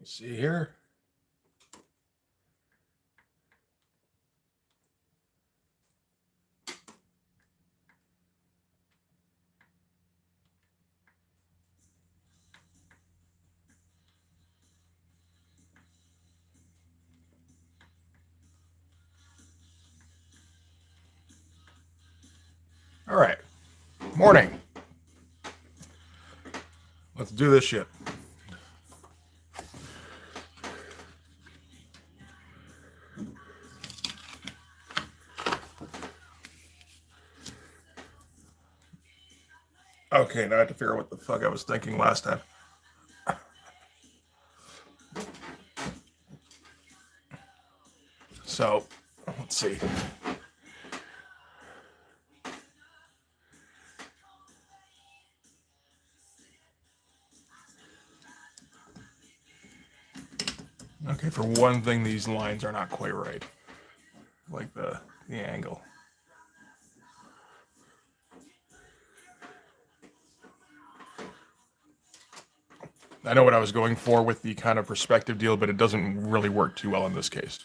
See here. All right. Morning. Let's do this shit. Okay, now I have to figure out what the fuck I was thinking last time. So, let's see. Okay, for one thing, these lines are not quite right. Like the angle. I know what I was going for with the kind of perspective deal, but it doesn't really work too well in this case.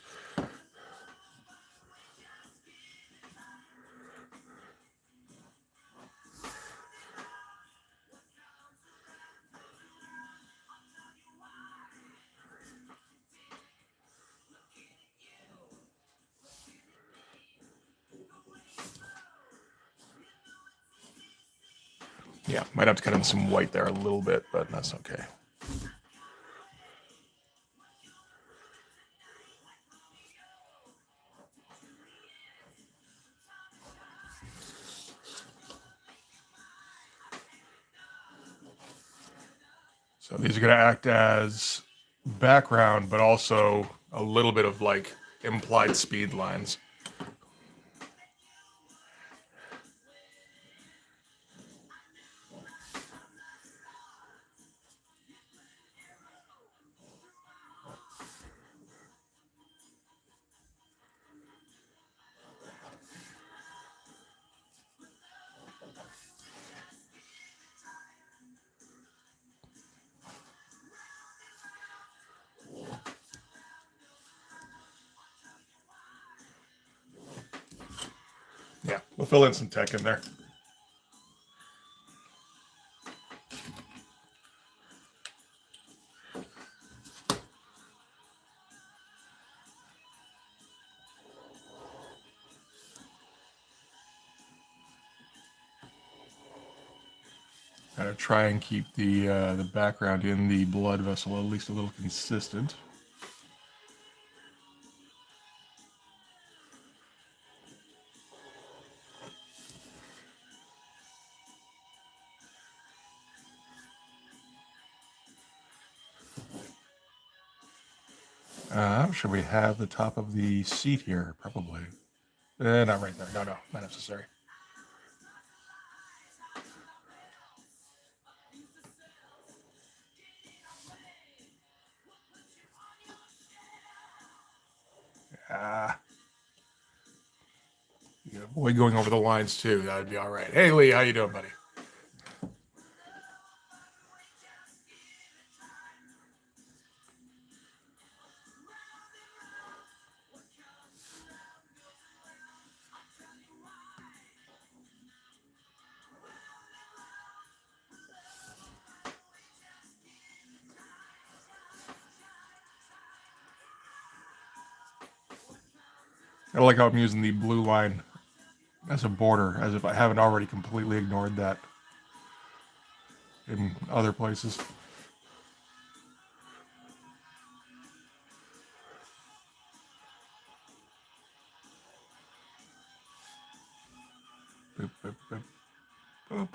Yeah, might have to cut in some white there a little bit, but that's okay. So these are going to act as background, but also a little bit of like implied speed lines. Yeah, we'll fill in some tech in there. Gotta try and keep the background in the blood vessel at least a little consistent. Should we have the top of the seat here? Probably. Not right there. No, not necessary. You avoid going over the lines too. That would be all right. Hey, Lee, how you doing, buddy? I like how I'm using the blue line as a border, as if I haven't already completely ignored that in other places. Boop, boop, boop, boop.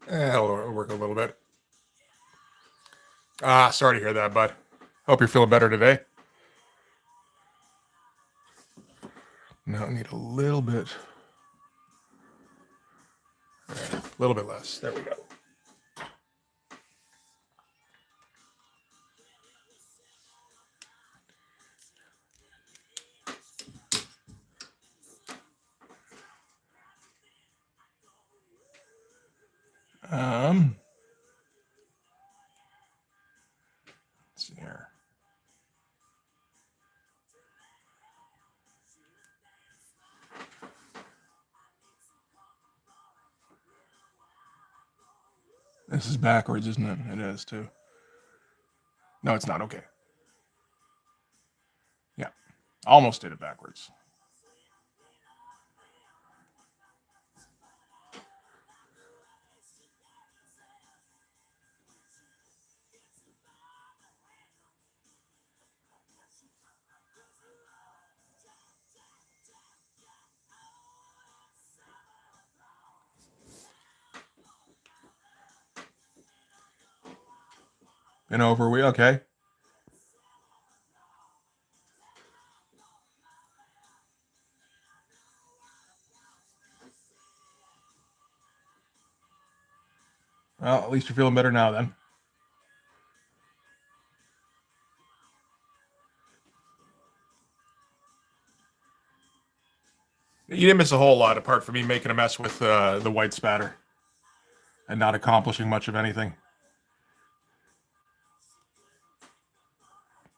That'll work a little bit. Sorry to hear that, bud. Hope you're feeling better today. Now I need a little bit A little bit less. There we go. Let's see here. This is backwards, isn't it? It is too. No, it's not. Okay. Yeah. Almost did it backwards. Been over. We okay. Well, at least you're feeling better now then. You didn't miss a whole lot apart from me making a mess with the white spatter and not accomplishing much of anything.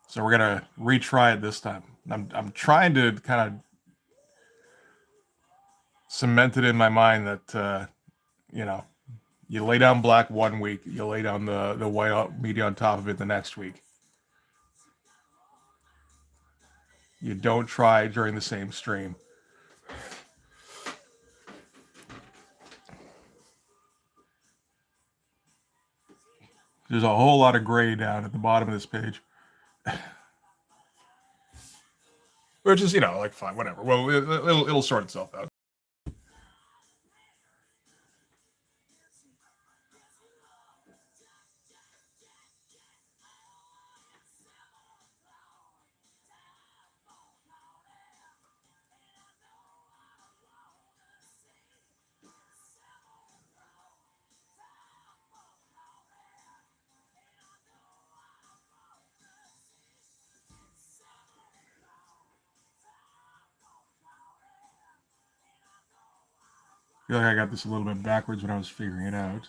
So we're gonna retry it this time. I'm trying to kind of cement it in my mind that you know, you lay down black one week, you lay down the white media on top of it the next week. You don't try during the same stream. There's a whole lot of gray down at the bottom of this page. Which is, like, fine, whatever. Well, it'll sort itself out. I feel like I got this a little bit backwards when I was figuring it out.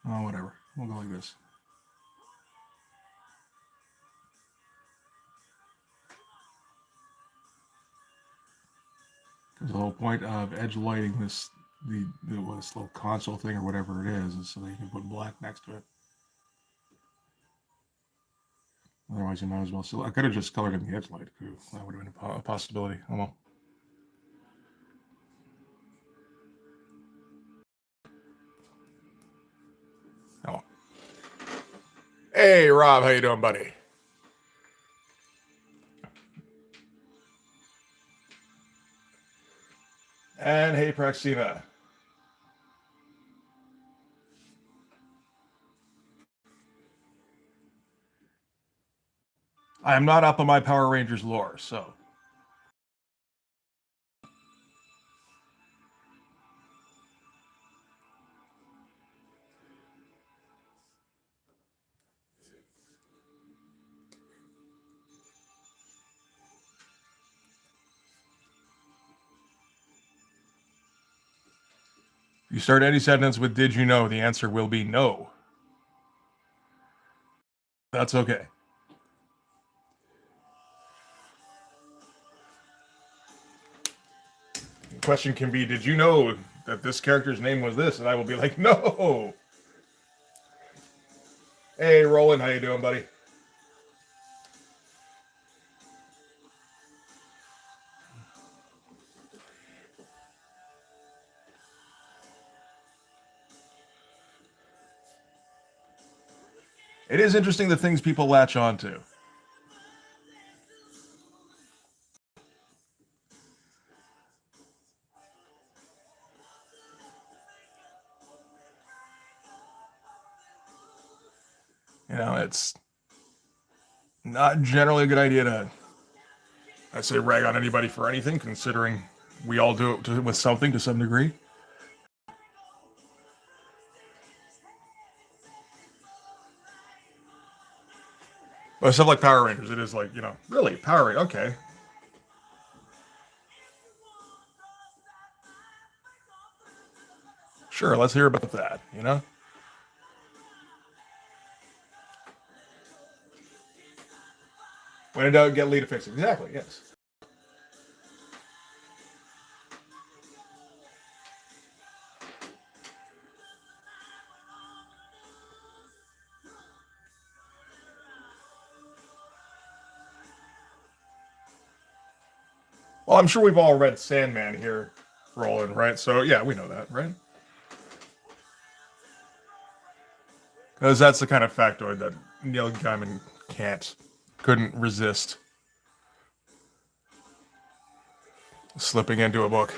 Oh, whatever. We'll go like this. Because the whole point of edge lighting this this little console thing or whatever it is so that you can put black next to it. Otherwise, you might as well. So I could have just colored in the edge light. That would have been a possibility. Oh well. Oh. Hey, Rob, how you doing, buddy? And hey, Praxina. I am not up on my Power Rangers lore, so. If you start any sentence with "Did you know?" the answer will be no. That's okay. The question can be, "Did you know that this character's name was this?" And I will be like, "No." Hey, Roland, how you doing, buddy? It is interesting the things people latch onto. It's Not generally a good idea to, I say, rag on anybody for anything, considering we all do it with something to some degree. But stuff like Power Rangers, it is like, really, Power Rangers, okay. Sure, let's hear about that. When in doubt, get Lee to fix it. Exactly, yes. Well, I'm sure we've all read Sandman here, Roland, right? So, yeah, we know that, right? Because that's the kind of factoid that Neil Gaiman couldn't resist slipping into a book.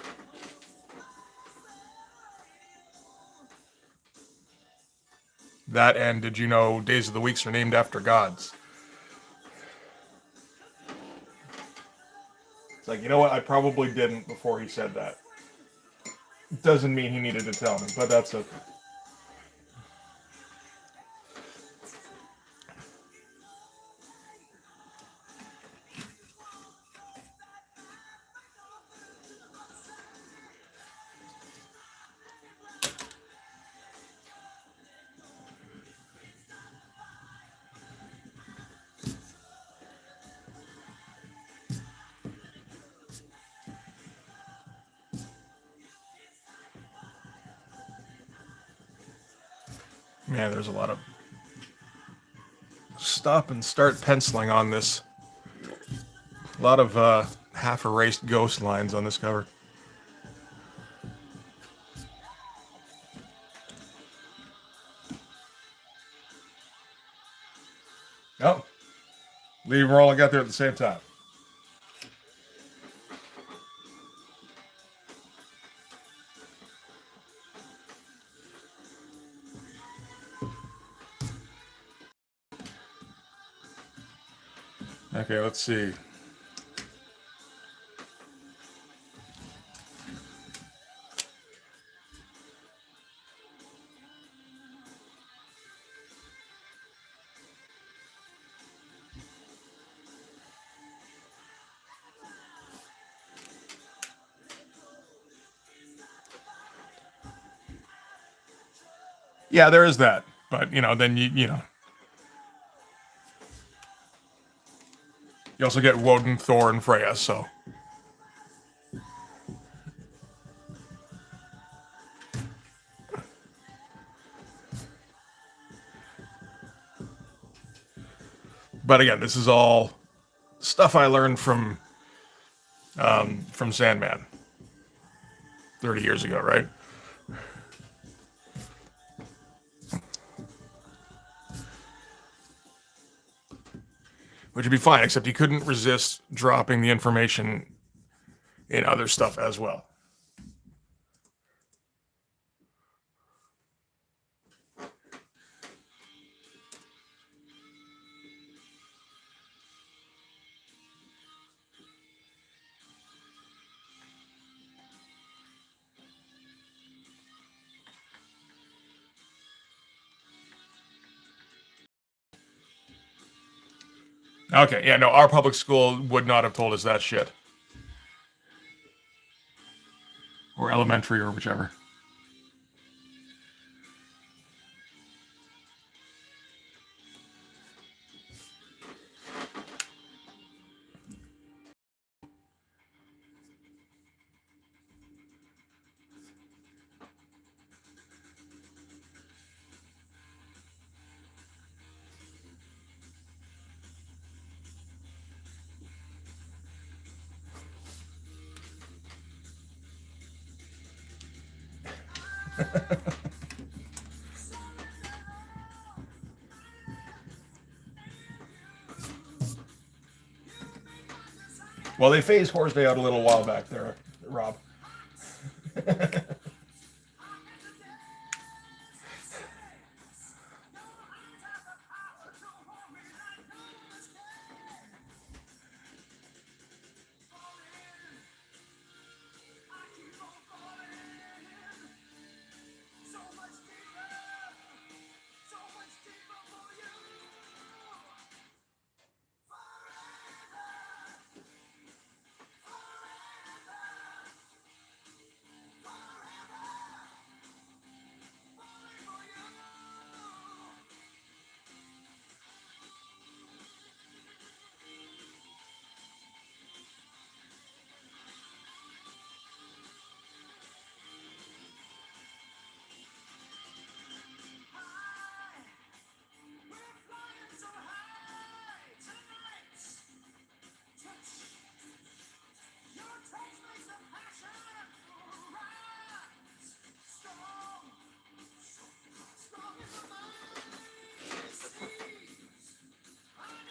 That and did you know days of the weeks are named after gods? It's like, you know what? I probably didn't before he said that. Doesn't mean he needed to tell me, but that's okay. Man, there's a lot of stop and start penciling on this. A lot of half erased ghost lines on this cover. Oh, Lee and Roland got there at the same time. Okay, let's see. Yeah, there is that. But, then you also get Woden, Thor, and Freya, so. But again, this is all stuff I learned from Sandman 30 years ago, right? Which would be fine, except he couldn't resist dropping the information in other stuff as well. Okay, yeah, no, our public school would not have told us that shit. Or elementary or whichever. Well, they phased Horseday out a little while back there, Rob.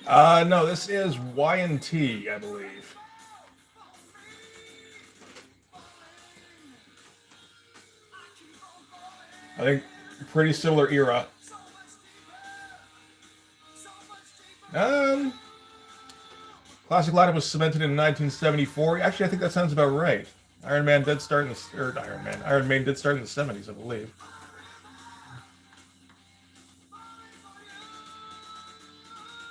No, this is Y&T, I believe. I think pretty similar era. Um, Classic lineup was cemented in 1974. Actually, I think that sounds about right. Iron Man did start in the or Iron Man. Iron Maiden did start in the 70s, I believe.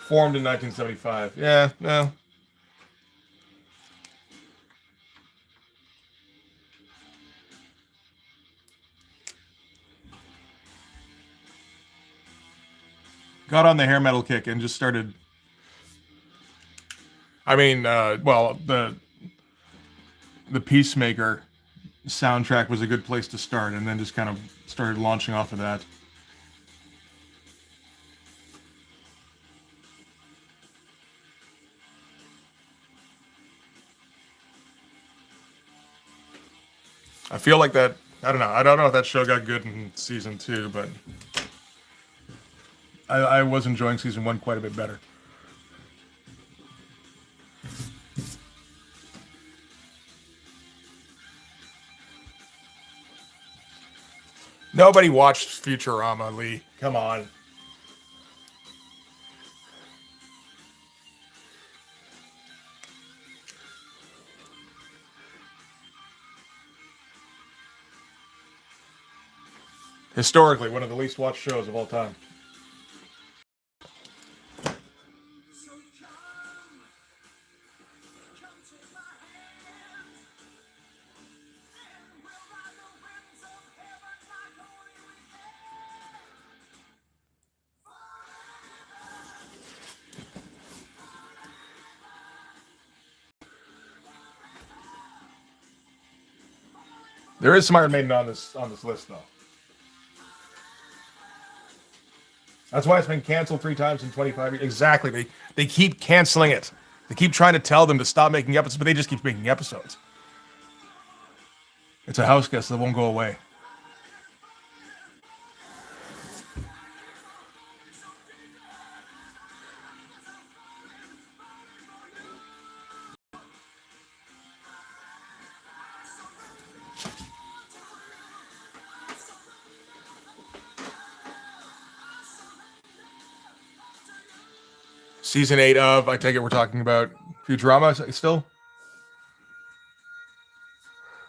Formed in 1975. Yeah, no. Got on the hair metal kick and just started. I mean, well, the Peacemaker soundtrack was a good place to start, and then just kind of started launching off of that. I feel like that. I don't know. I don't know if that show got good in season 2, but I was enjoying season 1 quite a bit better. Nobody watched Futurama, Lee. Come on. Historically, one of the least watched shows of all time. There is some Iron Maiden on this list, though. That's why it's been canceled 3 times in 25 years. Exactly. They keep canceling it. They keep trying to tell them to stop making episodes, but they just keep making episodes. It's a house guest that won't go away. Season 8 of, I take it we're talking about Futurama still?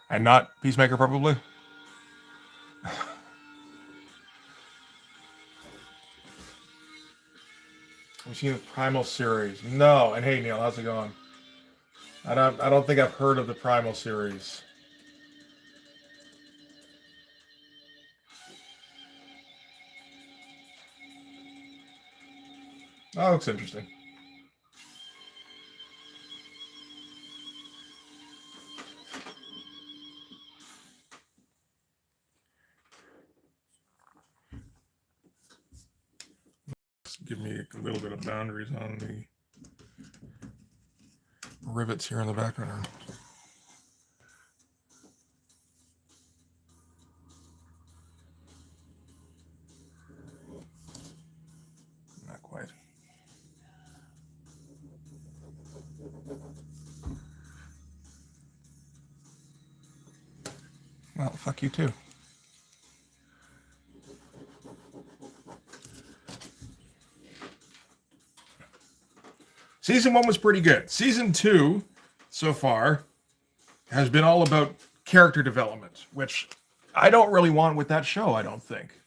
And not Peacemaker, probably? Have you seen the Primal series? No. And hey, Neil, how's it going? I don't think I've heard of the Primal series. Oh, looks interesting. Give me a little bit of boundaries on the rivets here in the background. Not quite. Well, fuck you too. Season 1 was pretty good. Season 2, so far, has been all about character development, which I don't really want with that show, I don't think.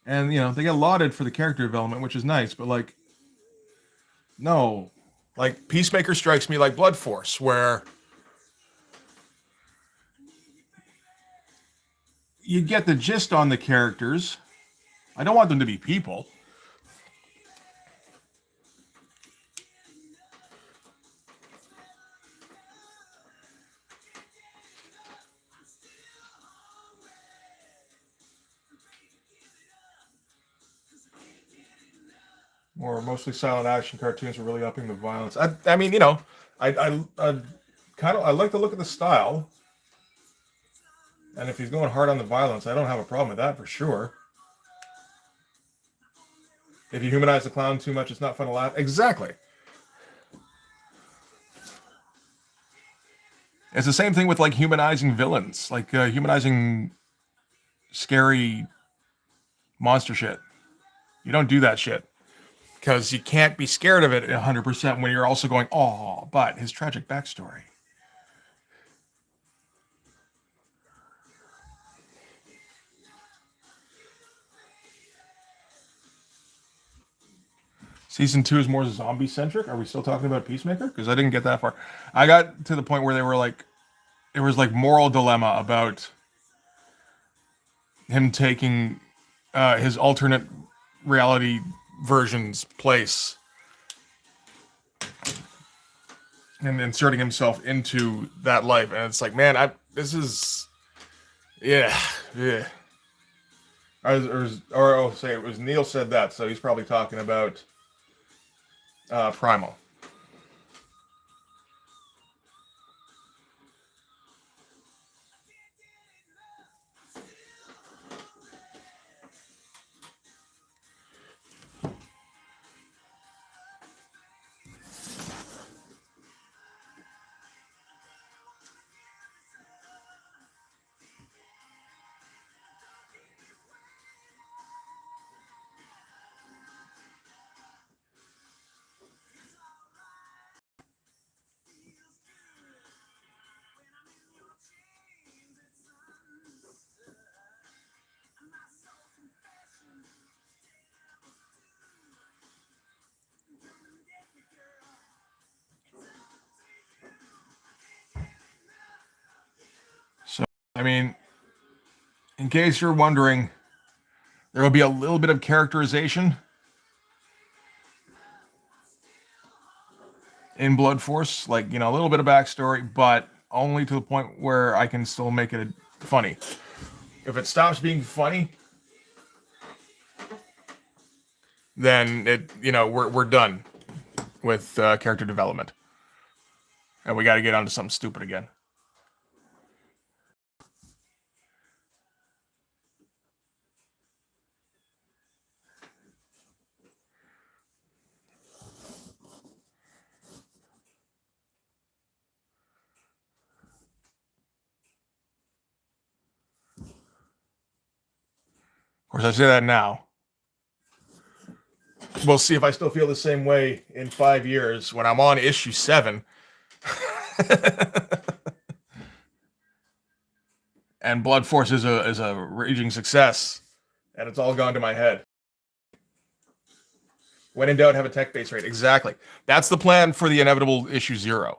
And, you know, they get lauded for the character development, which is nice, but, like, no. Like, Peacemaker strikes me like Blood Force, where you get the gist on the characters. I don't want them to be people. Or mostly silent action cartoons are really upping the violence. I mean, you know, I kind of I like to look at the style. And if he's going hard on the violence, I don't have a problem with that for sure. If you humanize the clown too much, it's not fun to laugh. Exactly. It's the same thing with like humanizing villains, like humanizing scary monster shit. You don't do that shit because you can't be scared of it 100% when you're also going, oh, but his tragic backstory. Season 2 is more zombie centric. Are we still talking about Peacemaker? Because I didn't get that far. I got to the point where they were like, it was like moral dilemma about him taking his alternate reality version's place and inserting himself into that life. And it's like, man, this is, yeah. Say it was Neil said that, so he's probably talking about Primal. So, I mean, in case you're wondering, there will be a little bit of characterization in Blood Force, like, a little bit of backstory, but only to the point where I can still make it funny. If it stops being funny, then we're done with character development, and we got to get onto something stupid again. Of course, I say that now. We'll see if I still feel the same way in 5 years when I'm on issue 7. And Blood Force is a raging success, and it's all gone to my head. When in doubt, have a tech base rate. Exactly. That's the plan for the inevitable issue 0.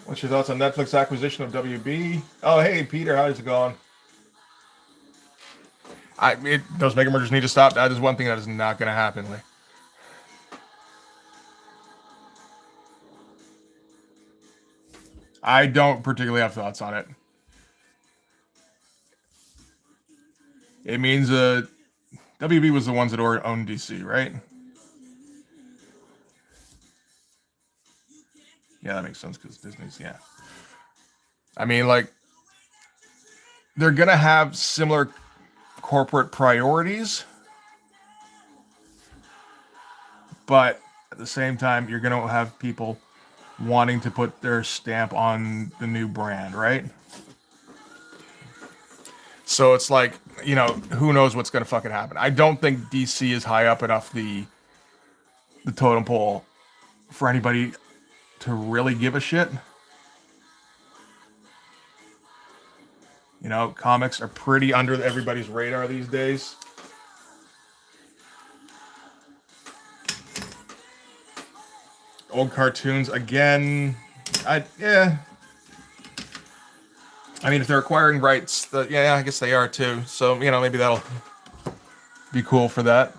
What's your thoughts on Netflix acquisition of WB? Oh, hey, Peter, how's it going? Those mega mergers need to stop. That is one thing that is not going to happen. I don't particularly have thoughts on it. It means WB was the ones that owned DC, right? Yeah, that makes sense because Disney's, yeah. I mean, like, they're going to have similar corporate priorities, but At the same time, you're going to have people wanting to put their stamp on the new brand, right? So it's like, who knows what's going to fucking happen. I don't think DC is high up enough the totem pole for anybody to really give a shit. Comics are pretty under everybody's radar these days. Old cartoons again. Yeah. I mean, if they're acquiring rights, yeah, I guess they are too. So maybe that'll be cool for that.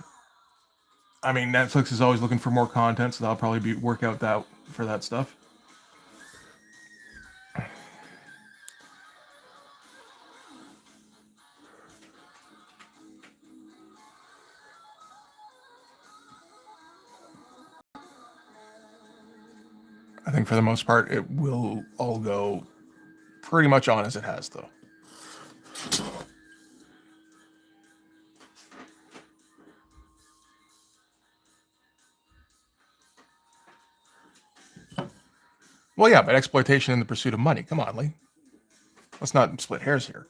I mean, Netflix is always looking for more content, so that'll probably work out that for that stuff. I think for the most part, it will all go pretty much on as it has, though. Well, yeah, but exploitation in the pursuit of money. Come on, Lee. Let's not split hairs here.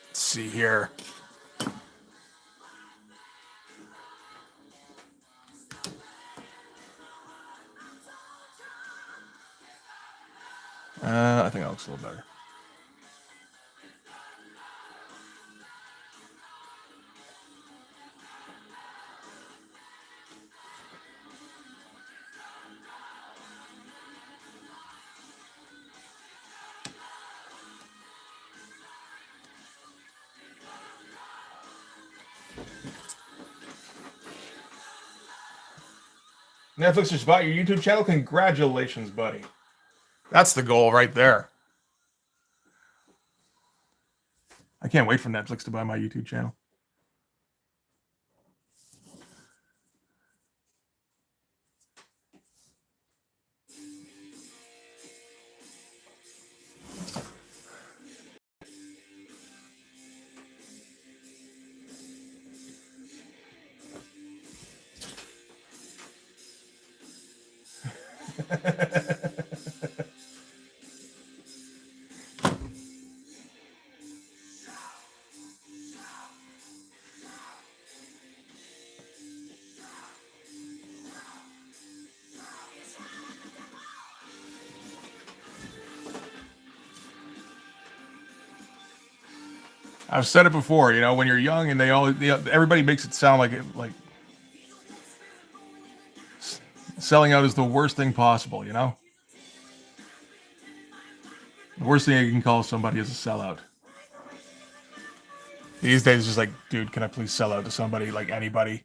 Let's see here. I think that looks a little better. Netflix just bought your YouTube channel. Congratulations, buddy. That's the goal right there. I can't wait for Netflix to buy my YouTube channel. I've said it before, when you're young and everybody makes it sound like selling out is the worst thing possible, The worst thing you can call somebody is a sellout. These days, it's just like, dude, can I please sell out to somebody, like anybody?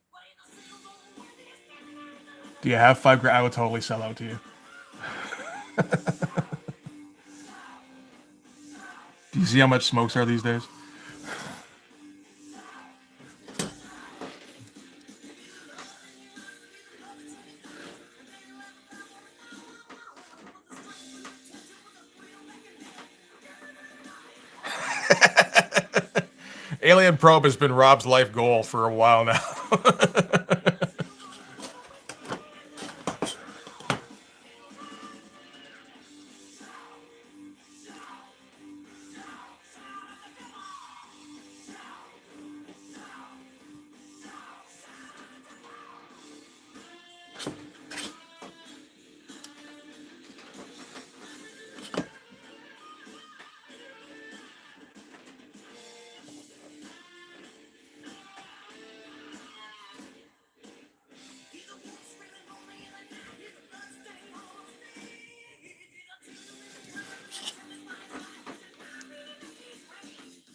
Do you have $5,000? I would totally sell out to you. Do you see how much smokes are these days? Alien Probe has been Rob's life goal for a while now.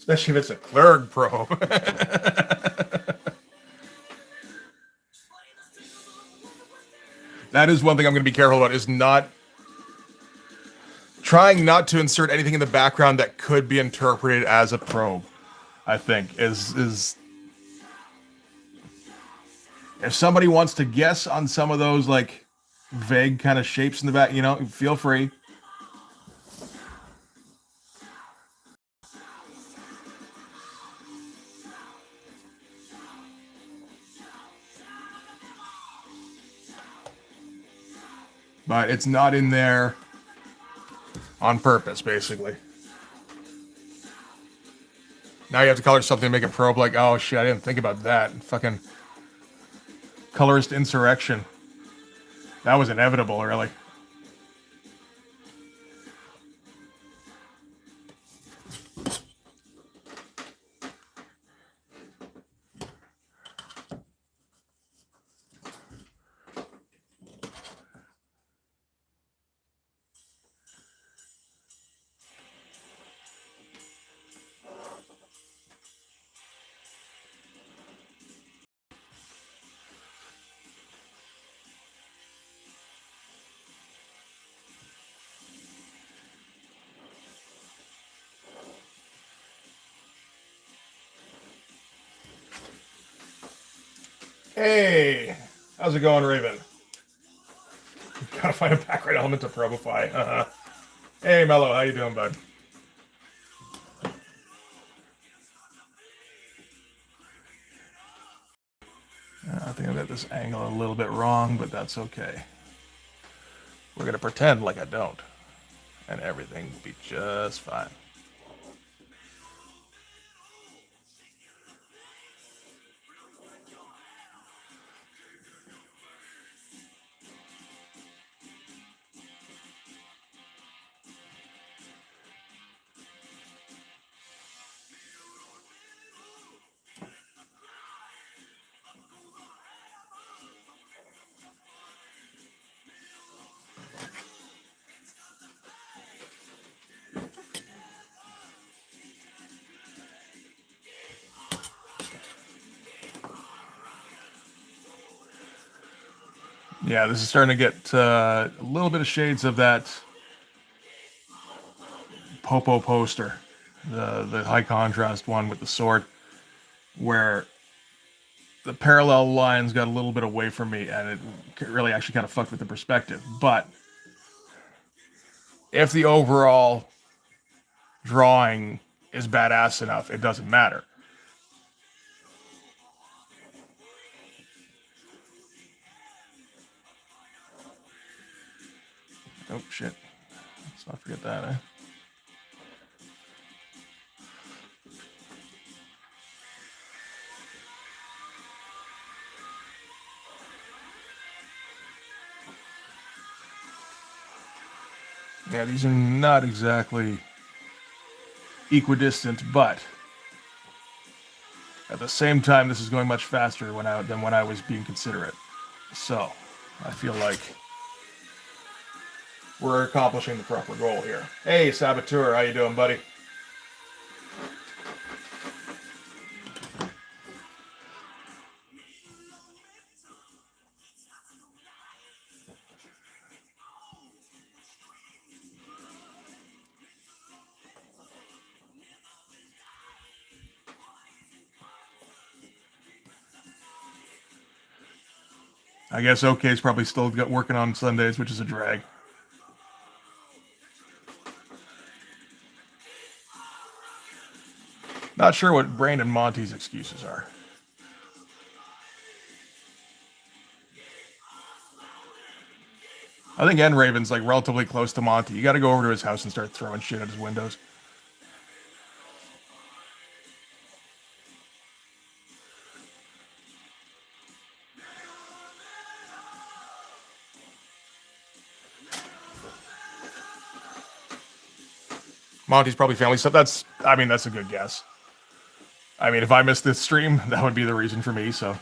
Especially if it's a Clerg probe. That is one thing I'm going to be careful about, is not trying not to insert anything in the background that could be interpreted as a probe. I think is if somebody wants to guess on some of those like vague kind of shapes in the back, feel free. But it's not in there on purpose, basically. Now you have to color something to make a probe, like, oh shit, I didn't think about that. Fucking colorist insurrection. That was inevitable, really. Hey, how's it going, Raven? Gotta find a background element to probify. Hey, Mello, how you doing, bud? I think I got this angle a little bit wrong, but that's okay. We're gonna pretend like I don't, and everything will be just fine. Yeah, this is starting to get a little bit of shades of that Popo poster, the high contrast one with the sword, where the parallel lines got a little bit away from me, and it really actually kind of fucked with the perspective. But if the overall drawing is badass enough, it doesn't matter. Oh shit! Let's not forget that, eh? Yeah, these are not exactly equidistant, but at the same time, this is going much faster than when I was being considerate. So, I feel like we're accomplishing the proper goal here. Hey, Saboteur, how you doing, buddy? I guess OK's probably still working on Sundays, which is a drag. Not sure what Brain and Monty's excuses are. I think N Raven's like relatively close to Monty. You got to go over to his house and start throwing shit at his windows. Monty's probably family stuff. That's a good guess. I mean, if I missed this stream, that would be the reason for me. So,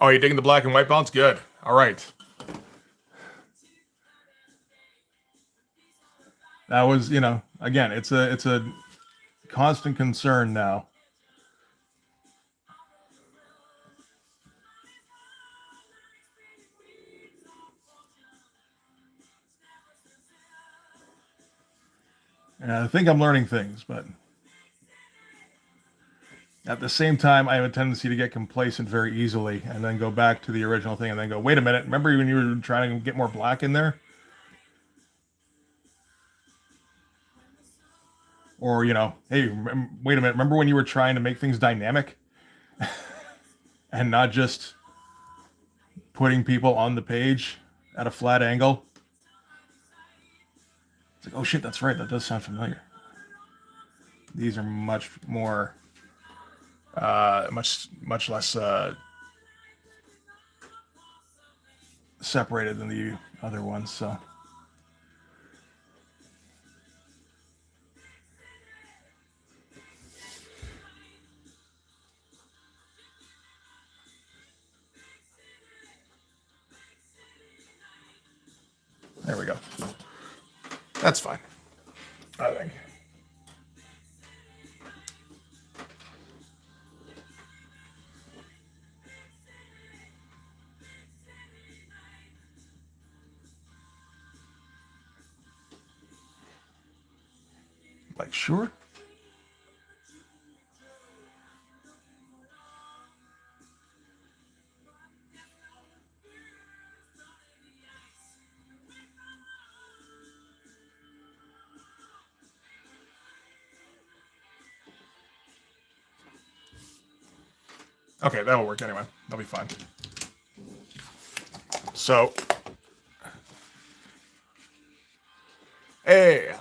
Oh, you're digging the black and white balance? Good. All right. That was, again, it's a constant concern now. And I think I'm learning things, but at the same time, I have a tendency to get complacent very easily and then go back to the original thing and then go, wait a minute, remember when you were trying to get more black in there? Or, hey, wait a minute, remember when you were trying to make things dynamic and not just putting people on the page at a flat angle? It's like, oh shit, that's right, that does sound familiar. These are much more, much less separated than the other ones, so. There we go. That's fine, I think. Like, sure. Okay, that'll work anyway. That'll be fine. So, hey,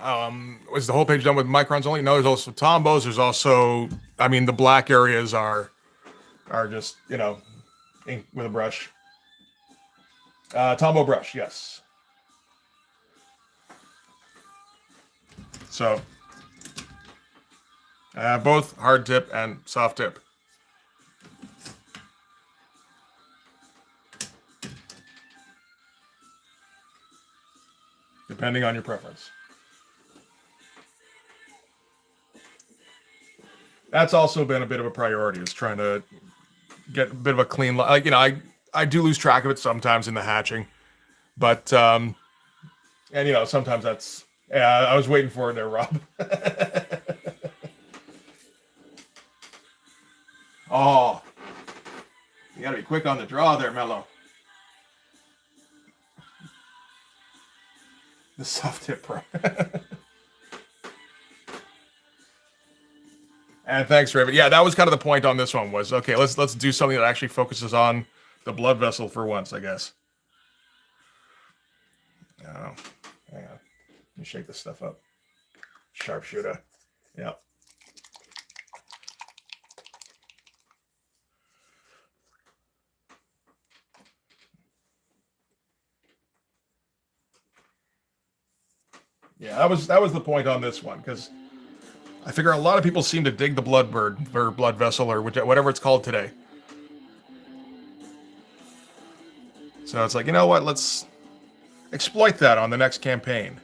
was the whole page done with microns only? No, there's also Tombos. There's also, the black areas are just, ink with a brush. Tombow brush, yes. So, both hard tip and soft tip. Depending on your preference. That's also been a bit of a priority, is trying to get a bit of a clean, I do lose track of it sometimes in the hatching, but, sometimes that's, I was waiting for it there, Rob. Oh, you gotta be quick on the draw there, Mello. The soft tip pro. And thanks, Raven. Yeah, that was kind of the point on this one, was okay, let's do something that actually focuses on the blood vessel for once, I guess. Oh, hang on. Let me shake this stuff up. Sharpshooter. Yep. Yeah, that was the point on this one, because I figure a lot of people seem to dig the blood bird or blood vessel or whatever it's called today. So it's like, you know what? Let's exploit that on the next campaign.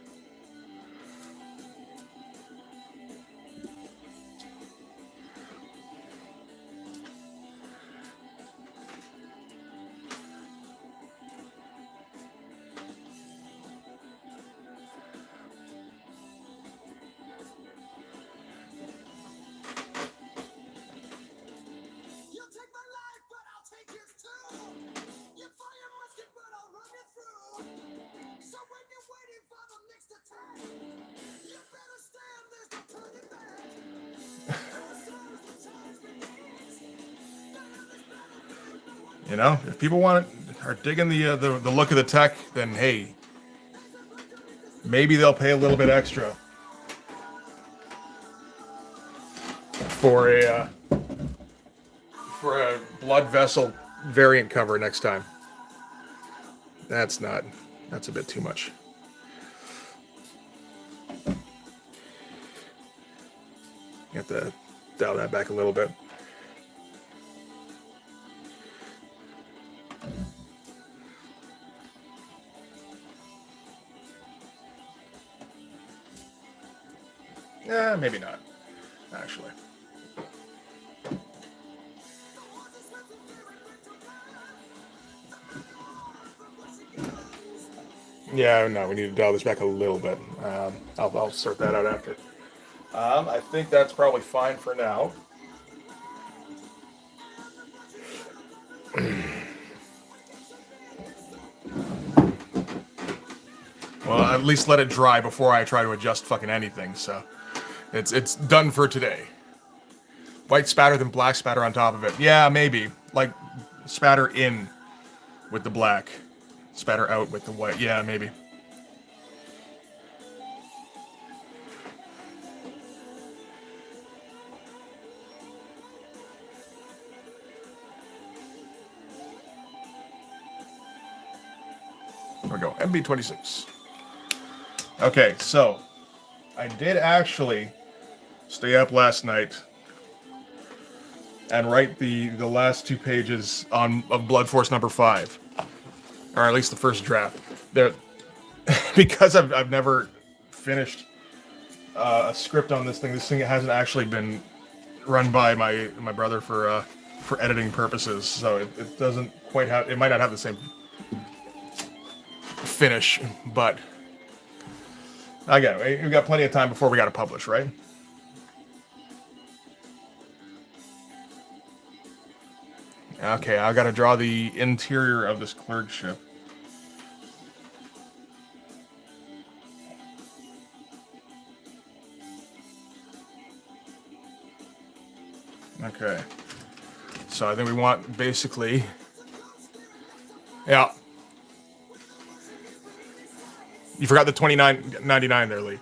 If people are digging the look of the tech, then hey, maybe they'll pay a little bit extra for for a blood vessel variant cover next time. That's a bit too much. You have to dial that back a little bit. Maybe not, actually. Yeah, no, we need to dial this back a little bit. I'll sort that out after. I think that's probably fine for now. Well, at least let it dry before I try to adjust fucking anything, so it's done for today. White spatter, then black spatter on top of it. Yeah, maybe. Like, spatter in with the black. Spatter out with the white. Yeah, maybe. There we go. MB26. Okay, so I did actually stay up last night and write the last 2 pages of Blood Force number 5, or at least the first draft. There, because I've never finished a script on this thing. This thing hasn't actually been run by my brother for editing purposes, so it doesn't quite have. It might not have the same finish, but again, we've got plenty of time before we got to publish, right? Okay, I gotta draw the interior of this clerkship. Okay. So I think we want basically... Yeah. You forgot the $29.99 there, Lee.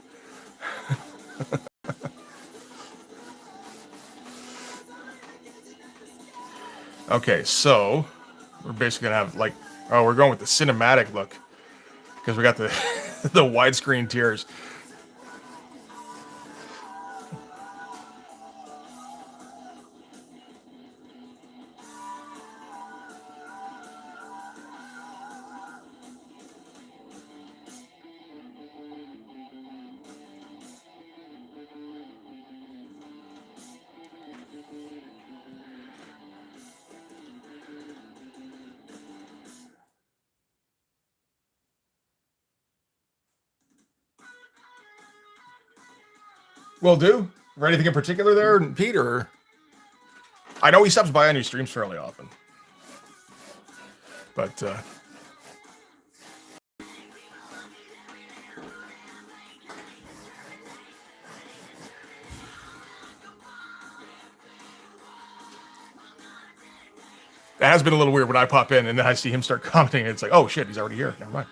Okay, so we're basically gonna have like, oh, we're going with the cinematic look because we got the the widescreen tiers. Will do. For anything in particular there, Peter? I know he stops by on your streams fairly often. But, it has been a little weird when I pop in and then I see him start commenting and it's like, oh shit, he's already here. Never mind.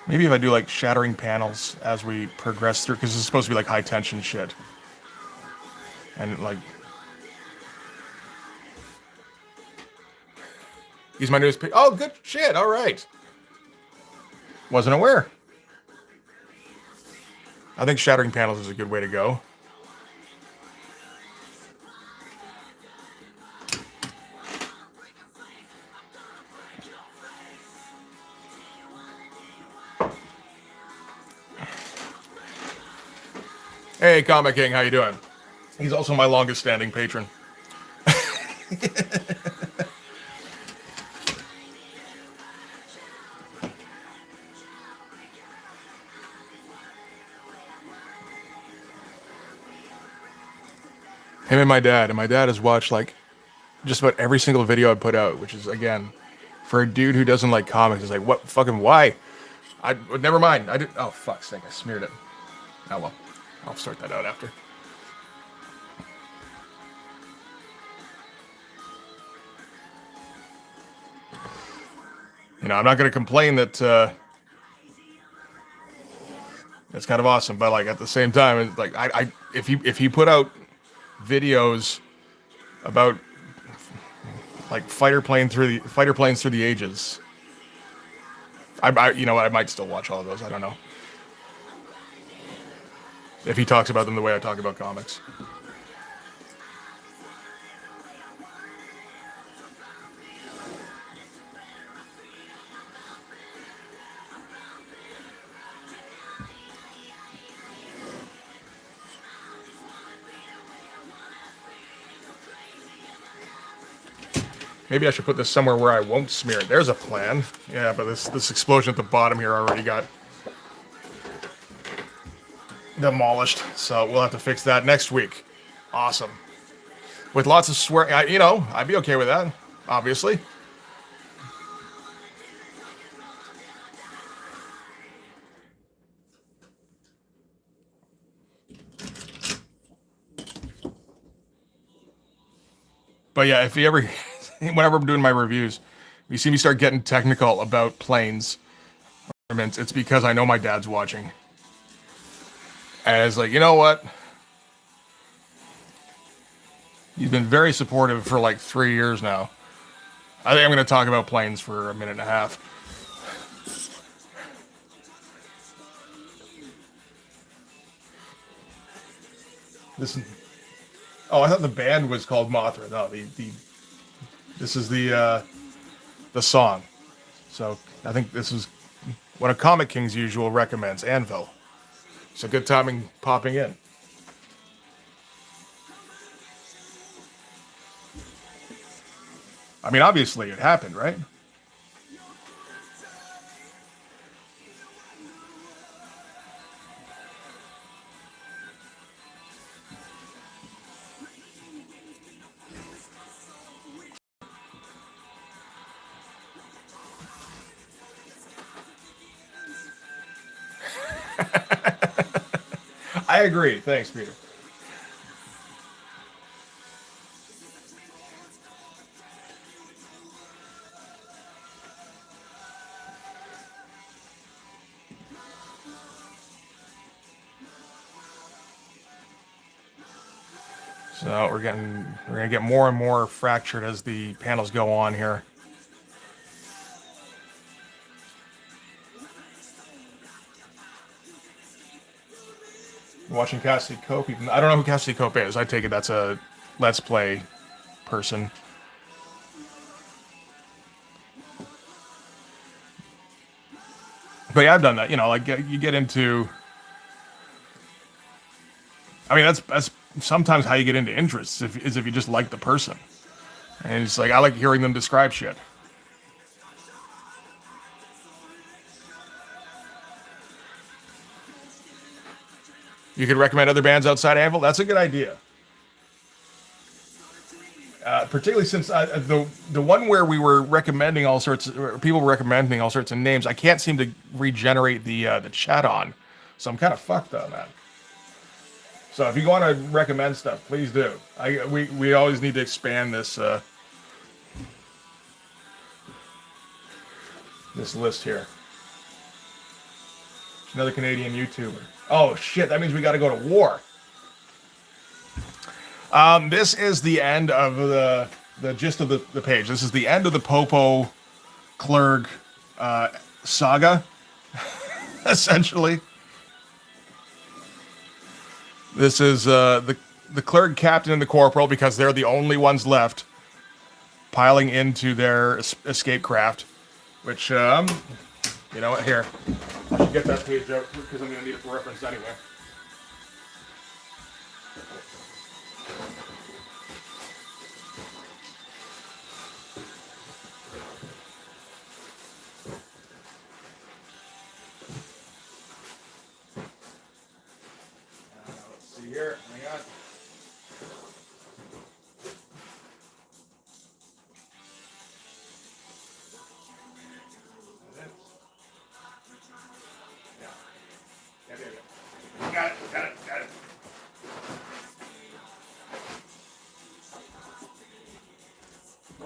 Maybe if I do like shattering panels as we progress through, because it's supposed to be like high tension shit. And like, he's my newest pick. Oh, good shit. All right. Wasn't aware. I think shattering panels is a good way to go. Hey, Comic King, how you doing? He's also my longest standing patron. Him and my dad has watched like just about every single video I put out, which is, again, for a dude who doesn't like comics, is like, what fucking why? Never mind. I did. Oh, fuck's sake, I smeared it. Oh well. I'll sort that out after. You know, I'm not going to complain that it's kind of awesome, but like at the same time, it's like if he put out videos about like fighter planes through the ages, you know what, I might still watch all of those. I don't know if he talks about them the way I talk about comics. Maybe I should put this somewhere where I won't smear it. There's a plan. Yeah, but this explosion at the bottom here already got demolished, so we'll have to fix that next week. Awesome. With lots of swearing, you know, I'd be okay with that, obviously. But yeah, if you ever, whenever I'm doing my reviews, you see me start getting technical about planes, it's because I know my dad's watching. And it's like, you know what? He's been very supportive for like 3 years now. I think I'm going to talk about planes for a minute and a half. This, oh, I thought the band was called Mothra. No, this is the song. So I think this is one of Comic King's usual recommends, Anvil. So good timing popping in. I mean, obviously it happened, right? I agree. Thanks, Peter. So we're gonna get more and more fractured as the panels go on here. Watching Cassidy Cope. I don't know who Cassidy Cope is. I take it that's a Let's Play person. But yeah, I've done that. You know, like you get into. I mean, that's sometimes how you get into interests is if you just like the person, and it's like I like hearing them describe shit. You could recommend other bands outside Anvil. That's a good idea. Particularly since the one where we were recommending all sorts, people were recommending all sorts of names. I can't seem to regenerate the chat on, so I'm kind of fucked on that. So if you want to recommend stuff, please do. We always need to expand this this list here. Another Canadian YouTuber. Oh shit! That means we got to go to war. This is the end of the gist of the page. This is the end of the Popo Clerg saga, essentially. This is the Clerg captain and the corporal, because they're the only ones left, piling into their escape craft, which, you know what, here. I should get that page out, because I'm going to need it for reference anyway. Here, hang on.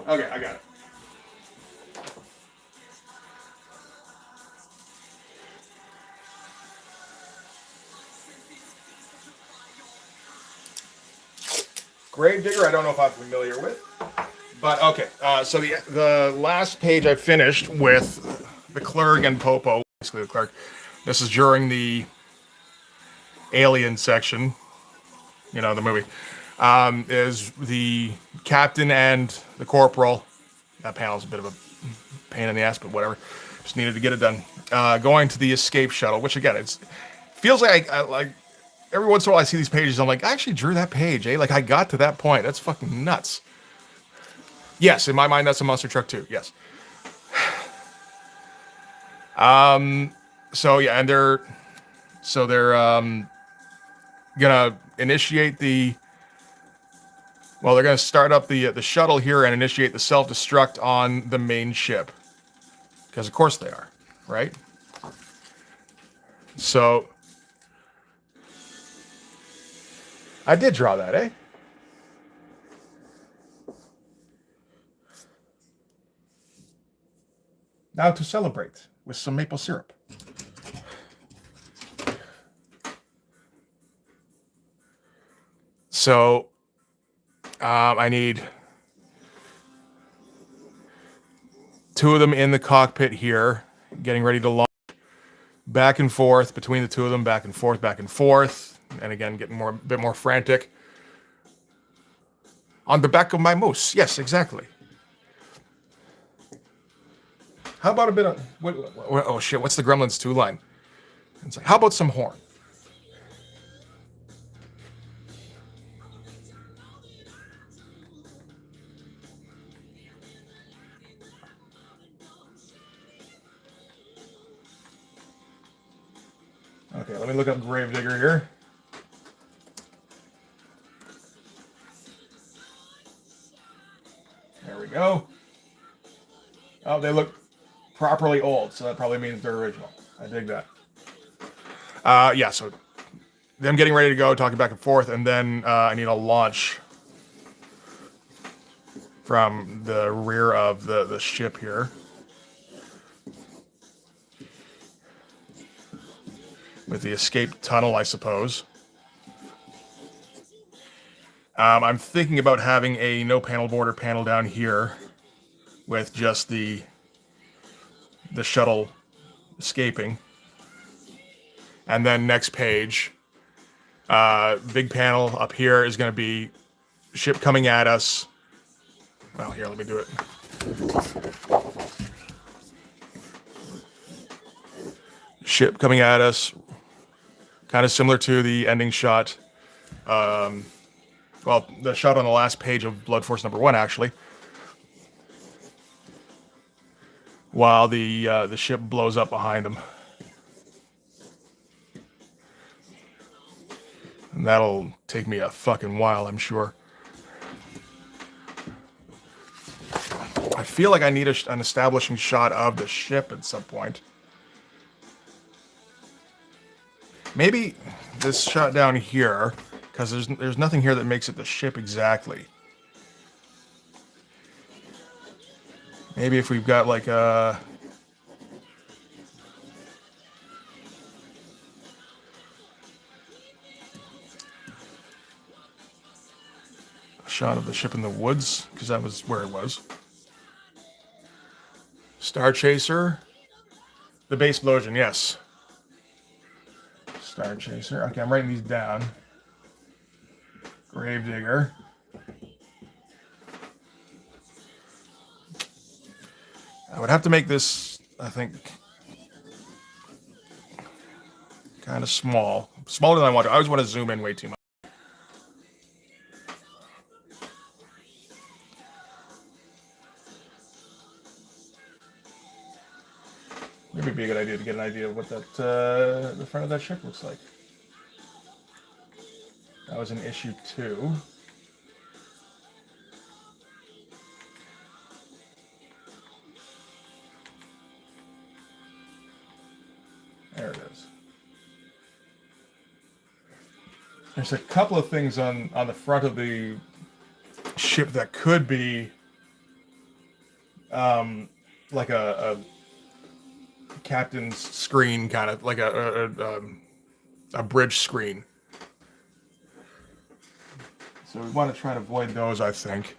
Okay, I got it. Gravedigger, I don't know if I'm familiar with. But okay, so the last page I finished with the Clerk and Popo, basically the Clerk. This is during the Alien section, the movie. Is the Captain and the Corporal. That panel's a bit of a pain in the ass, but whatever. Just needed to get it done. Going to the escape shuttle, which again, it feels like I like every once in a while I see these pages. I'm like, I actually drew that page, eh? Like I got to that point. That's fucking nuts. Yes, in my mind, that's a monster truck too. Yes. So yeah, and they're gonna initiate they're gonna start up the shuttle here and initiate the self-destruct on the main ship, because of course they are, right? So I did draw that, eh? Now to celebrate with some maple syrup. So I need 2 of them in the cockpit here, getting ready to launch. Back and forth between the 2 of them, back and forth, and again getting a bit more frantic. On the back of my moose, yes, exactly. How about a bit of oh shit? What's the Gremlins 2 line? It's like, how about some horn? Okay, let me look up Gravedigger here. There we go. Oh, they look properly old, so that probably means they're original. I dig that. Yeah, so them getting ready to go, talking back and forth, and then I need a launch from the rear of the ship here. With the escape tunnel, I suppose. I'm thinking about having a no panel border panel down here with just the shuttle escaping. And then next page, big panel up here is going to be ship coming at us. Well, here, let me do it. Ship coming at us, kind of similar to the ending shot. Well, the shot on the last page of Blood Force #1, actually. While the ship blows up behind them. And that'll take me a fucking while, I'm sure. I feel like I need an establishing shot of the ship at some point. Maybe this shot down here, because there's nothing here that makes it the ship exactly. Maybe if we've got like a shot of the ship in the woods, because that was where it was. Star Chaser. The base explosion, yes. Star Chaser. Okay, I'm writing these down. Gravedigger. I would have to make this, I think, kind of small. Smaller than I want to. I always want to zoom in way too much. Maybe it'd be a good idea to get an idea of what that the front of that ship looks like. That was in issue 2. There it is. There's a couple of things on the front of the ship that could be like a captain's screen, kind of like a bridge screen. So we want to try to avoid those, I think.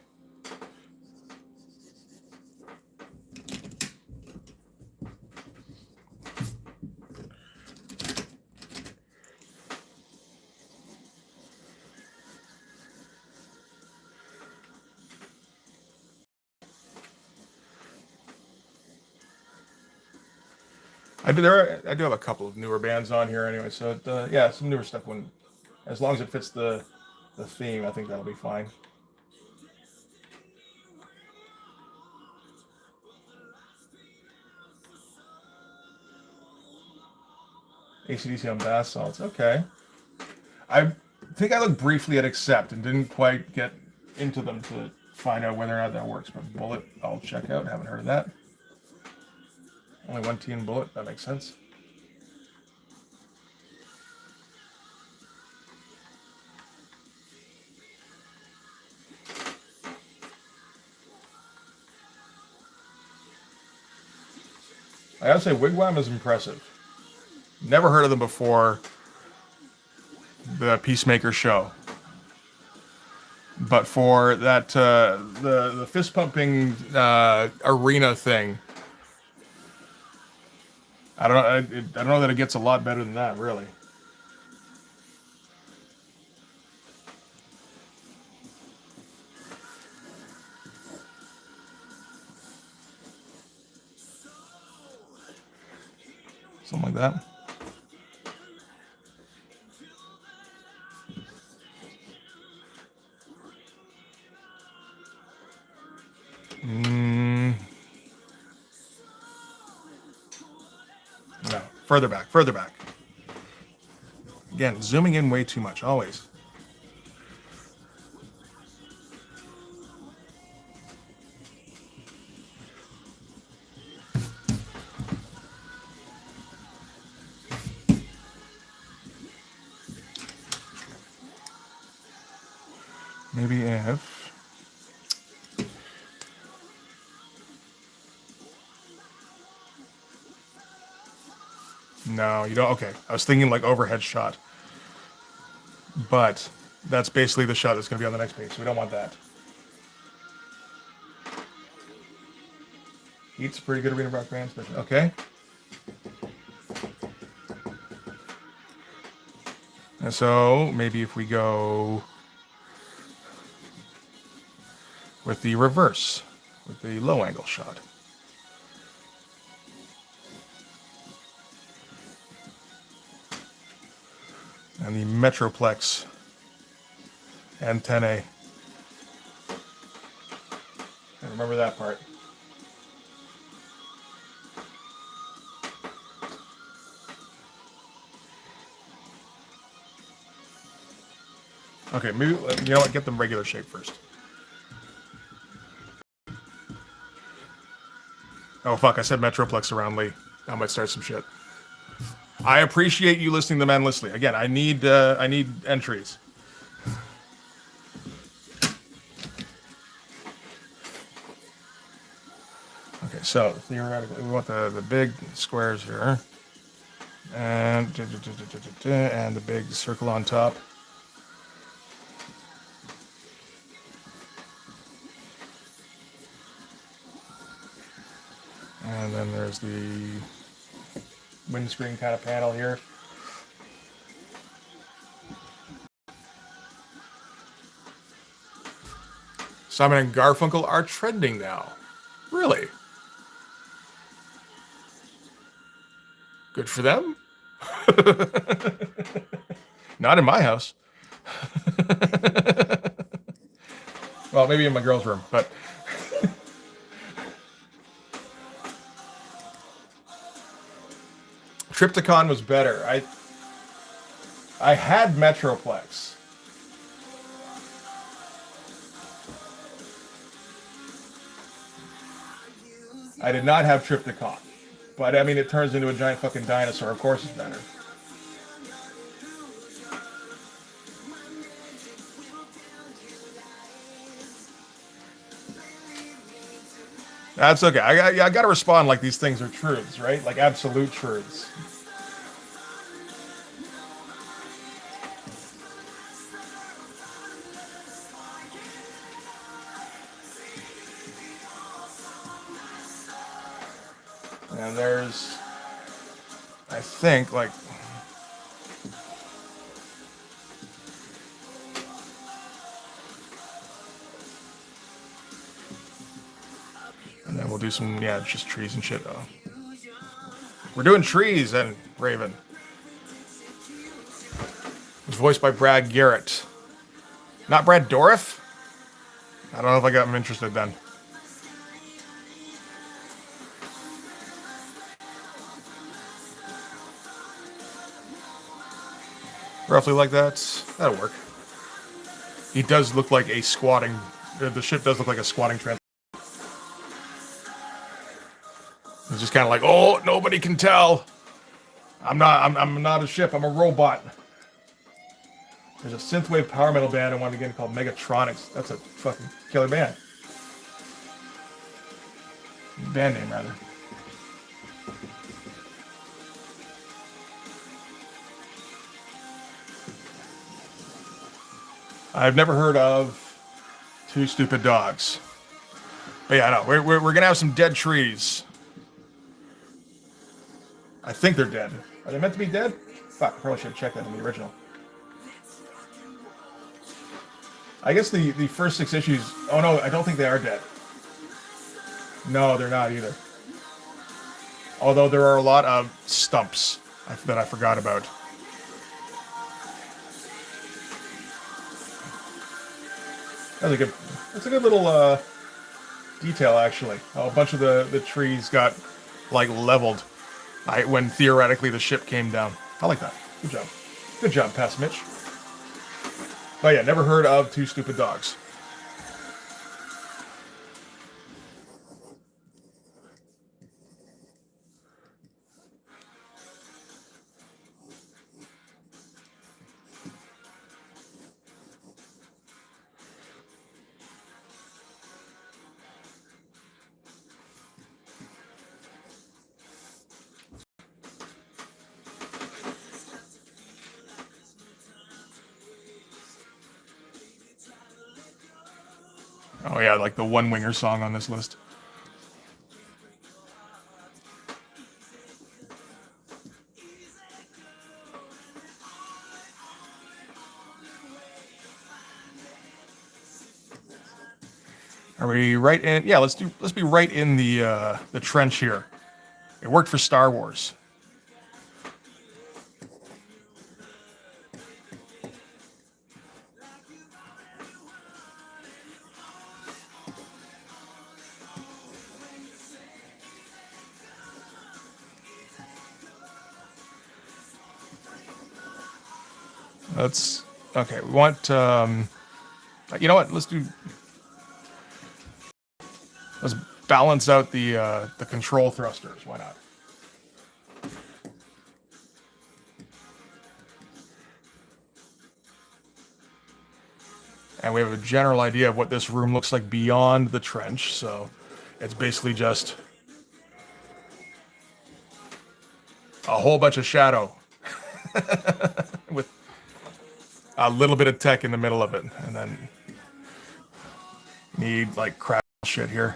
I do have a couple of newer bands on here anyway, so yeah, some newer stuff. When as long as it fits the theme, I think that'll be fine. AC/DC on bass salts. Okay. I think I looked briefly at Accept and didn't quite get into them to find out whether or not that works. But Bullet, I'll check out. Haven't heard of that. Only one T in Bullet. That makes sense. I gotta say, Wigwam is impressive. Never heard of them before the Peacemaker show. But for that, the fist pumping arena thing, I don't know that it gets a lot better than that, really. Something like that. No, further back, further back. Again, zooming in way too much, always. Maybe if... No, you don't. Okay, I was thinking like overhead shot. But that's basically the shot that's going to be on the next page, so we don't want that. Heat's a pretty good arena rock band, especially. Okay. And so maybe if we go with the reverse, with the low angle shot. And the Metroplex antennae. I remember that part. Okay, maybe, you know what, get them regular shape first. Oh fuck, I said Metroplex around Lee. I might start some shit. I appreciate you listening to them endlessly. Again, I need entries. Okay, so theoretically, we want the big squares here, and the big circle on top. And then there's the windscreen kind of panel here. Simon and Garfunkel are trending now. Really? Good for them. Not in my house. Well, maybe in my girl's room, but... Triptychon was better. I had Metroplex. I did not have Triptychon. But I mean, it turns into a giant fucking dinosaur. Of course it's better. That's okay. I got to respond like these things are truths, right? Like absolute truths. And there's, I think, like, and then we'll do some, yeah, just trees and shit. Oh. We're doing trees and Raven. It was voiced by Brad Garrett. Not Brad Dourif? I don't know if I got him interested then. Roughly like that. That'll work. He does look like a squatting. The ship does look like a squatting trans. It's just kind of like, oh, nobody can tell. I'm not a ship. I'm a robot. There's a synthwave power metal band I want to get called Megatronics. That's a fucking killer band. Band name, rather. I've never heard of Two Stupid Dogs. But yeah, no, we're going to have some dead trees. I think they're dead. Are they meant to be dead? Fuck, I probably should have checked that in the original. I guess the first 6 issues... Oh no, I don't think they are dead. No, they're not either. Although there are a lot of stumps that I forgot about. That's a good little detail, actually. How a bunch of the trees got, like, leveled when theoretically the ship came down. I like that. Good job. Good job, Pass Mitch. But yeah, never heard of Two Stupid Dogs. Oh yeah, like the One Winger song on this list. Are we right in? Yeah, let's be right in the trench here. It worked for Star Wars. Let's okay. We want you know what? Let's balance out the control thrusters. Why not? And we have a general idea of what this room looks like beyond the trench. So it's basically just a whole bunch of shadow with a little bit of tech in the middle of it, and then need like crap shit here.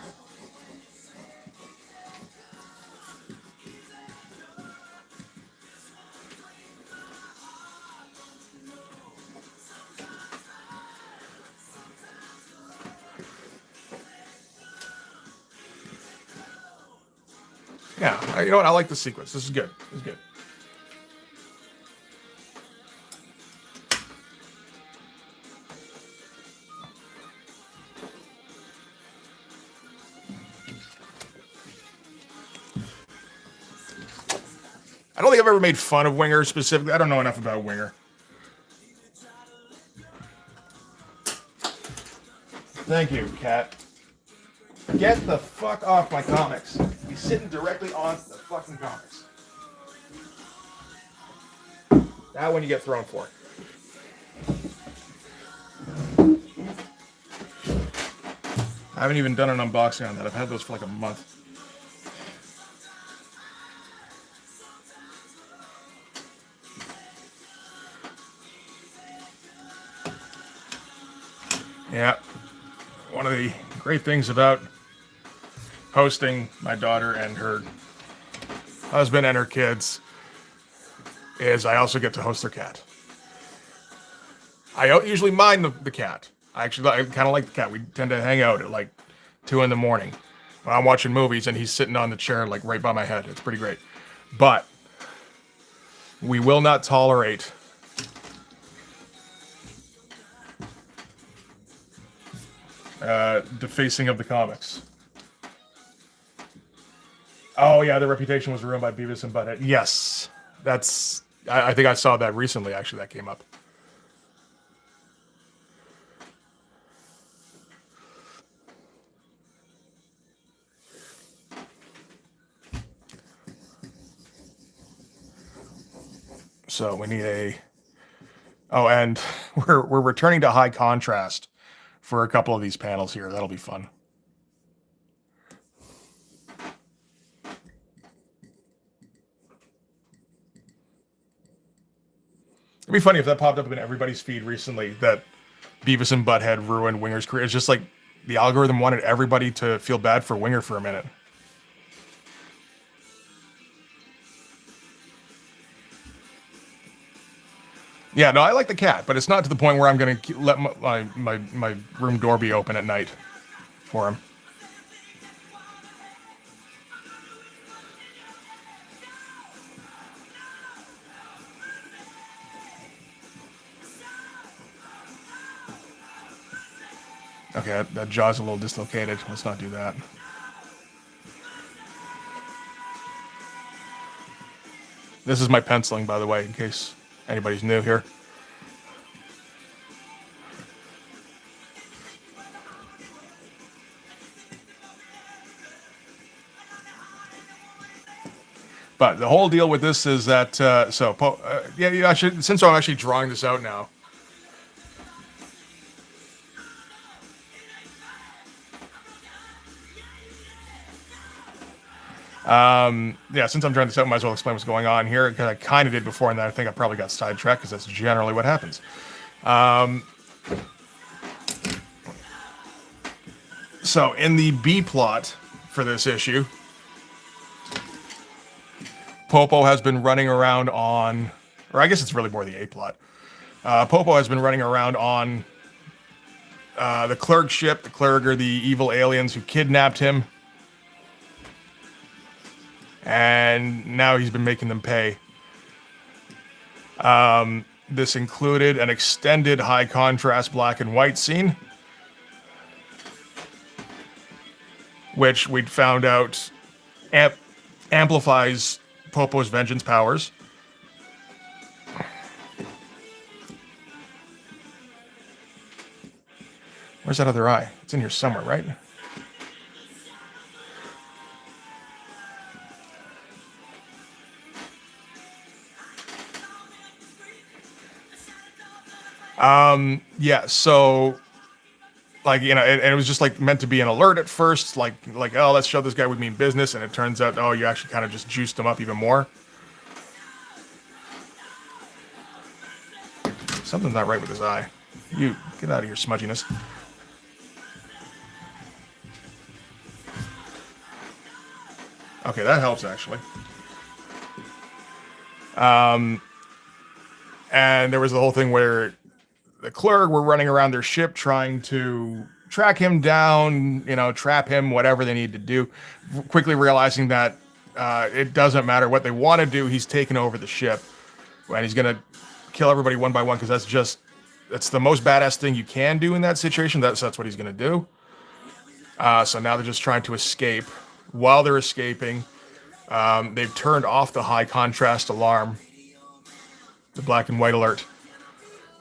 Yeah, you know what? I like the sequence. This is good. This is good. I don't think I've ever made fun of Winger specifically. I don't know enough about Winger. Thank you, Cat. Get the fuck off my comics. He's sitting directly on the fucking comics. That one you get thrown for. I haven't even done an unboxing on that. I've had those for like a month. Yeah. One of the great things about hosting my daughter and her husband and her kids is I also get to host their cat. I don't usually mind the cat. I kind of like the cat. We tend to hang out at like 2 in the morning when I'm watching movies and he's sitting on the chair like right by my head. It's pretty great. But we will not tolerate defacing of the comics. Oh yeah, the reputation was ruined by Beavis and Butthead. Yes, that's. I think I saw that recently. Actually, that came up. So we need a. Oh, and we're returning to high contrast for a couple of these panels here. That'll be fun. It'd be funny if that popped up in everybody's feed recently that Beavis and Butthead ruined Winger's career. It's just like the algorithm wanted everybody to feel bad for Winger for a minute. Yeah, no, I like the cat, but it's not to the point where I'm going to let my room door be open at night for him. Okay, that jaw's a little dislocated. Let's not do that. This is my penciling, by the way, in case anybody's new here. But the whole deal with this is that, yeah, since I'm actually drawing this out now, yeah, since I'm trying this out, might as well explain what's going on here, because I kind of did before, and then I think I probably got sidetracked, because that's generally what happens. So in the B plot for this issue, Popo has been running around on, or I guess it's really more the A plot. Popo has been running around on the Clerg ship. The Clerg are the evil aliens who kidnapped him. And now he's been making them pay. This included an extended high contrast black and white scene, which we'd found out amplifies Popo's vengeance powers. Where's that other eye? It's in here somewhere, right? Yeah, so, like, you know, and it was just, like, meant to be an alert at first, like, oh, let's show this guy we mean business, and it turns out, oh, you actually kind of just juiced him up even more. Something's not right with his eye. You, get out of your smudginess. Okay, that helps, actually. And there was the whole thing where the Clerg were running around their ship trying to track him down, you know, trap him, whatever they need to do, quickly realizing that it doesn't matter what they want to do, he's taken over the ship, and he's going to kill everybody one by one, because that's the most badass thing you can do in that situation. That's what he's going to do. So now they're just trying to escape. While they're escaping, they've turned off the high contrast alarm, the black and white alert.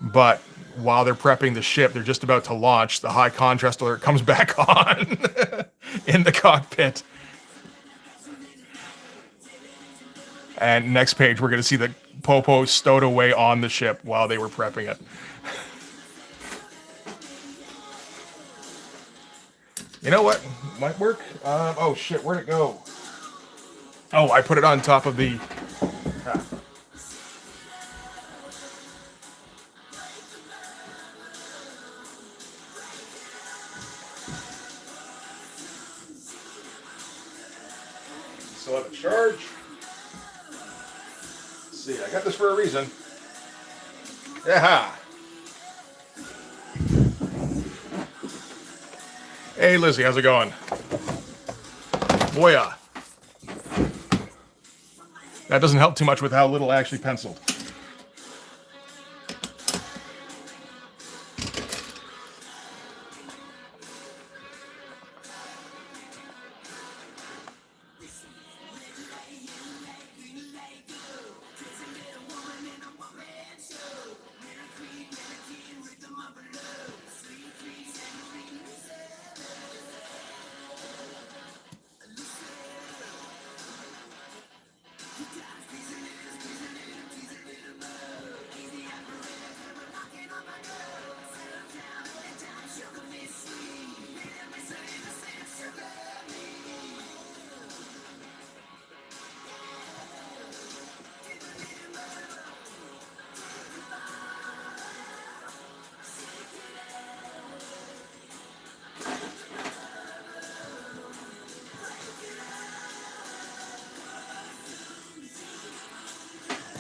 But while they're prepping the ship, they're just about to launch, the high contrast alert comes back on in the cockpit. And next page, we're going to see the Popo stowed away on the ship while they were prepping it. You know what? Might work. Oh shit, where'd it go? Oh, I put it on top of the... Ah. Still have a charge. Let's see, I got this for a reason. Yeah. Hey Lizzie, how's it going? Boya. That doesn't help too much with how little I actually penciled.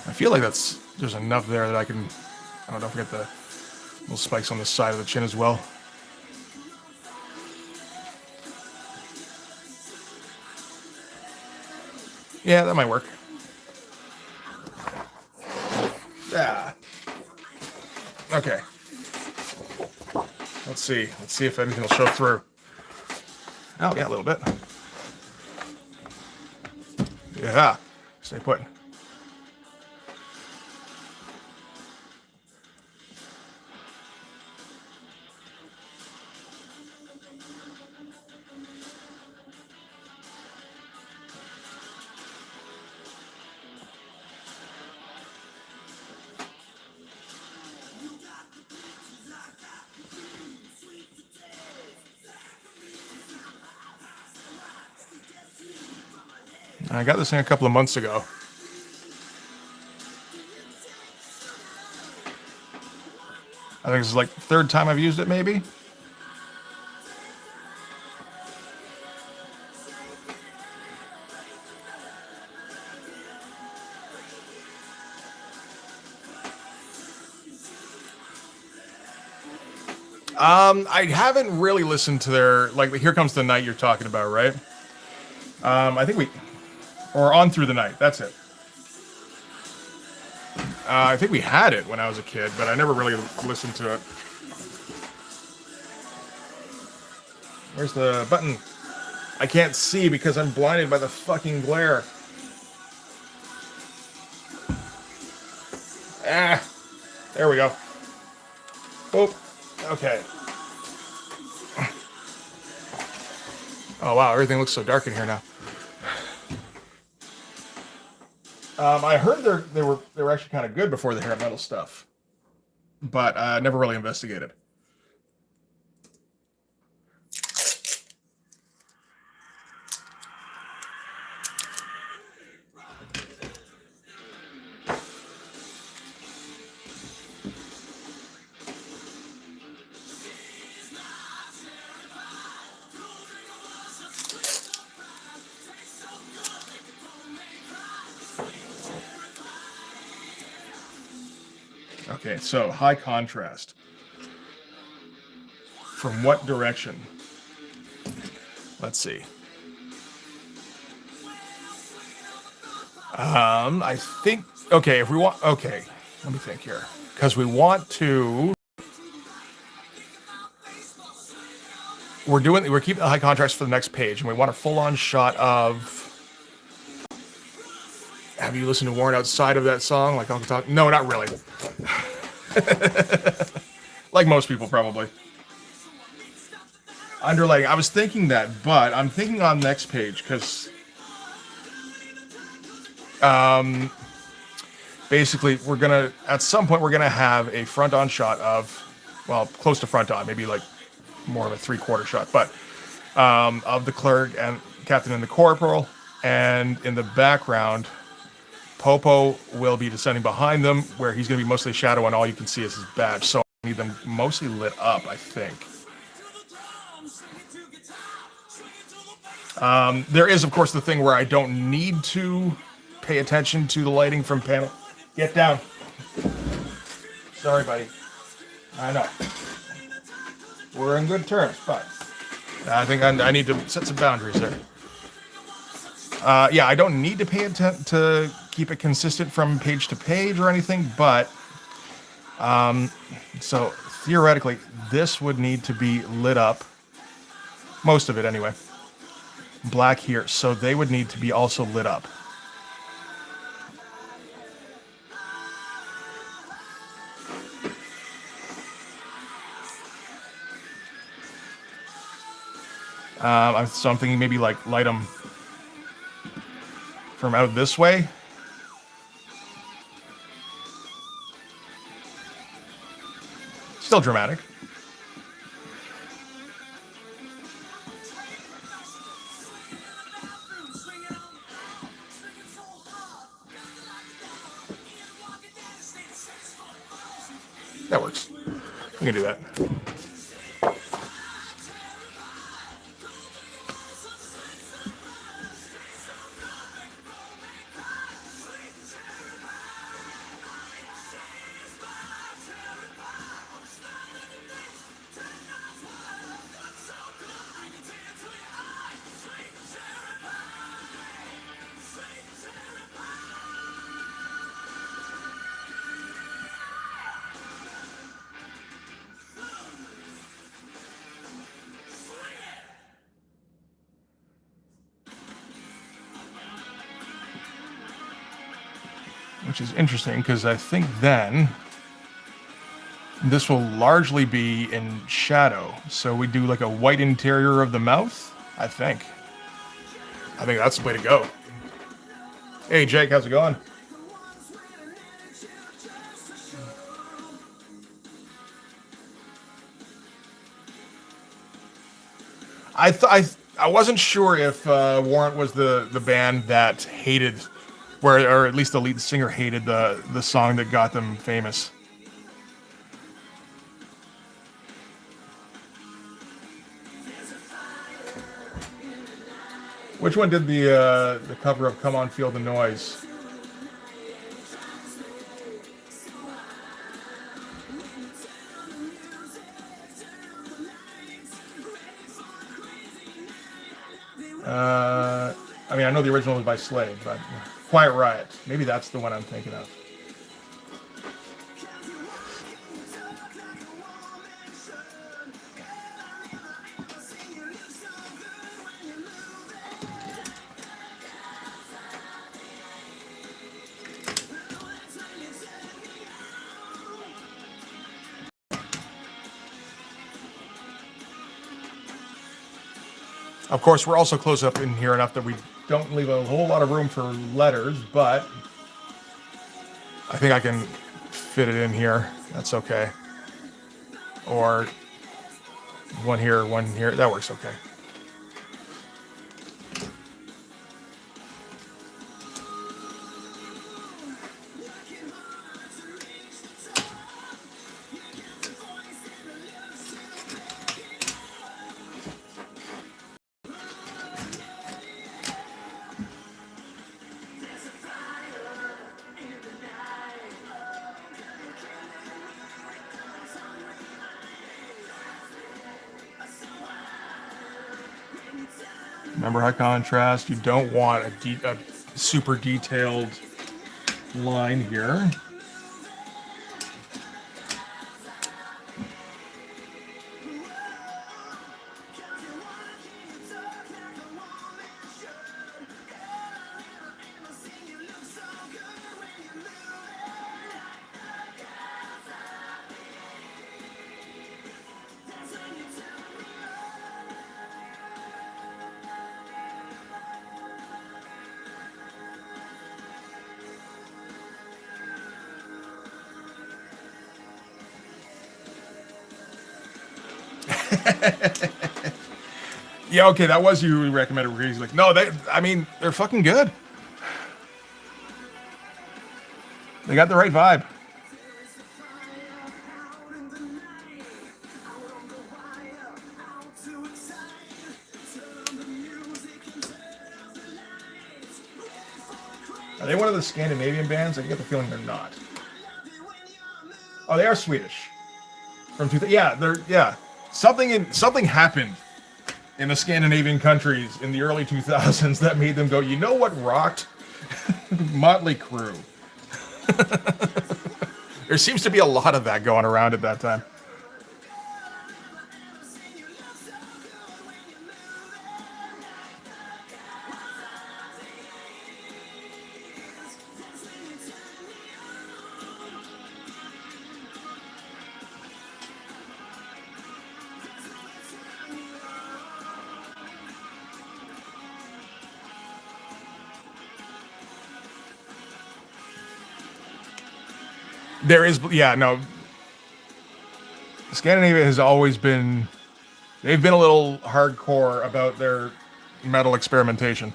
I feel like there's enough there that I can, I don't know, forget the little spikes on the side of the chin as well. Yeah, that might work. Yeah. Okay. Let's see. Let's see if anything will show through. Oh, yeah, a little bit. Yeah. Stay put. I got this thing a couple of months ago. I think this is like the third time I've used it, maybe. I haven't really listened to their, like, Here Comes the Night you're talking about, right? I think or On Through the Night, that's it. I think we had it when I was a kid, but I never really listened to it. Where's the button? I can't see because I'm blinded by the fucking glare. Ah, there we go. Oh, okay. Oh wow, everything looks so dark in here now. I heard they were actually kind of good before the hair metal stuff, but never really investigated. Okay, so high contrast. From what direction? Let's see. I think, okay, if we want, okay, let me think here. Because we want to, we're keeping the high contrast for the next page, and we want a full-on shot of, have you listened to Worn outside of that song? Like Uncle Tom? No, not really. Like most people, probably. Underlying, I was thinking that, but I'm thinking on next page, because basically we're gonna, at some point we're gonna have a front-on shot of, well, close to front-on, maybe like more of a three-quarter shot, but of the clerk and captain and the corporal. And in the background, Popo will be descending behind them, where he's going to be mostly shadow, and all you can see is his badge. So I need them mostly lit up, I think. There is, of course, the thing where I don't need to pay attention to the lighting from panel. Get down. Sorry, buddy. I know. We're in good terms, but I think I need to set some boundaries there. Yeah, I don't need to pay attention to keep it consistent from page to page or anything, but so theoretically, this would need to be lit up. Most of it, anyway. Black here, so they would need to be also lit up. So I'm thinking maybe like light them from out this way. Still dramatic. That works. We can do that. Which is interesting because I think then this will largely be in shadow. So we do like a white interior of the mouth, I think. I think that's the way to go. Hey, Jake, how's it going? I wasn't sure if Warrant was the band that hated, or at least the lead singer hated the song that got them famous. Which one did the cover of "Come On Feel the Noise"? I mean, I know the original was by Slade, but Quiet Riot. Maybe that's the one I'm thinking of. Of course, we're also close up in here enough that we don't leave a whole lot of room for letters, but I think I can fit it in here. That's okay. Or one here, one here. That works okay. Remember high contrast. You don't want a super detailed line here. Yeah, okay, that was you who recommended Crazy Legs. No, I mean, they're fucking good. They got the right vibe. Are they one of the Scandinavian bands? I get the feeling they're not. Oh, they are Swedish. From yeah, they're yeah. Something happened in the Scandinavian countries in the early 2000s that made them go, you know what rocked? Motley Crue. There seems to be a lot of that going around at that time. There is, yeah, no. Scandinavia has always been, they've been a little hardcore about their metal experimentation.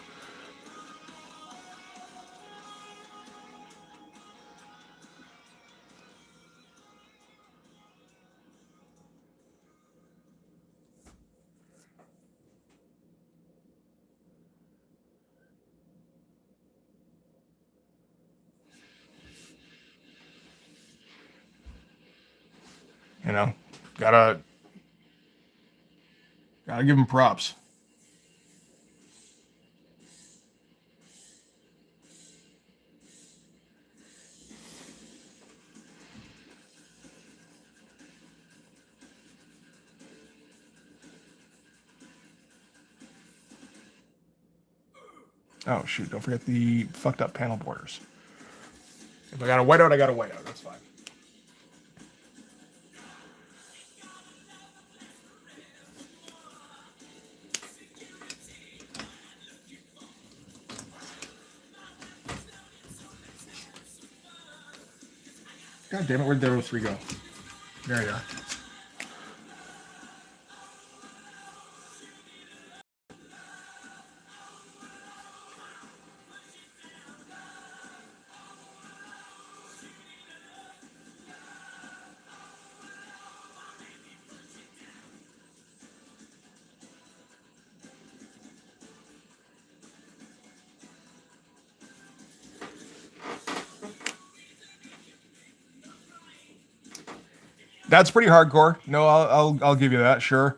You know, gotta gotta give them props. Oh shoot! Don't forget the fucked up panel borders. If I got a whiteout, I got a whiteout. That's fine. God damn it! Where'd those three go? There you are. That's pretty hardcore. No, I'll give you that. Sure.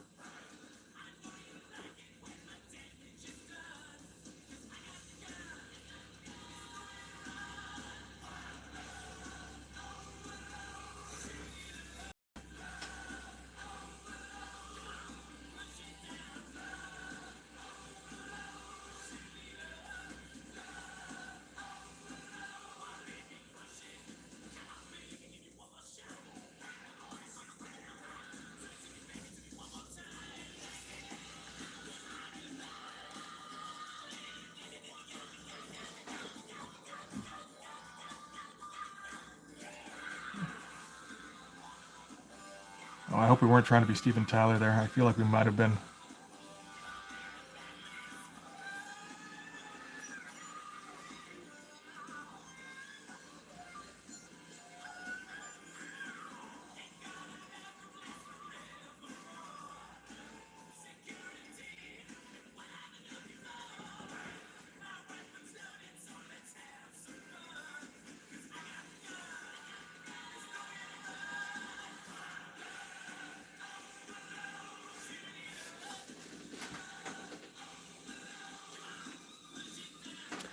Oh, I hope we weren't trying to be Steven Tyler there. I feel like we might have been.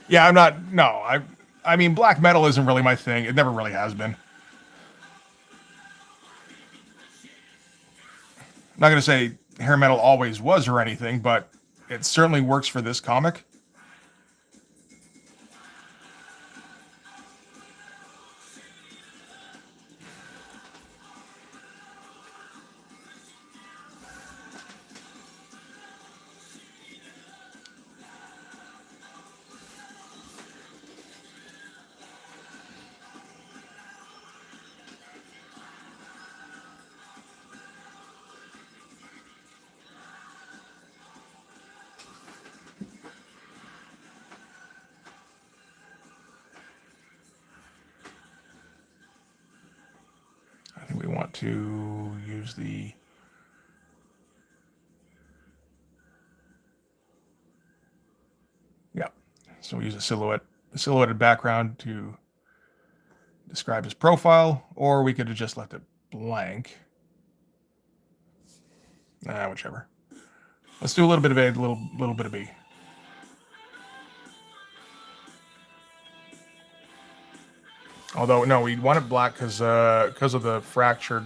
Yeah, I'm not. No, I mean, black metal isn't really my thing. It never really has been. I'm not gonna say hair metal always was or anything, but it certainly works for this comic. to use the so we use a silhouetted background to describe his profile, or we could have just left it blank. Whichever. Let's do a little bit of A, a little bit of B. Although, no, we want it black because of the fractured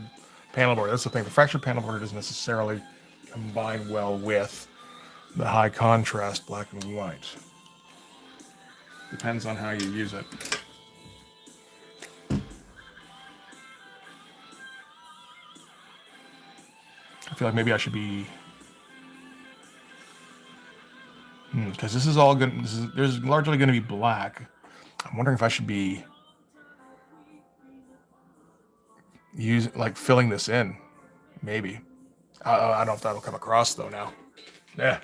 panel border. That's the thing. The fractured panel border doesn't necessarily combine well with the high contrast black and white. Depends on how you use it. I feel like maybe I should be... because this is all good. There's largely going to be black. I'm wondering if I should be filling this in. Maybe. I don't know if that'll come across though now. Yeah.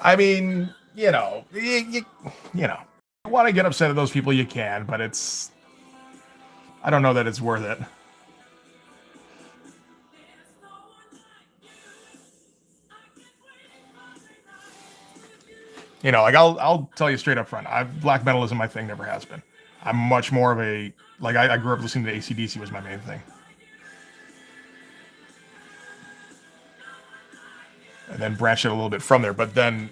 I mean, you want to get upset at those people, you can, but I don't know that it's worth it. I'll tell you straight up front. Black metal isn't my thing, never has been. I'm much more of a, I grew up listening to AC/DC was my main thing. And then branched it a little bit from there. But then,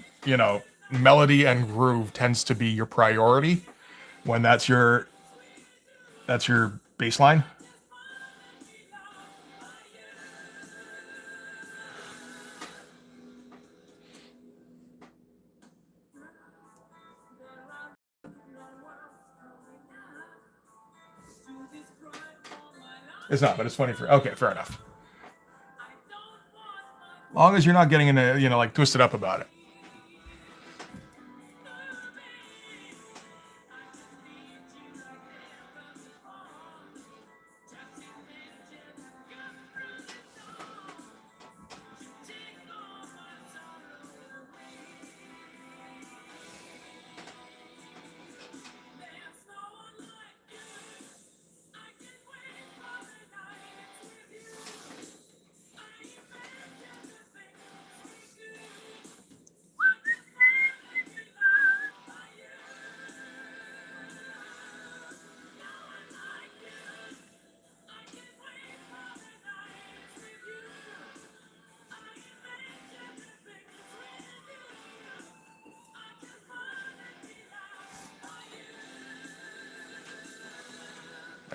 melody and groove tends to be your priority when that's your baseline. It's not, but it's funny okay, fair enough. Long as you're not getting into, twisted up about it.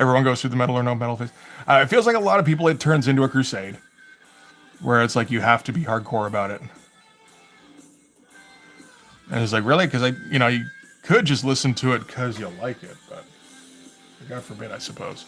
Everyone goes through the metal or no metal phase. It feels like a lot of people, it turns into a crusade. Where it's like you have to be hardcore about it. And it's like, really? Because you could just listen to it because you like it, but God forbid, I suppose.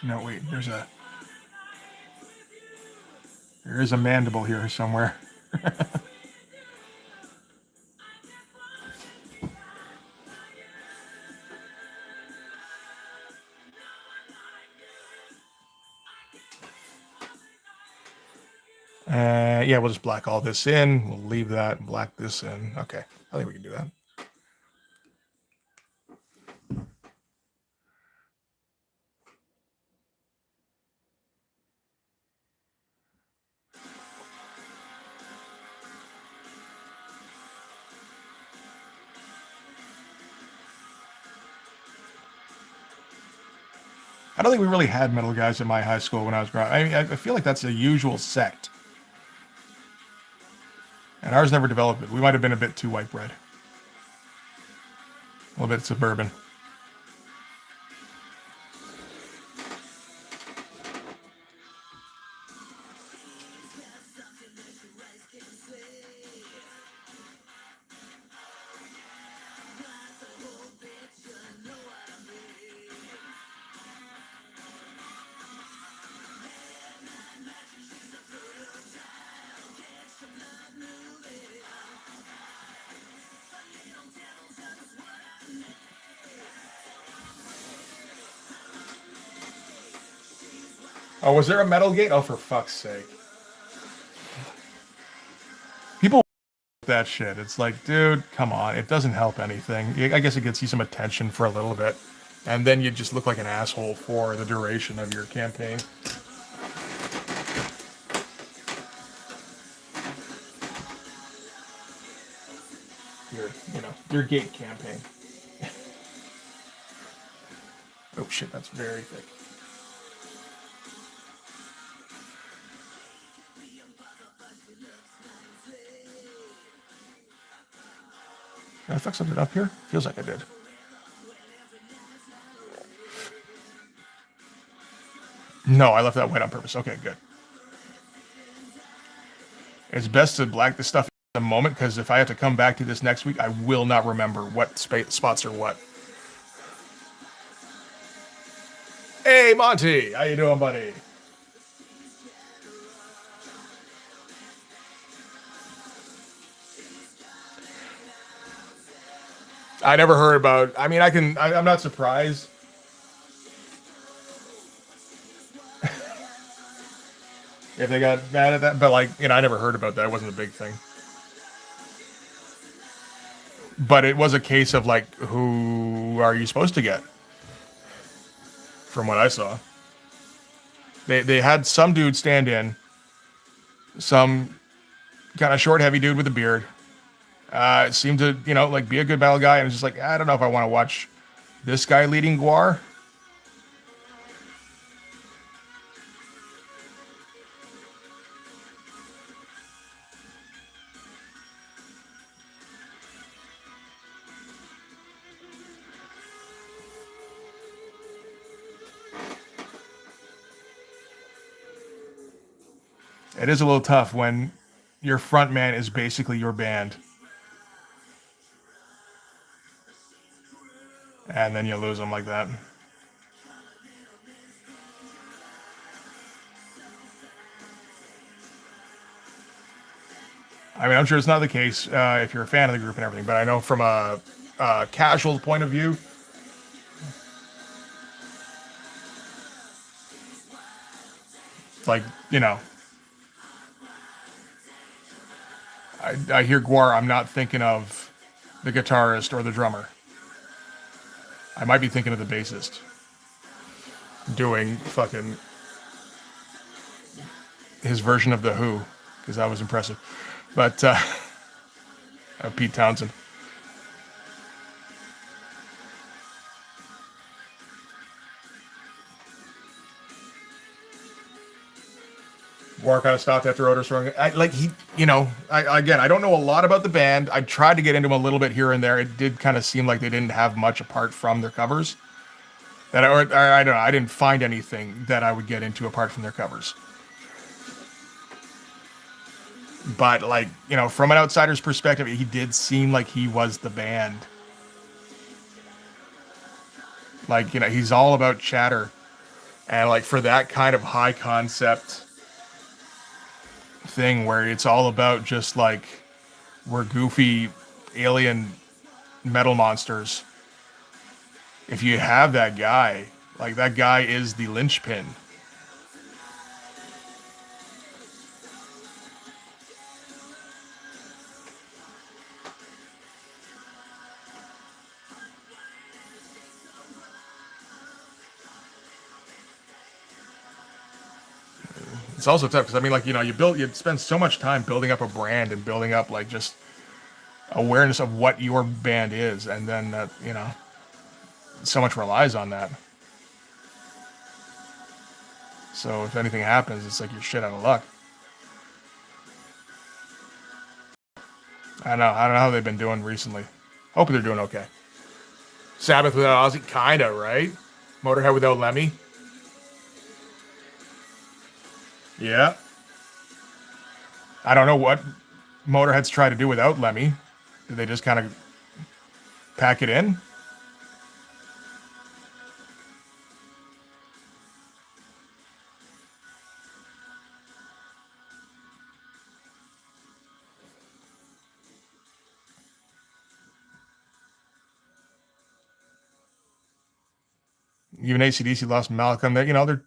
No, wait, there is a mandible here somewhere. Yeah, we'll just black all this in. We'll leave that and black this in. Okay, I think we can do that. I don't think we really had metal guys in my high school when I was growing up. I feel like that's a usual sect. And ours never developed it. We might have been a bit too white bread. A little bit suburban. Oh, was there a metal gate? Oh, for fuck's sake. People that shit. It's like, dude, come on. It doesn't help anything. I guess it gets you some attention for a little bit. And then you just look like an asshole for the duration of your campaign. Your gate campaign. Oh shit, that's very thick. Did I fuck something up here? Feels like I did. No, I left that white on purpose. Okay, good. It's best to black this stuff in the moment because if I have to come back to this next week, I will not remember what spots are what. Hey, Monty, how you doing, buddy? I never heard about. I mean, I'm not surprised. If they got mad at that, but like, I never heard about that. It wasn't a big thing. But it was a case of like, who are you supposed to get? From what I saw, they had some dude stand in, some kind of short, heavy dude with a beard. Seemed to like be a good battle guy, and was just like, I don't know if I want to watch this guy leading Guar. It is a little tough when your front man is basically your band, and then you lose them like that. I mean, I'm sure it's not the case if you're a fan of the group and everything, but I know from a casual point of view, like, I hear Guar, I'm not thinking of the guitarist or the drummer. I might be thinking of the bassist doing fucking his version of The Who, because that was impressive. But Pete Townsend. War kind of stopped after Otis Strong. Again, I don't know a lot about the band. I tried to get into them a little bit here and there. It did kind of seem like they didn't have much apart from their covers. I don't know. I didn't find anything that I would get into apart from their covers. But like, from an outsider's perspective, he did seem like he was the band. Like, he's all about chatter. And like for that kind of high concept thing where it's all about just like we're goofy alien metal monsters. If you have that guy, like that guy is the linchpin. It's also tough because I mean, like you spend so much time building up a brand and building up like just awareness of what your band is, and then that so much relies on that. So if anything happens, it's like you're shit out of luck. I don't know how they've been doing recently. Hope they're doing okay. Sabbath without Ozzy, kinda right. Motorhead without Lemmy, yeah. I don't know what Motorhead's try to do without Lemmy. Did they just kind of pack it in? Even ACDC lost Malcolm. They're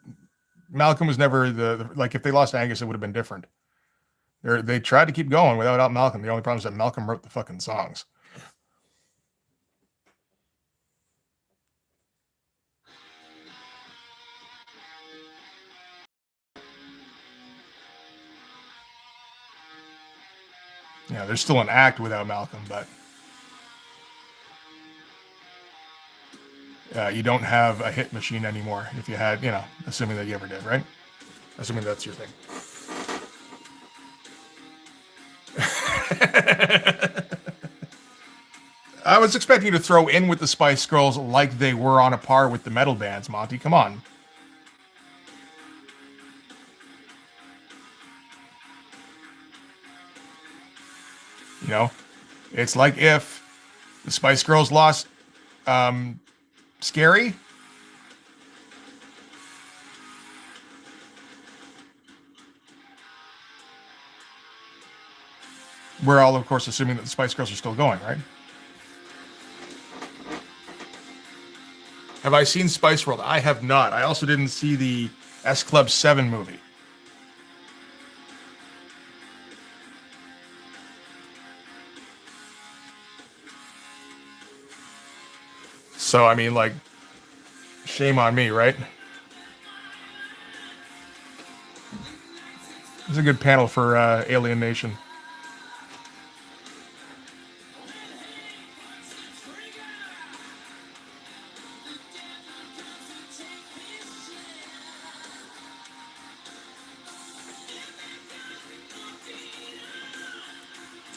Malcolm was never like, if they lost Angus, it would have been different. They tried to keep going without Malcolm. The only problem is that Malcolm wrote the fucking songs. Yeah, there's still an act without Malcolm, but you don't have a hit machine anymore. If you had, assuming that you ever did, right? Assuming that's your thing. I was expecting you to throw in with the Spice Girls like they were on a par with the metal bands, Monty. Come on. It's like if the Spice Girls lost Scary. We're all, of course, assuming that the Spice Girls are still going, right? Have I seen Spice World? I have not. I also didn't see the S Club 7 movie. So, I mean, like, shame on me, right? It's a good panel for Alien Nation.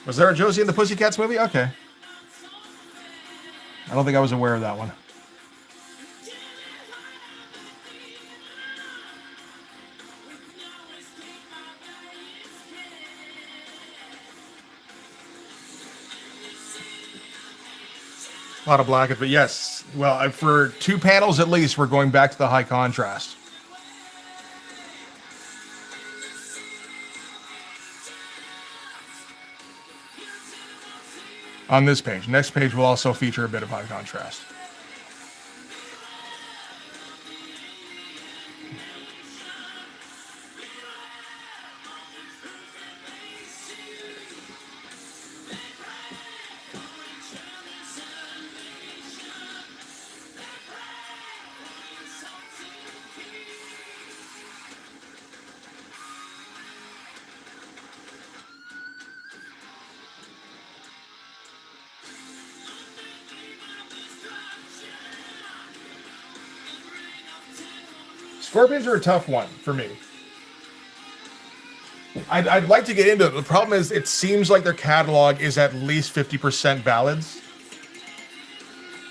Was there a Josie and the Pussycats movie? Okay. I don't think I was aware of that one. A lot of black, but yes. Well, for 2 panels at least, we're going back to the high contrast. On this page. Next page will also feature a bit of high contrast. Scorpions are a tough one for me. I'd like to get into it. The problem is it seems like their catalog is at least 50% ballads,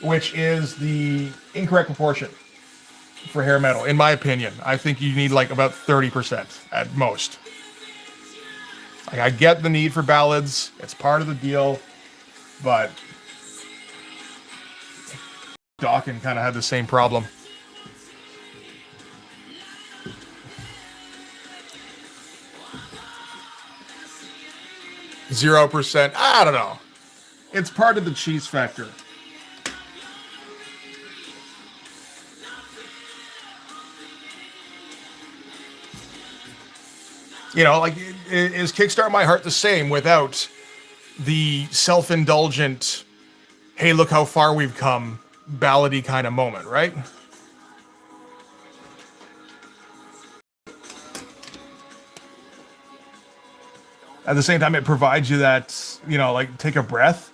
which is the incorrect proportion for hair metal, in my opinion. I think you need like about 30% at most. Like, I get the need for ballads. It's part of the deal, but Dokken kind of had the same problem. %. I don't know. It's part of the cheese factor. Like, is Kickstart My Heart the same without the self-indulgent, hey, look how far we've come, ballady kind of moment, right? At the same time, it provides you that, like, take a breath.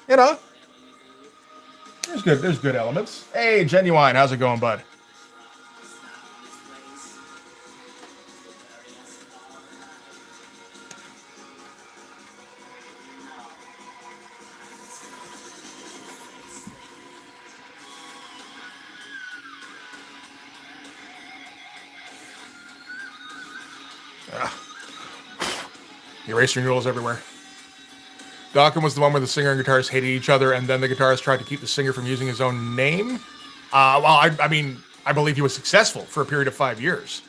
There's good elements. Hey, Genuine, how's it going, bud? Erasing rules everywhere. Dokken was the one where the singer and guitarist hated each other, and then the guitarist tried to keep the singer from using his own name. I mean, I believe he was successful for a period of 5 years.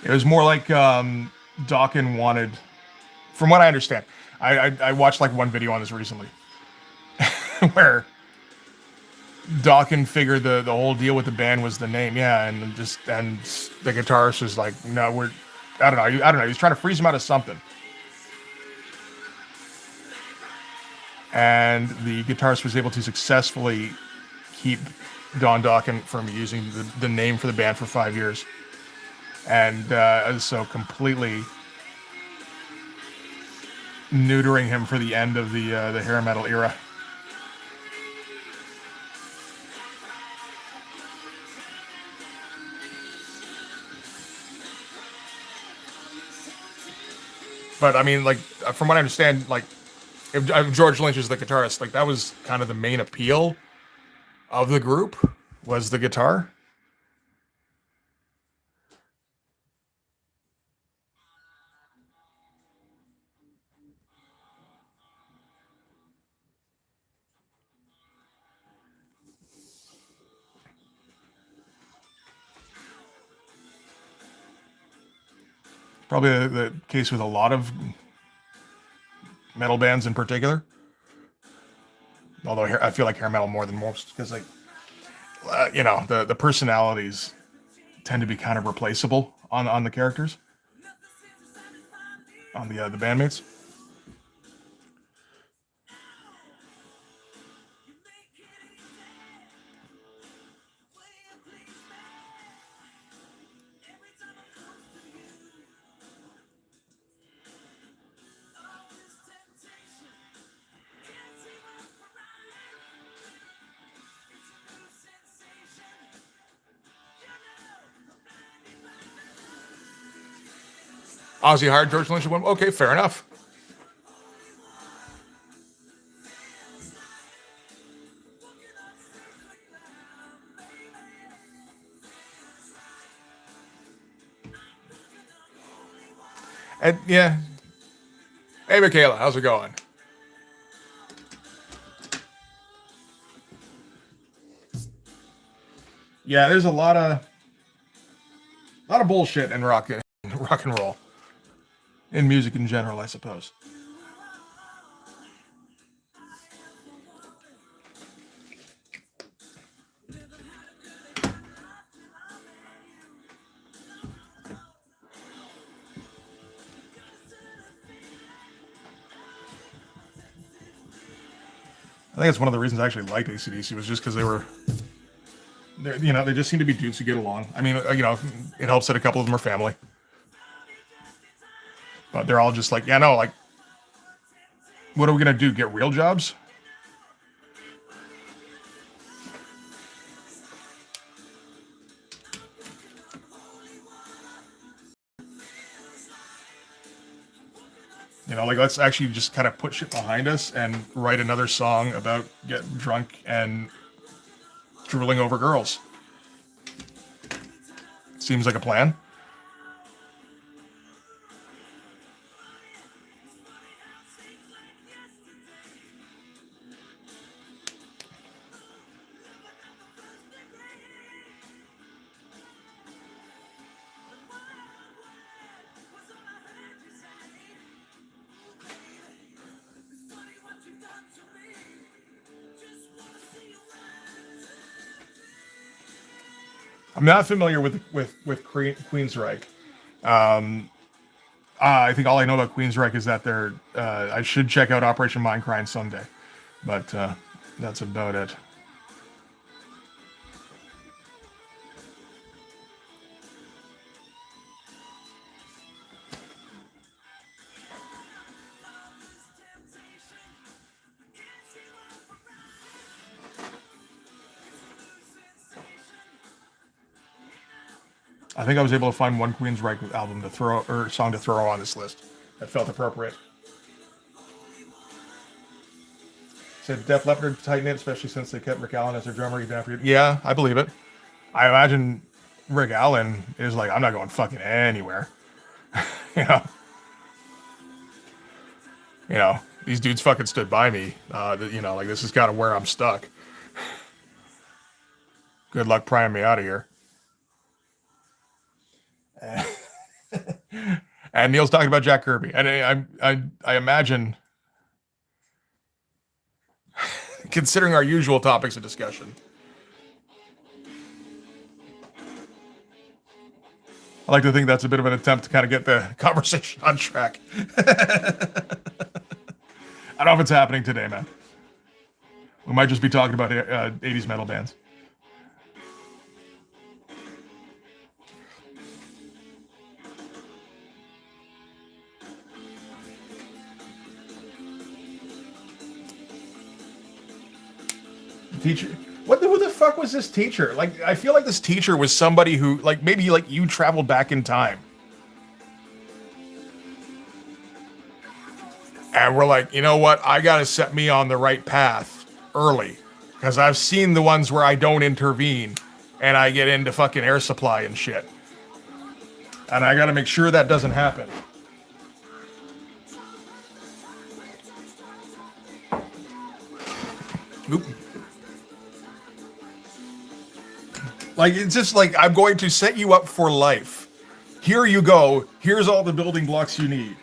It was more like Dokken wanted, from what I understand, I watched like one video on this recently where Dawkins figured the whole deal with the band was the name, yeah, and the guitarist was like, no, I don't know, he's trying to freeze him out of something, and the guitarist was able to successfully keep Don Dawkins from using the name for the band for 5 years, and so completely neutering him for the end of the hair metal era. But I mean, like, from what I understand, like, if George Lynch is the guitarist, like, that was kind of the main appeal of the group, was the guitar. Probably the case with a lot of metal bands in particular. Although I feel like hair metal more than most, because like, the personalities tend to be kind of replaceable on the characters, on the bandmates. Ozzy hired George Lynch and went, okay, fair enough. And yeah, hey Michaela, how's it going? Yeah, there's a lot of bullshit in rock and roll, in music in general, I suppose. I think it's one of the reasons I actually liked AC/DC was just because they just seem to be dudes who get along. I mean, it helps that a couple of them are family, but they're all just like, yeah, no, like, what are we gonna do? Get real jobs? Like, let's actually just kind of put shit behind us and write another song about getting drunk and drooling over girls. Seems like a plan. I'm not familiar with Queensryche. I think all I know about Queensryche is that I should check out Operation Mindcrime someday, but that's about it. I think I was able to find one Queensryche album song to throw on this list that felt appropriate. Said Def Leppard tighten it, especially since they kept Rick Allen as their drummer even after. Yeah, I believe it. I imagine Rick Allen is like, I'm not going fucking anywhere. you know, these dudes fucking stood by me. Like, this is kind of where I'm stuck. Good luck prying me out of here. And Neil's talking about Jack Kirby, and I imagine considering our usual topics of discussion. I like to think that's a bit of an attempt to kind of get the conversation on track. I don't know if it's happening today, man. We might just be talking about 80s metal bands. Teacher, who the fuck was this teacher? Like, I feel like this teacher was somebody who, like, maybe like you traveled back in time, and we're like, you know what? I gotta set me on the right path early, because I've seen the ones where I don't intervene, and I get into fucking air supply and shit, and I gotta make sure that doesn't happen. Oop. Like, it's just like, I'm going to set you up for life. Here you go. Here's all the building blocks you need.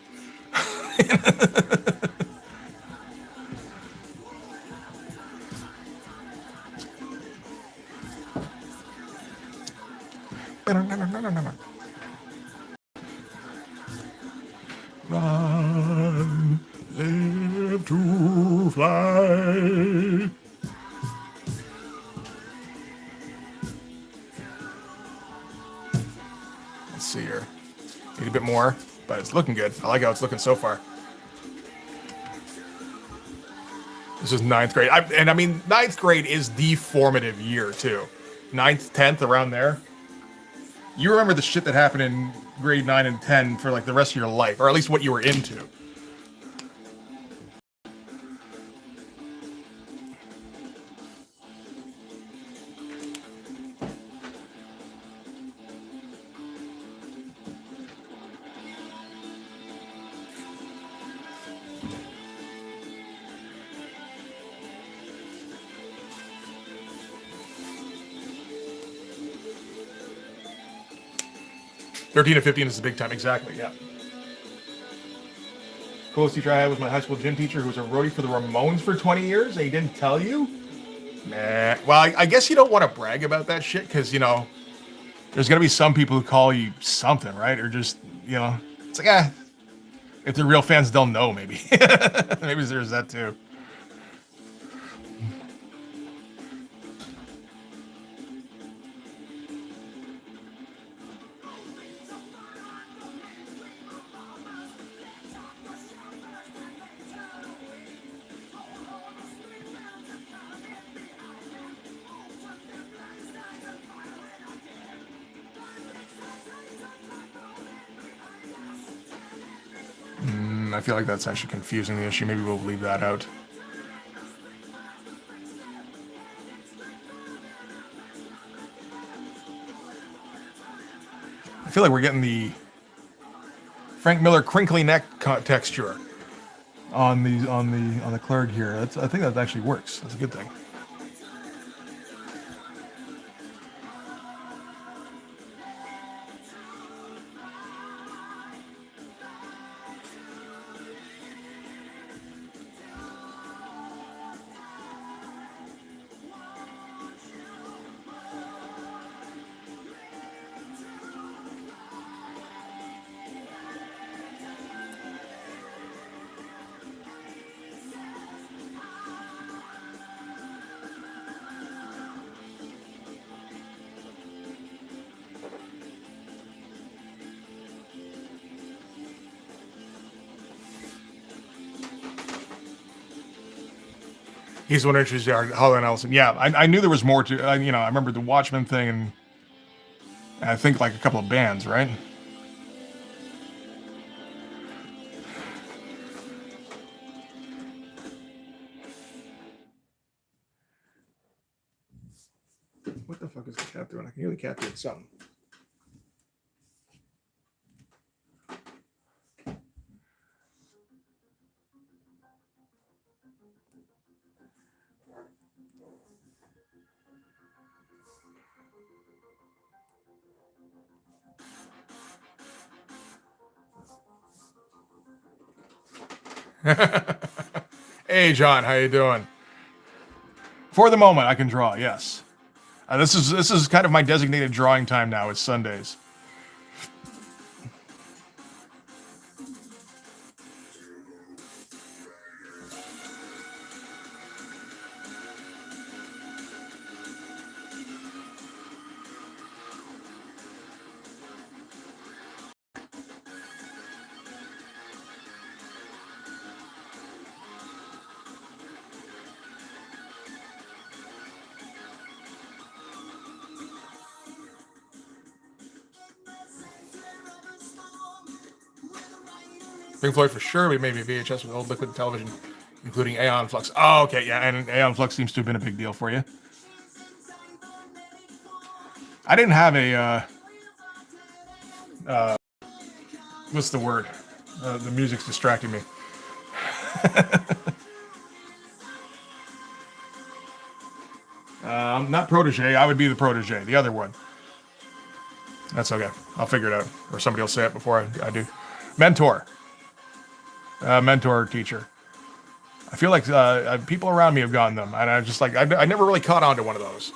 Run, live to fly. Let's see here. Need a bit more, but it's looking good. I like how it's looking so far. This is ninth grade. I mean, ninth grade is the formative year, too. 9th, 10th, around there. You remember the shit that happened in grade 9 and 10 for, like, the rest of your life, or at least what you were into. '13 to 15 is the big time, exactly, yeah. Coolest teacher I had was my high school gym teacher who was a roadie for the Ramones for 20 years, and he didn't tell you? Nah. Well, I guess you don't want to brag about that shit, because, you know, there's going to be some people who call you something, right? Or just, you know, it's like, if they're real fans, they'll know, maybe. Maybe there's that, too. I feel like that's actually confusing the issue. Maybe we'll leave that out. I feel like we're getting the Frank Miller crinkly neck texture on the Clerg here. I think that actually works. That's a good thing. He's the one who introduced Hollow and Ellison. Yeah, I knew there was more to. You know, I remember the Watchmen thing, and I think like a couple of bands, right? What the fuck is the cat doing? I can hear the cat doing something. Hey, John, how you doing? For the moment, I can draw. Yes. This is kind of my designated drawing time now. It's Sundays. Pink Floyd for sure. We made VHS with old liquid television, including Aeon Flux. Oh, okay, yeah, and Aeon Flux seems to have been a big deal for you. I didn't have a what's the word? The music's distracting me. Not protege. I would be the protege. The other one. That's okay. I'll figure it out, or somebody will say it before I do. Mentor. Mentor teacher. I feel like people around me have gotten them, and I'm just like I never really caught on to one of those.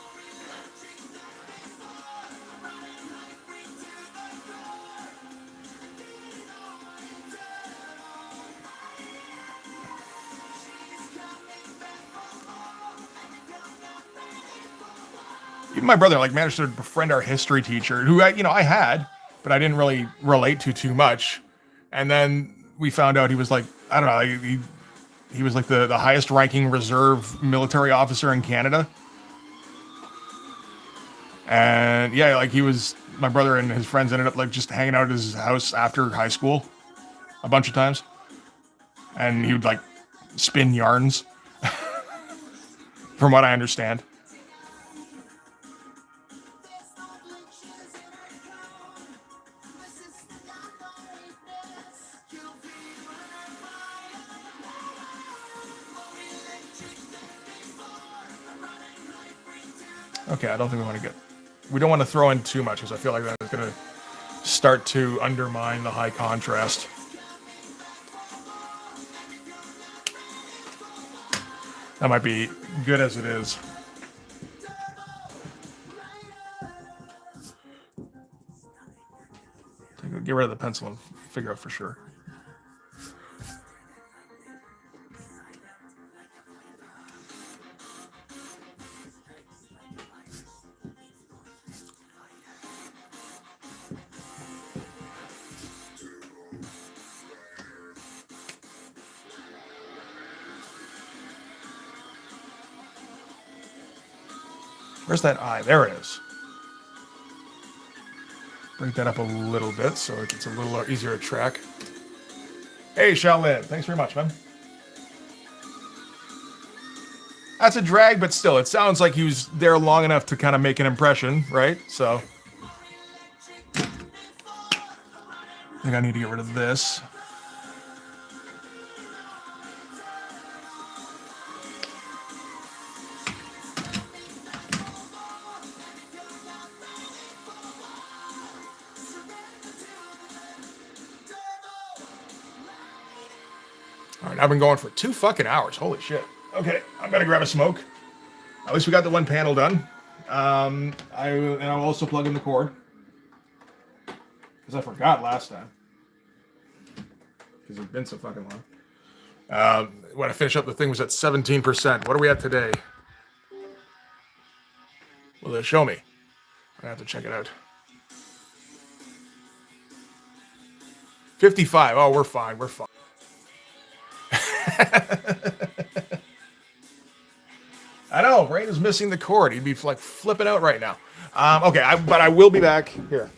Even my brother like managed to befriend our history teacher, who I had, but I didn't really relate to too much. And then we found out he was like, I don't know, he was like the highest ranking reserve military officer in Canada. And yeah, like my brother and his friends ended up like just hanging out at his house after high school a bunch of times. And he would like spin yarns, from what I understand. Okay, I don't think we don't want to throw in too much because I feel like that's going to start to undermine the high contrast. That might be good as it is. Get rid of the pencil and figure out for sure. Where's that eye? There it is. Break that up a little bit so it's a little easier to track. Hey, Shaolin. Thanks very much, man. That's a drag, but still, it sounds like he was there long enough to kind of make an impression, right? So, I think I need to get rid of this. All right, I've been going for 2 fucking hours. Holy shit. Okay, I'm gonna grab a smoke. At least we got the one panel done. I'll also plug in the cord because I forgot last time because it's been so fucking long. When I finish up, the thing was at 17%. What are we at today? Will it show me? I have to check it out. 55. Oh, we're fine. We're fine. I know, Brain is missing the cord. He'd be like flipping out right now. Okay, but I will be back here.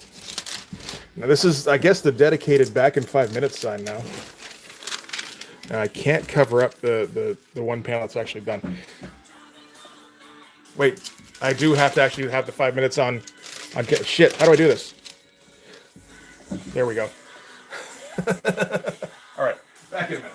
Now this is, I guess, the dedicated back in 5 minutes sign now. Now I can't cover up the one panel that's actually done. Wait, I do have to actually have the 5 minutes on shit. How do I do this? There we go. All right, back in a minute.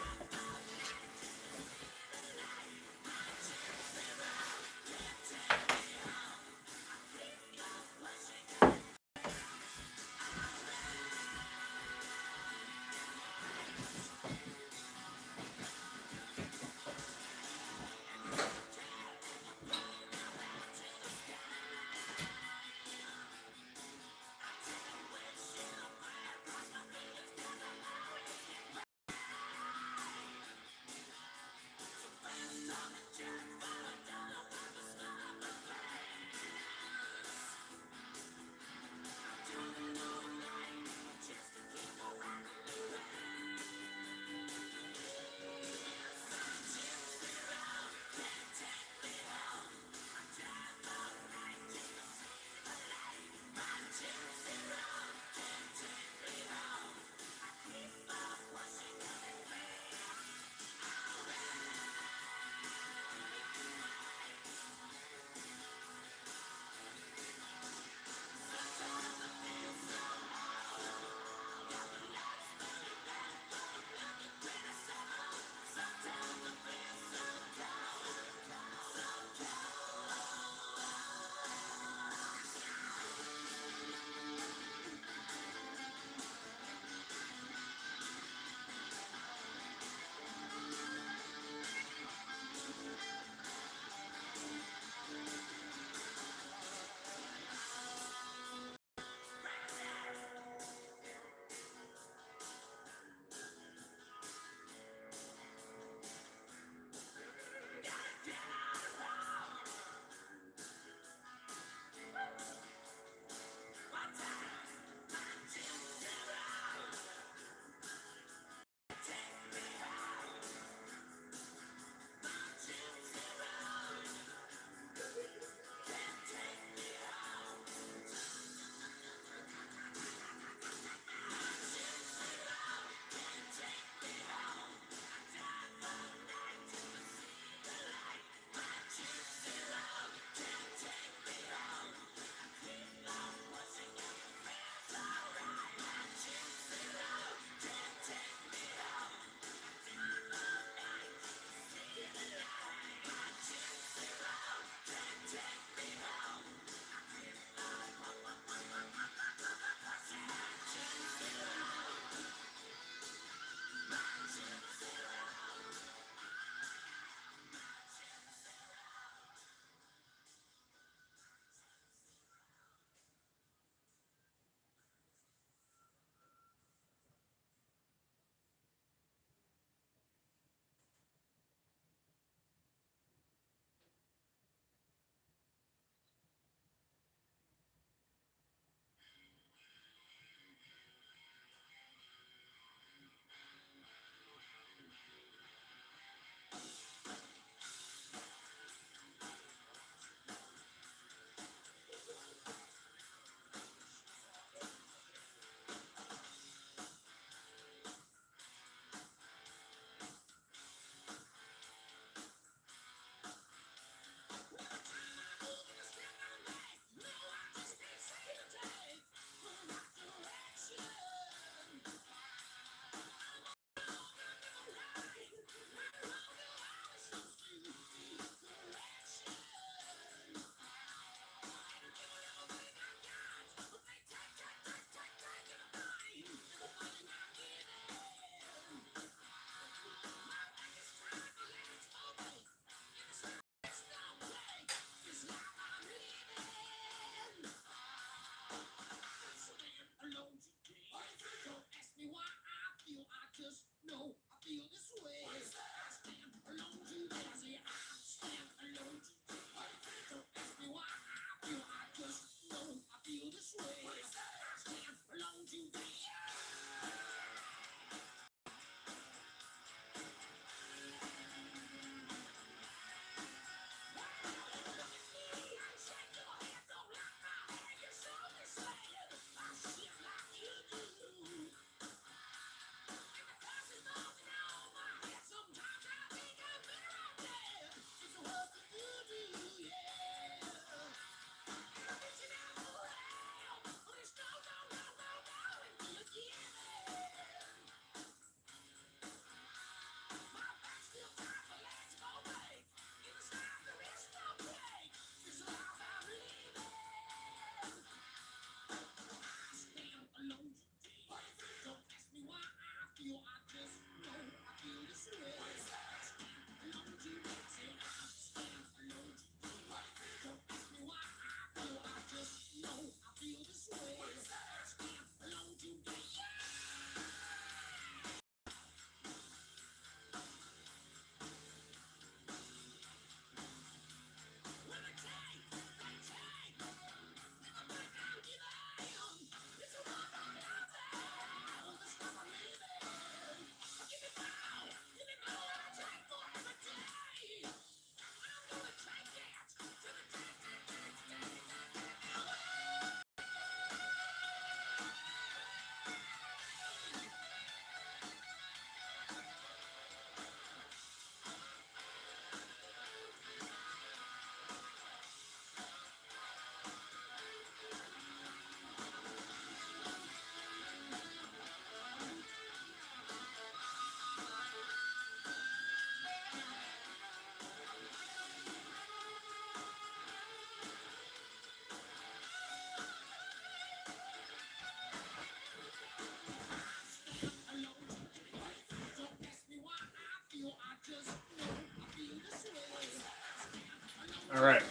All right,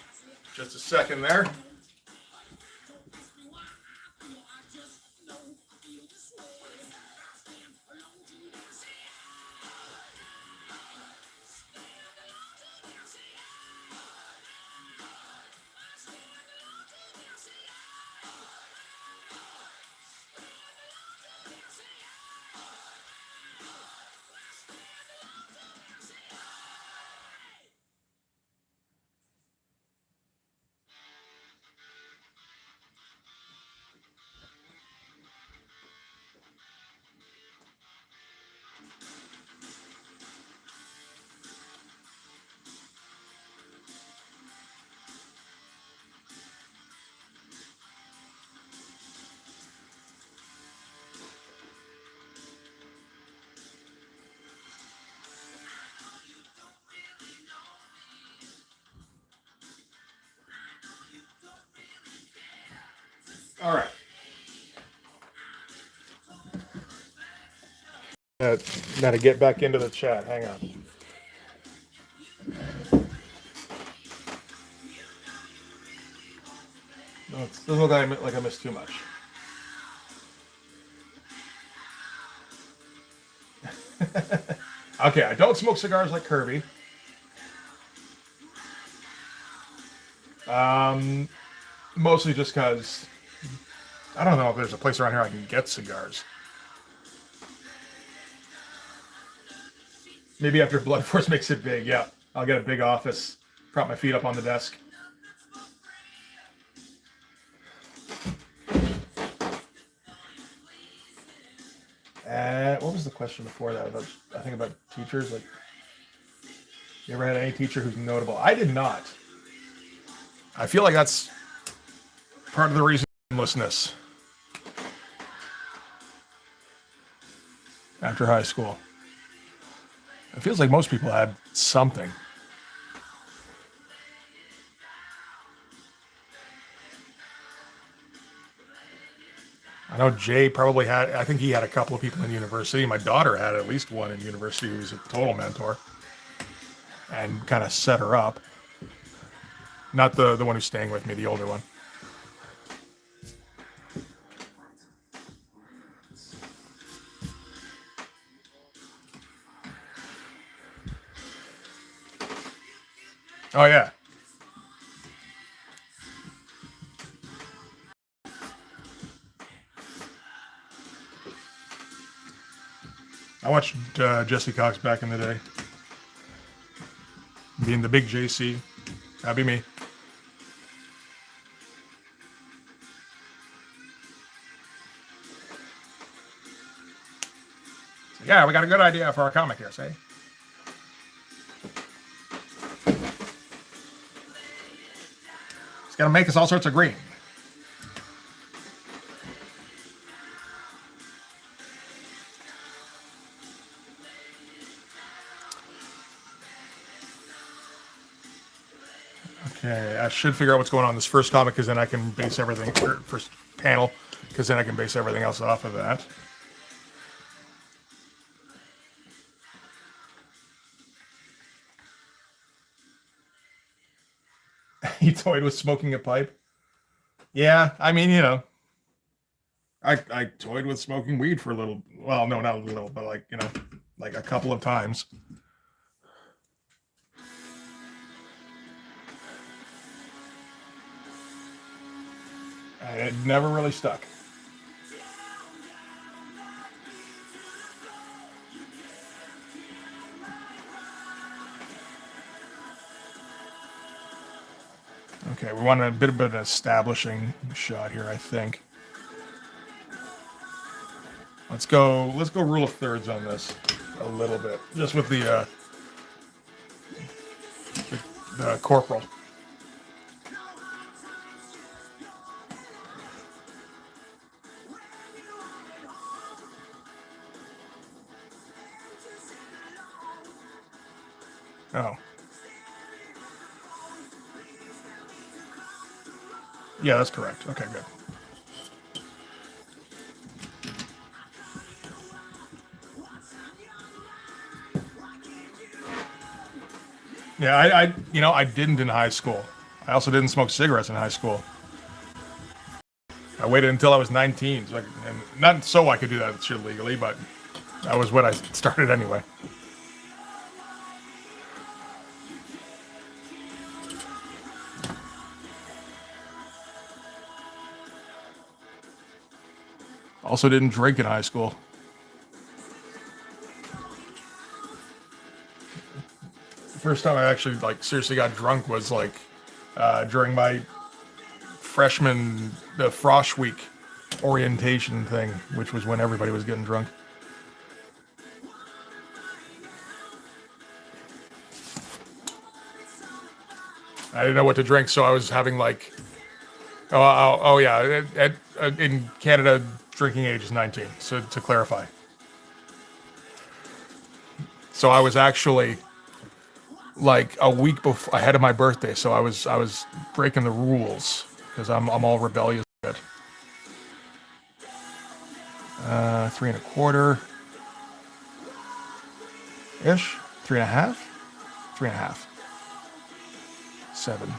just a second there. All right. Now to get back into the chat. Hang on. No, it doesn't look like I missed too much. Okay, I don't smoke cigars like Kirby. Mostly just because I don't know if there's a place around here I can get cigars. Maybe after Blood Force makes it big, yeah. I'll get a big office, prop my feet up on the desk. What was the question before that? I think about teachers. Like, you ever had any teacher who's notable? I did not. I feel like that's part of the reason for aimlessness after high school. It feels like most people had something. I know Jay probably had, I think he had a couple of people in university. My daughter had at least one in university who was a total mentor and kind of set her up. Not the one who's staying with me, the older one. Oh, yeah. I watched Jesse Cox back in the day. Being the big JC. That'd be me. So, yeah, we got a good idea for our comic here, say. It's got to make us all sorts of green. Okay, I should figure out what's going on in this first comic because then I can base everything, first panel, because then I can base everything else off of that. He toyed with smoking a pipe. Yeah, I mean, you know, I toyed with smoking weed for a little. Well, no, not a little, but like, you know, like a couple of times. And it never really stuck. Okay, we want a bit of an establishing shot here, I think. Let's go rule of thirds on this a little bit, just with the corporal. Oh. Yeah, that's correct. Okay, good. Yeah, I didn't in high school. I also didn't smoke cigarettes in high school. I waited until I was 19, and not so I could do that shit legally, but that was when I started anyway. Also didn't drink in high school. The first time I actually like seriously got drunk was like during my freshman the Frosh Week orientation thing, which was when everybody was getting drunk. I didn't know what to drink, so I was having like, oh yeah, in Canada, drinking age is 19. So to clarify, so I was actually like a week before ahead of my birthday, so I was breaking the rules because I'm all rebellious. Three and a quarter ish, three and a half, three and a half, 7.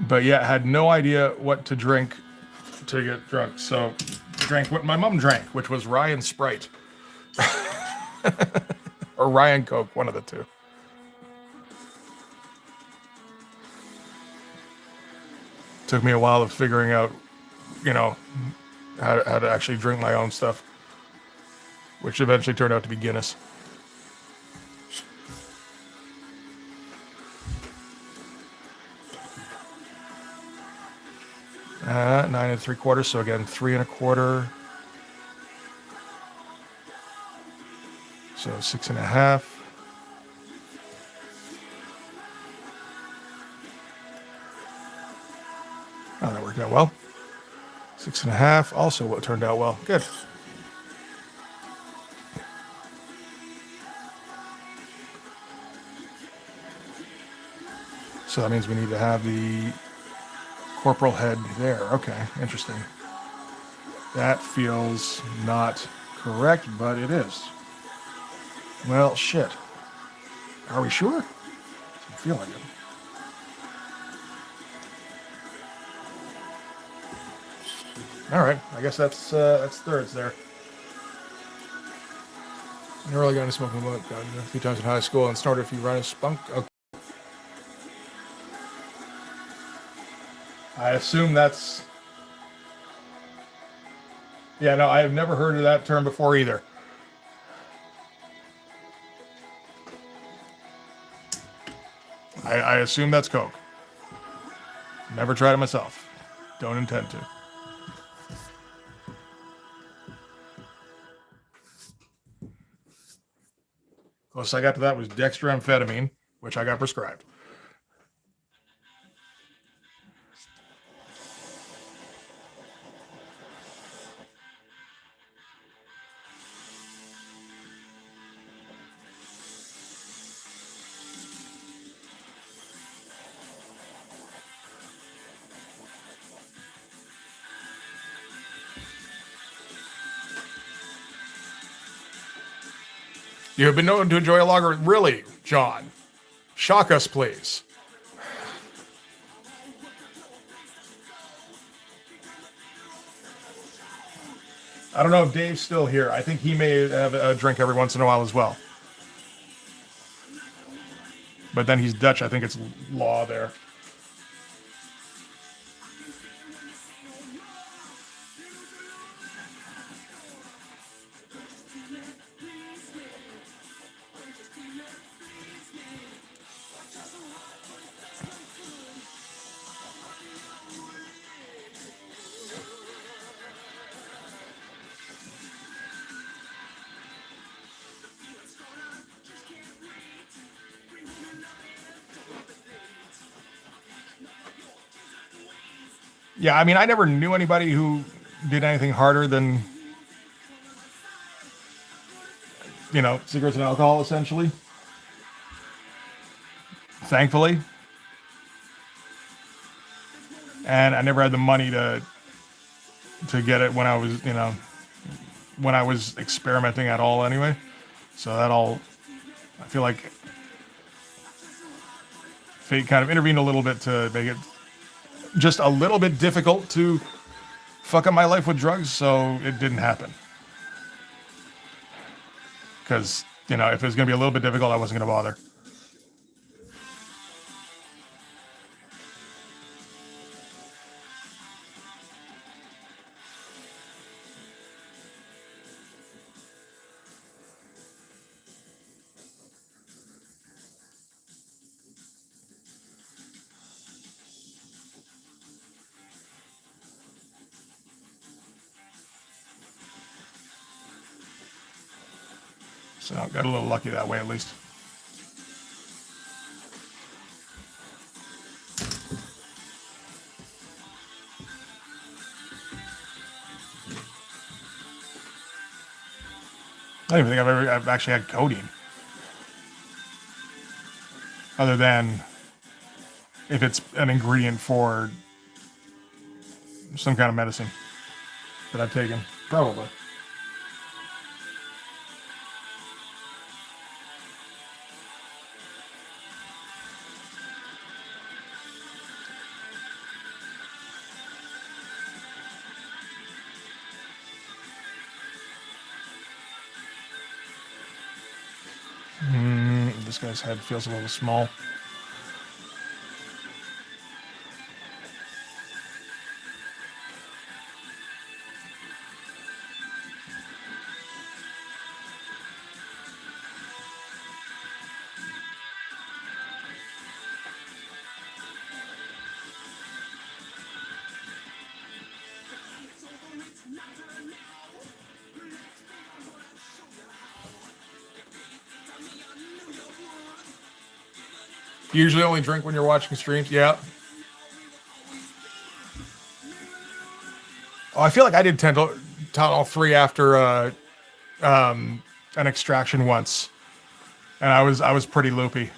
But yeah, had no idea what to drink to get drunk. So drank what my mom drank, which was Ryan Sprite or Ryan Coke, one of the two. Took me a while of figuring out, you know, how to actually drink my own stuff, which eventually turned out to be Guinness. Nine and three quarters. So again, three and a quarter. So 6.5. Oh, that worked out well. 6.5. Also, what turned out well. Good. So that means we need to have the corporal head there. Okay, interesting. That feels not correct, but it is. Well, shit. Are we sure? I feel like it. All right, I guess that's thirds there. Never really got into smoking blunt. Got a few times in high school and snorted a few Rhino spunk. Okay. I assume that's. Yeah, no, I have never heard of that term before either. I assume that's Coke. Never tried it myself. Don't intend to. Closest I got to that was dextroamphetamine, which I got prescribed. You have been known to enjoy a lager. Really, John? Shock us, please. I don't know if Dave's still here. I think he may have a drink every once in a while as well. But then he's Dutch. I think it's law there. Yeah, I mean, I never knew anybody who did anything harder than, cigarettes and alcohol, essentially. Thankfully. and I never had the money to get it when I was, when I was experimenting at all anyway. So that all, I feel like fate kind of intervened a little bit to make it just a little bit difficult to fuck up my life with drugs, so it didn't happen. Because, if it was going to be a little bit difficult, I wasn't going to bother. So got a little lucky that way, at least. I don't even think I've actually had codeine. Other than if it's an ingredient for some kind of medicine that I've taken. Probably. This guy's head feels a little small. You usually only drink when you're watching streams? Yeah. Oh, I feel like I did Tylenol 3 after an extraction once, and I was pretty loopy.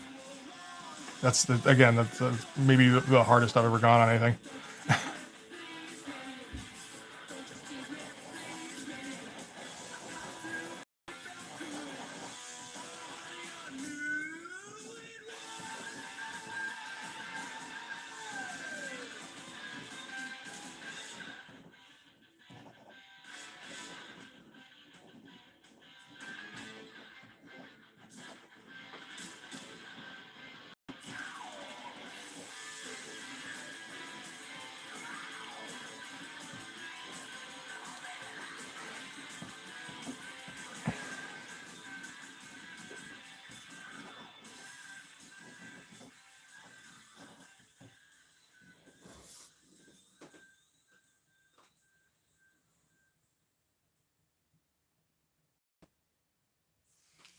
That's that's maybe the hardest I've ever gone on anything.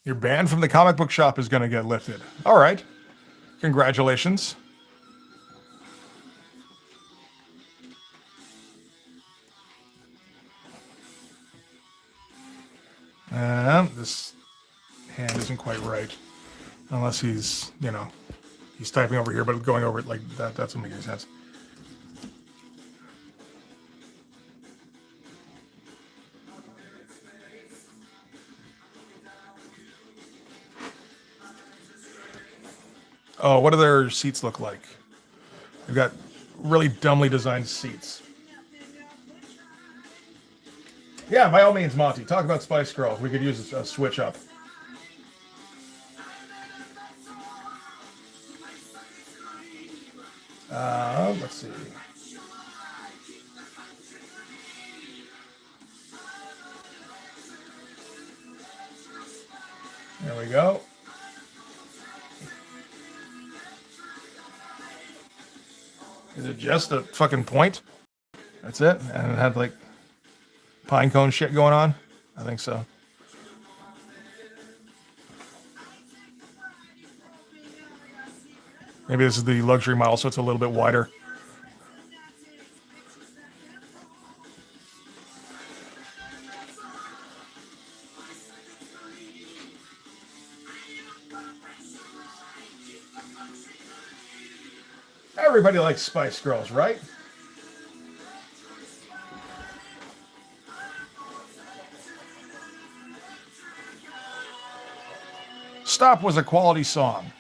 Your ban from the comic book shop is going to get lifted. All right. Congratulations. This hand isn't quite right. Unless he's, he's typing over here, but going over it like that doesn't make any sense. Oh, what do their seats look like? They've got really dumbly designed seats. Yeah, by all means, Monty. Talk about Spice Girls. We could use a switch up. Let's see. There we go. Is it just a fucking point? That's it? And it had like pine cone shit going on? I think so. Maybe this is the luxury model, so it's a little bit wider. Everybody likes Spice Girls, right? Stop was a quality song.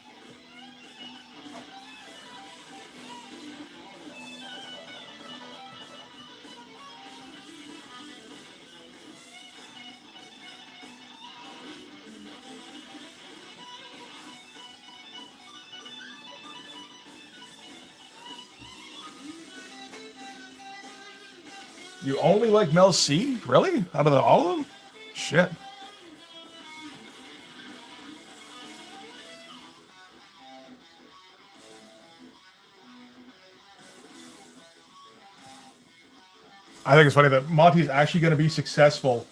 You only like Mel C? Really? Out of all of them? Shit. I think it's funny that Monty's actually going to be successful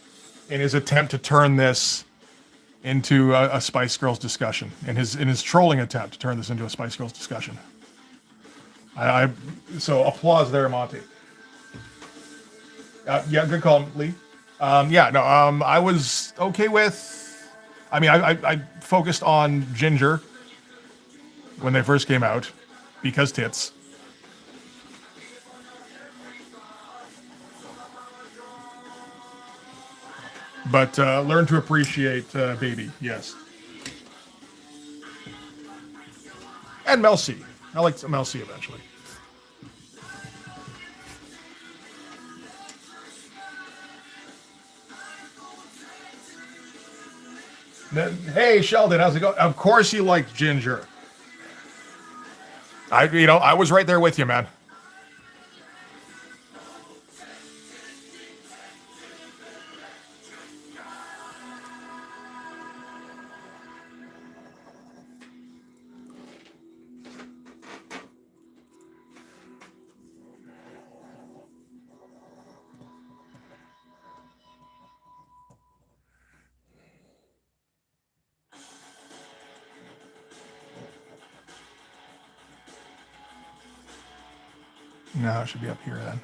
in his attempt to turn this into a Spice Girls discussion, in his trolling attempt to turn this into a Spice Girls discussion. So applause there, Monty. Yeah, good call, Lee. I was okay with. I mean, I focused on Ginger when they first came out because tits. But learn to appreciate Baby, yes. And Mel C. I like Mel C eventually. Hey Sheldon, how's it going? Of course you like Ginger. I was right there with you, man. No, it should be up here then.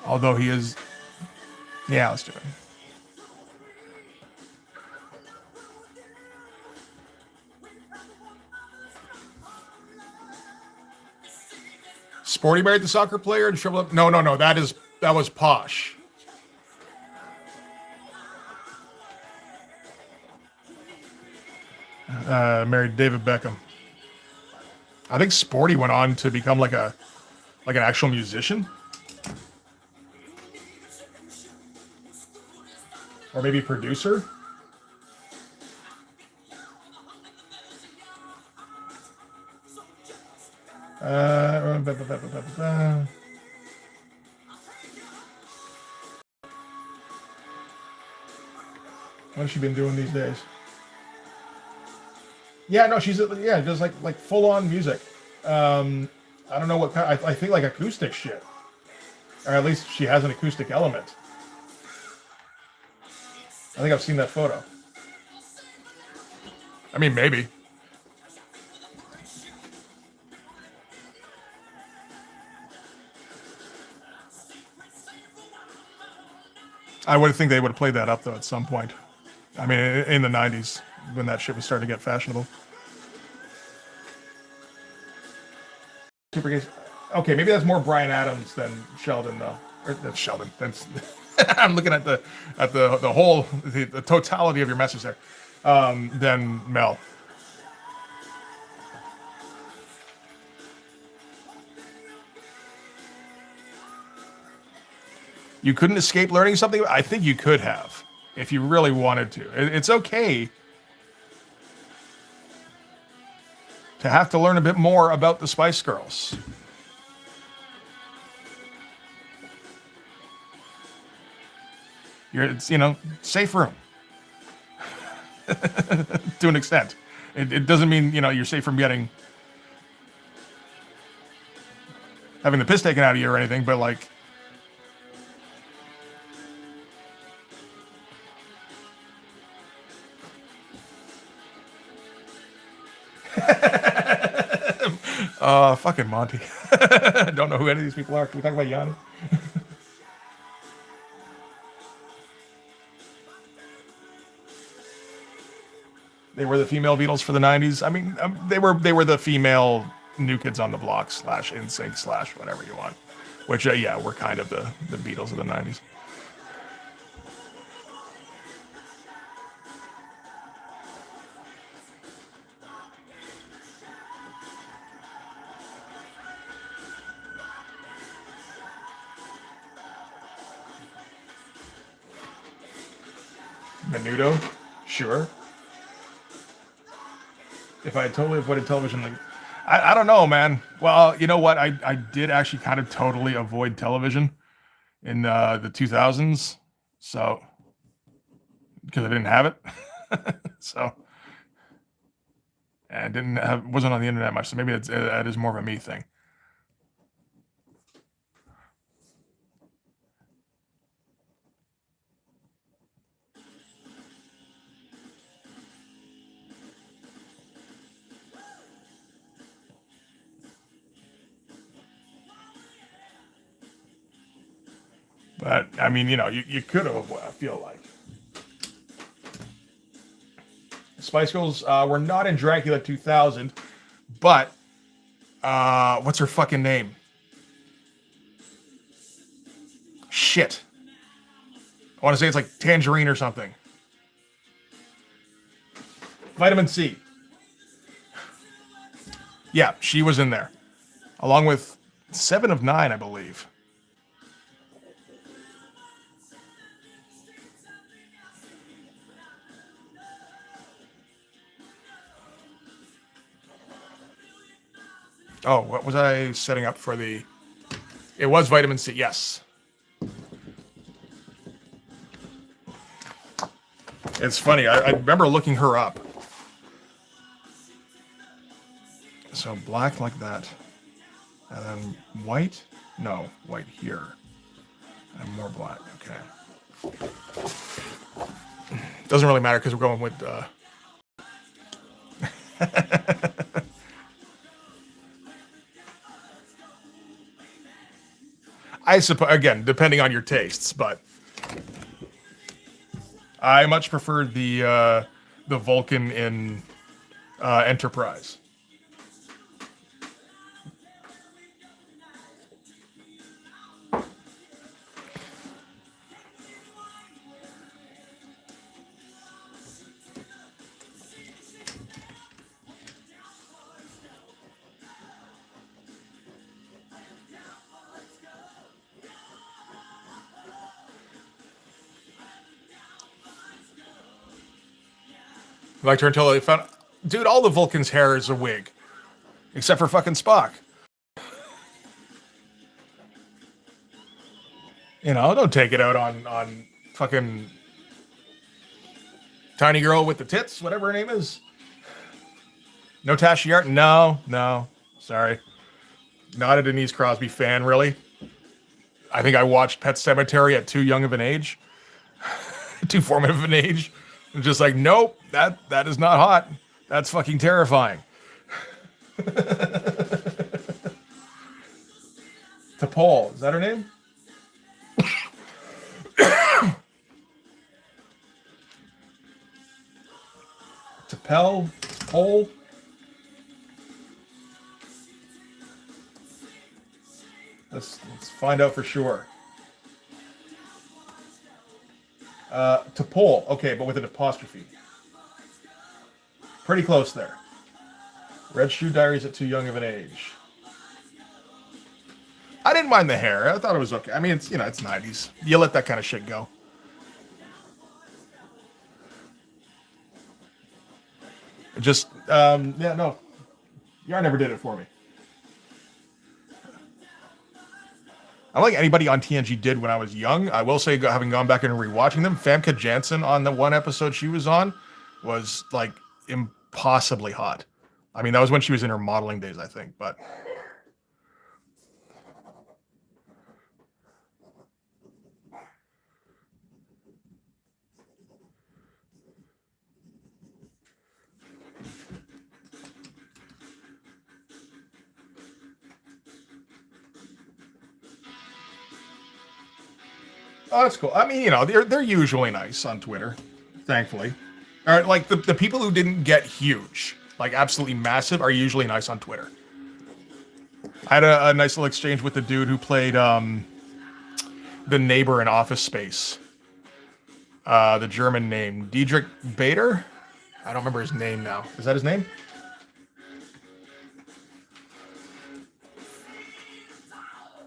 Although he is... Yeah, let's do it. Sporty married the soccer player and shriveled up? No. That was Posh. Married David Beckham. I think Sporty went on to become like an actual musician, or maybe producer. What has she been doing these days? Yeah, no, she's just like full on music. I don't know what kind. I think like acoustic shit, or at least she has an acoustic element. I think I've seen that photo. I mean, maybe. I would think they would have played that up though at some point. I mean, in the '90s when that shit was starting to get fashionable. Super gays. Okay, maybe that's more Bryan Adams than Sheldon though. Or that's Sheldon. That's I'm looking at the whole the totality of your message there. Than Mel. You couldn't escape learning something? I think you could have, if you really wanted to. It's okay to have to learn a bit more about the Spice Girls. It's safe room. To an extent. It doesn't mean, you're safe from having the piss taken out of you or anything, but like, fucking Monty. Don't know who any of these people are. Can we talk about Yanni? They were the female Beatles for the '90s. I mean, they were the female New Kids on the Block / NSYNC / whatever you want. which yeah, were kind of the Beatles of the 90s. Menudo, sure. If I had totally avoided television, like I don't know, man. Well, you know what? I did actually kind of totally avoid television in the 2000s, so because I didn't have it, so and didn't have wasn't on the internet much. So maybe that is more of a me thing. But I mean, you could have. I feel like Spice Girls were not in Dracula 2000, but what's her fucking name? Shit. I want to say it's like Tangerine or something. Vitamin C. Yeah, she was in there, along with Seven of Nine, I believe. Oh, what was I setting up for the? It was Vitamin C. Yes. It's funny. I remember looking her up. So black like that, and then white. No, white here, and more black. Okay. Doesn't really matter because we're going with. I suppose again, depending on your tastes, but I much prefer the Vulcan in Enterprise. Like her until they found, dude, all the Vulcans' hair is a wig, except for fucking Spock. Don't take it out on fucking tiny girl with the tits, whatever her name is. No Tasha Yar? No, sorry, not a Denise Crosby fan, really. I think I watched Pet Sematary at too young of an age, too formative an age. I'm just like, nope, that is not hot. That's fucking terrifying. T'Pol, is that her name? T'Pol. Let's find out for sure. T'Pol, okay, but with an apostrophe. Pretty close there. Red Shoe Diaries at too young of an age. I didn't mind the hair. I thought it was okay. I mean, it's 90s. You let that kind of shit go. Just yeah, no. Yar never did it for me. I don't think anybody on TNG did when I was young. I will say, having gone back and rewatching them, Famke Janssen on the one episode she was on was like impossibly hot. I mean, that was when she was in her modeling days, I think. But oh, that's cool. I mean, they're usually nice on Twitter, thankfully. Or like the people who didn't get huge, like absolutely massive, are usually nice on Twitter. I had a nice little exchange with the dude who played the neighbor in Office Space. The German name, Diedrich Bader. I don't remember his name now. Is that his name?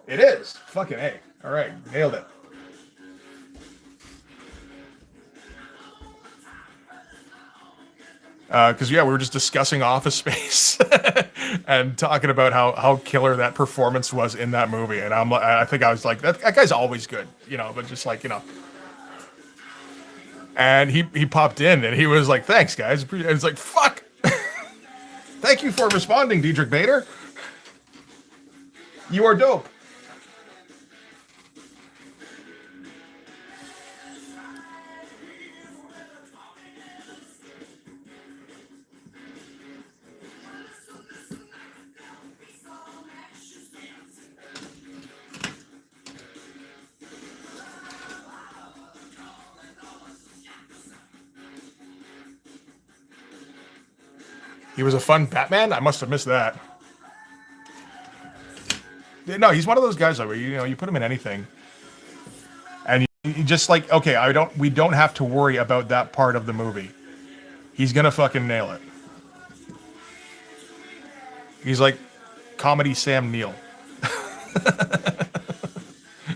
It is. Fucking A. All right, nailed it. Because yeah, we were just discussing Office Space and talking about how killer that performance was in that movie, and I think I was like, that guy's always good, you know, but just like, you know. And he popped in and he was like, thanks guys, and it's like, fuck, thank you for responding, Diedrich Bader. You are dope. He was a fun Batman. I must have missed that. No, he's one of those guys though, where you know you put him in anything, and you just like, okay, we don't have to worry about that part of the movie. He's gonna fucking nail it. He's like comedy Sam Neill, or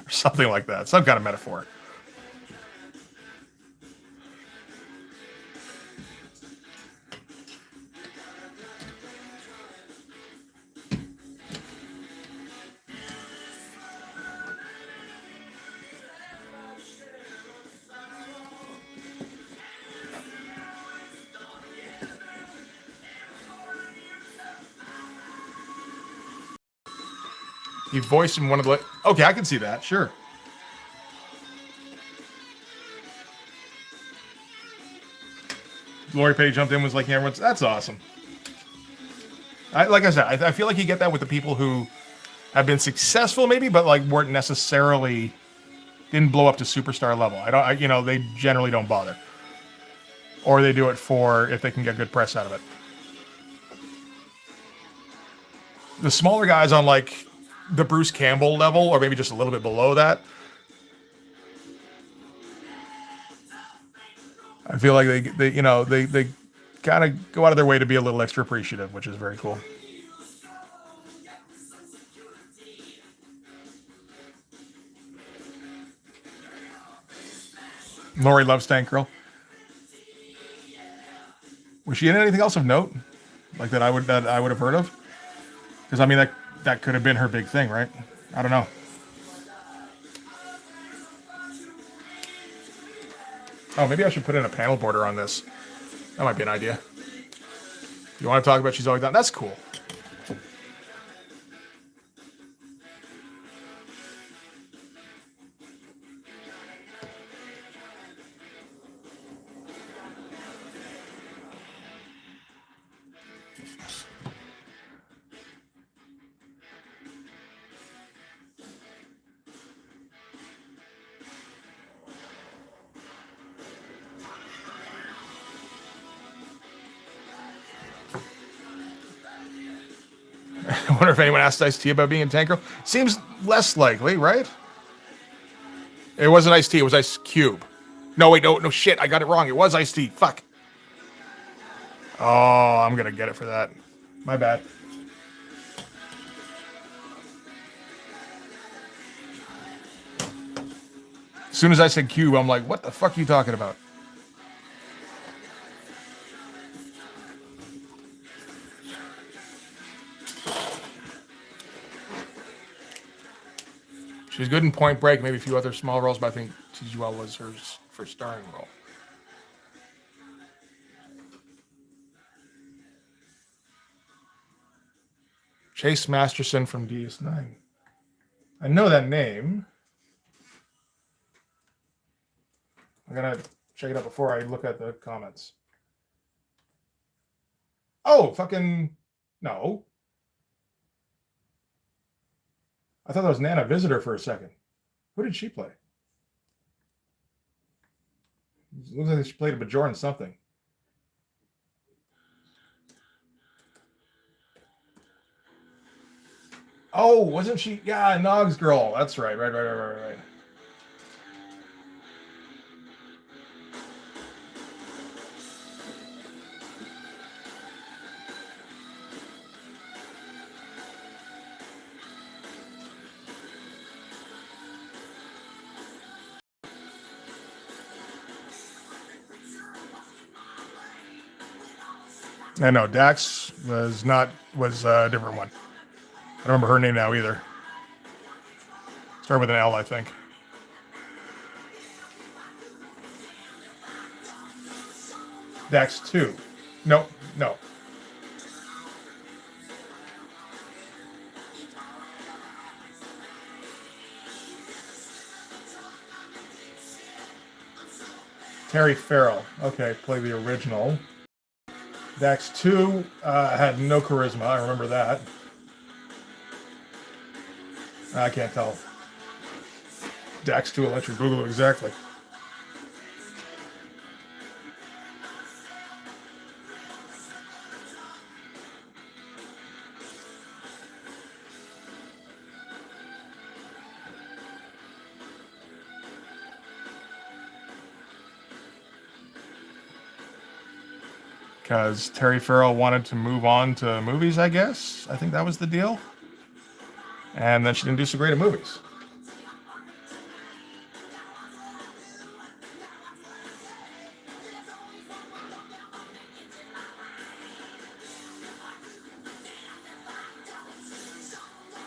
something like that. Some kind of metaphor. He voiced in one of the. Okay, I can see that. Sure. Lori Petty jumped in, was like, yeah, that's awesome. Like I said, I feel like you get that with the people who have been successful, maybe, but like weren't necessarily didn't blow up to superstar level. You know, they generally don't bother, or they do it for if they can get good press out of it. The smaller guys on like the Bruce Campbell level, or maybe just a little bit below that, I feel like they you know they kind of go out of their way to be a little extra appreciative, which is very cool. Lori loves Tank Girl. Was she in anything else of note, like that I would have heard of? Because I mean that could have been her big thing, right? I don't know. Oh, maybe I should put in a panel border on this. That might be an idea. You want to talk about She's Always Down? That's cool. I wonder if anyone asked Ice-T about being in Tank Girl. Seems less likely, right? It wasn't Ice-T, it was Ice Cube. No, wait, no, shit, I got it wrong. It was Ice-T. Fuck. Oh, I'm gonna get it for that. My bad. As soon as I said Cube, I'm like, what the fuck are you talking about? She was good in Point Break, maybe a few other small roles, but I think Tijuana was her first starring role. Chase Masterson from DS9. I know that name. I'm gonna check it out before I look at the comments. Oh, fucking no. I thought that was Nana Visitor for a second. Who did she play? It looks like she played a Bajoran something. Oh, wasn't she? Yeah, Nog's girl. That's right. Right. I know Dax was a different one. I don't remember her name now either. Started with an L, I think. Dax 2. No. Terry Farrell. Okay, play the original. Dax 2 had no charisma. I remember that. I can't tell. Dax 2 Electric Boogaloo, exactly. Because Terry Farrell wanted to move on to movies, I guess. I think that was the deal. And then she didn't do so great at movies.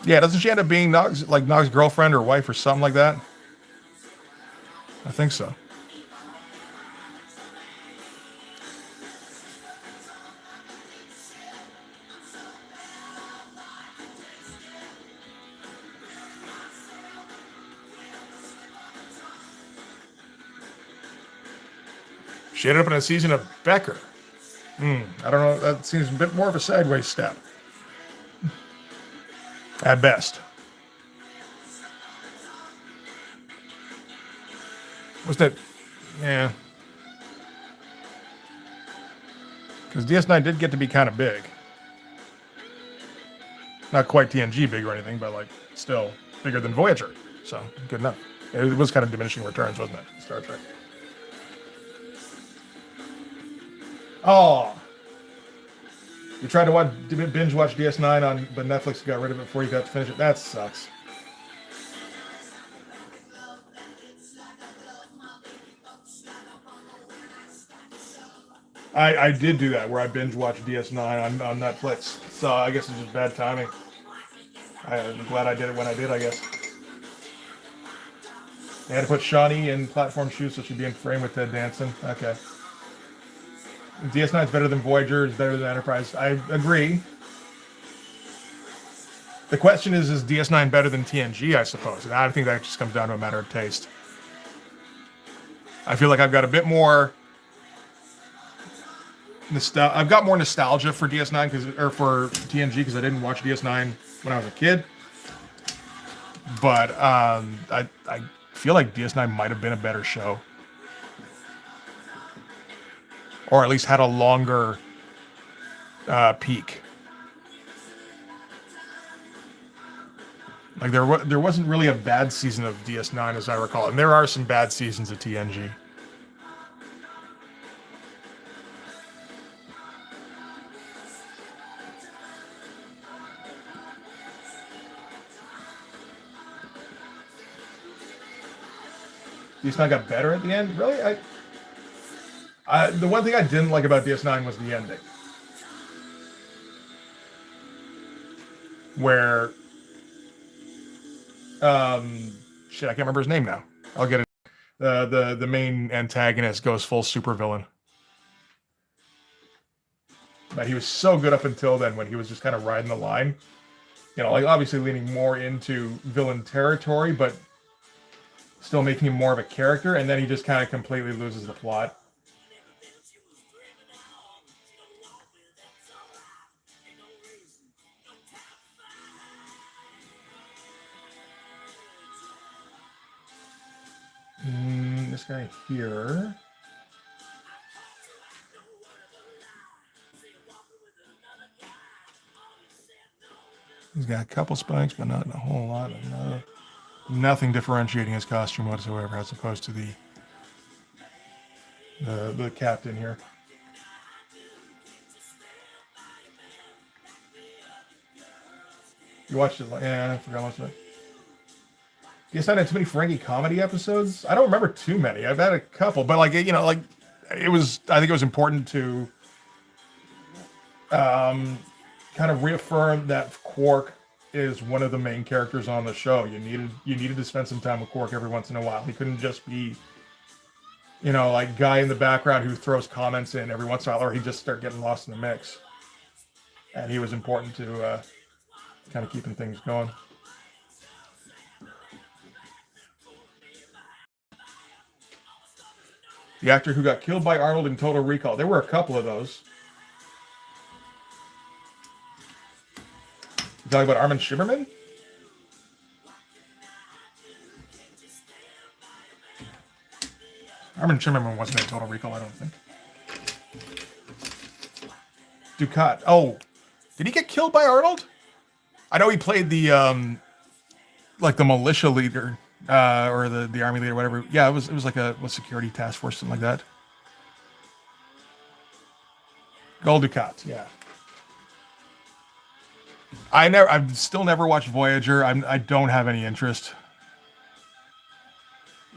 Yeah, doesn't she end up being Nog's girlfriend or wife or something like that? I think so. She ended up in a season of Becker. I don't know. That seems a bit more of a sideways step. At best. Wasn't it? Yeah. Because DS9 did get to be kind of big. Not quite TNG big or anything, but like still bigger than Voyager. So good enough. It was kind of diminishing returns, wasn't it? Star Trek. Oh, you tried to binge watch DS9 but Netflix got rid of it before you got to finish it. That sucks. I did do that where I binge watched DS9 on Netflix. So I guess it's just bad timing. I'm glad I did it when I did, I guess. They had to put Shawnee in platform shoes so she'd be in frame with Ted Danson. Okay. DS9 is better than Voyager, is better than Enterprise. I agree. The question is DS9 better than TNG, I suppose? And I think that just comes down to a matter of taste. I feel like I've got a bit more I've got more nostalgia for DS9 or for TNG because I didn't watch DS9 when I was a kid. But I feel like DS9 might have been a better show, or at least had a longer peak. Like there wasn't really a bad season of DS9 as I recall, and there are some bad seasons of TNG. DS9 got better at the end. Really, the one thing I didn't like about DS9 was the ending, where shit, I can't remember his name now. I'll get it. The main antagonist goes full supervillain. But he was so good up until then when he was just kind of riding the line. You know, like obviously leaning more into villain territory, but still making him more of a character, and then he just kind of completely loses the plot. This guy here. He's got a couple spikes, but not a whole lot. Nothing differentiating his costume whatsoever, as opposed to the captain here. You watched it? Yeah, I forgot much of it. Yes, I had too many Ferengi comedy episodes. I don't remember too many. I've had a couple, but like it was. I think it was important to kind of reaffirm that Quark is one of the main characters on the show. You needed to spend some time with Quark every once in a while. He couldn't just be, like guy in the background who throws comments in every once in a while, or he'd just start getting lost in the mix. And he was important to kind of keeping things going. The actor who got killed by Arnold in Total Recall. There were a couple of those. You talking about Armin Shimmerman? Armin Shimmerman wasn't in Total Recall, I don't think. Dukat. Oh, did he get killed by Arnold? I know he played the like the militia leader or the army leader, whatever. Yeah, it was like a security task force, something like that. Gul Dukat, yeah. I've still never watched Voyager. I don't have any interest.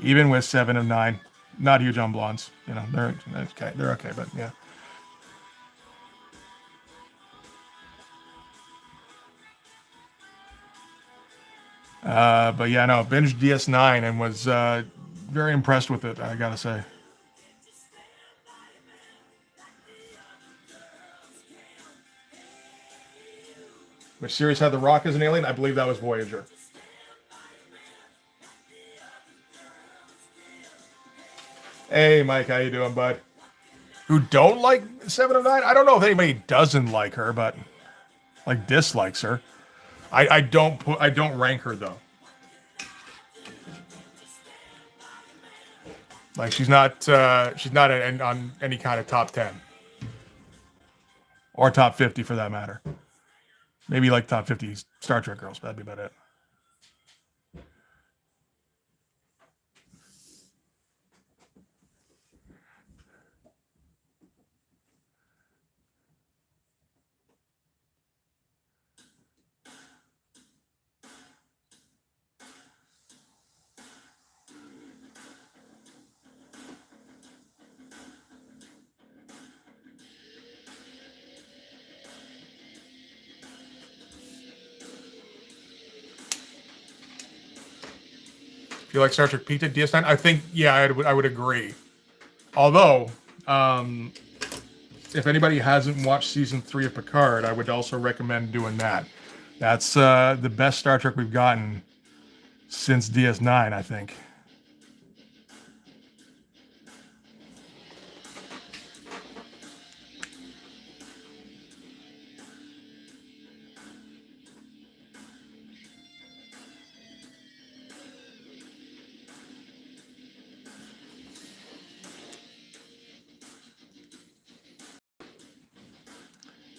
Even with 7 of 9, not huge on blondes. They're okay. They're okay, but yeah. But yeah, no, binged DS9 and was very impressed with it, I gotta say. Which series had The Rock as an alien? I believe that was Voyager. Hey, Mike, how you doing, bud? Who don't like 7 of 9? I don't know if anybody doesn't like her, but like dislikes her. I don't rank her though. Like she's not on any kind of top 10 or top 50 for that matter. Maybe like top 50 Star Trek girls, but that'd be about it. You like Star Trek Pizza DS9? I think, yeah, I would agree. Although, if anybody hasn't watched season 3 of Picard, I would also recommend doing that. That's the best Star Trek we've gotten since DS9, I think.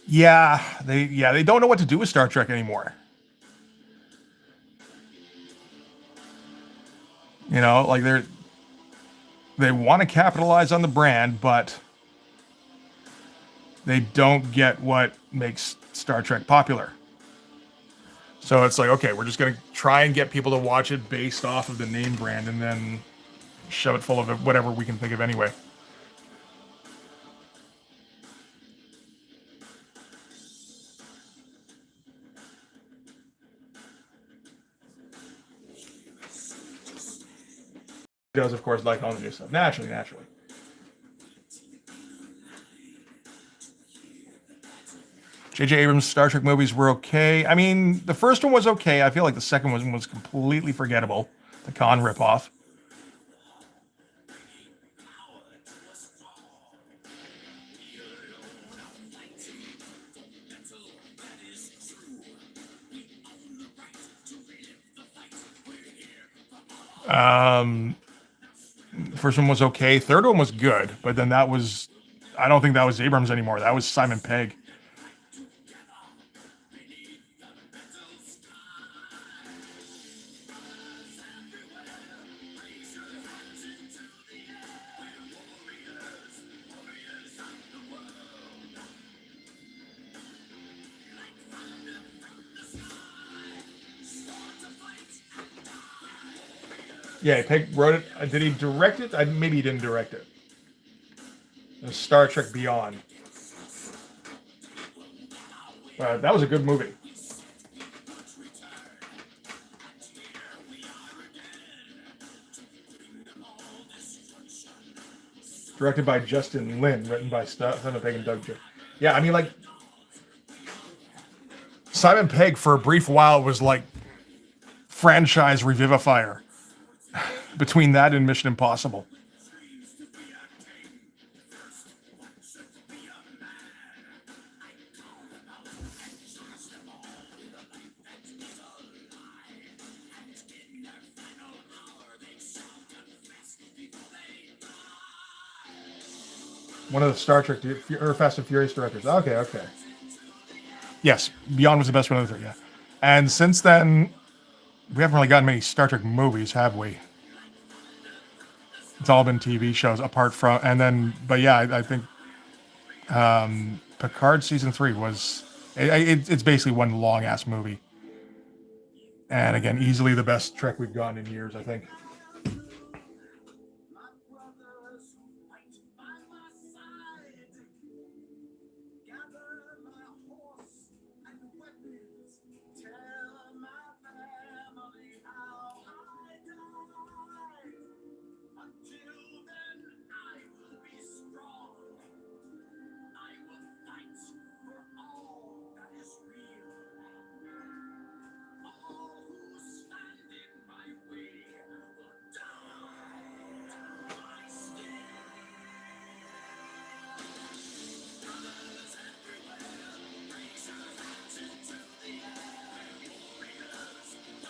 Yeah, they don't know what to do with Star Trek anymore. Like they want to capitalize on the brand, but they don't get what makes Star Trek popular. So it's like, okay, we're just going to try and get people to watch it based off of the name brand and then shove it full of whatever we can think of anyway. Does, of course, like all the new stuff. Naturally. J.J. Abrams' Star Trek movies were okay. I mean, the first one was okay. I feel like the second one was completely forgettable. The Khan ripoff. First one was okay. Third one was good, but then I don't think that was Abrams anymore. That was Simon Pegg. Yeah, Peg wrote it. Did he direct it? Maybe he didn't direct it. Star Trek Beyond. That was a good movie. Directed by Justin Lin, written by Simon Pegg and Doug Jones. Yeah, I mean, like, Simon Pegg for a brief while was like franchise revivifier between that and Mission Impossible. One of the Star Trek or Fast and Furious directors. Okay, okay. Yes, Beyond was the best one of the three. Yeah, and since then, we haven't really gotten many Star Trek movies, have we? It's all been TV shows, apart from, and then, but yeah, I think Picard season 3 was. It's basically one long ass movie, and again, easily the best Trek we've gotten in years, I think.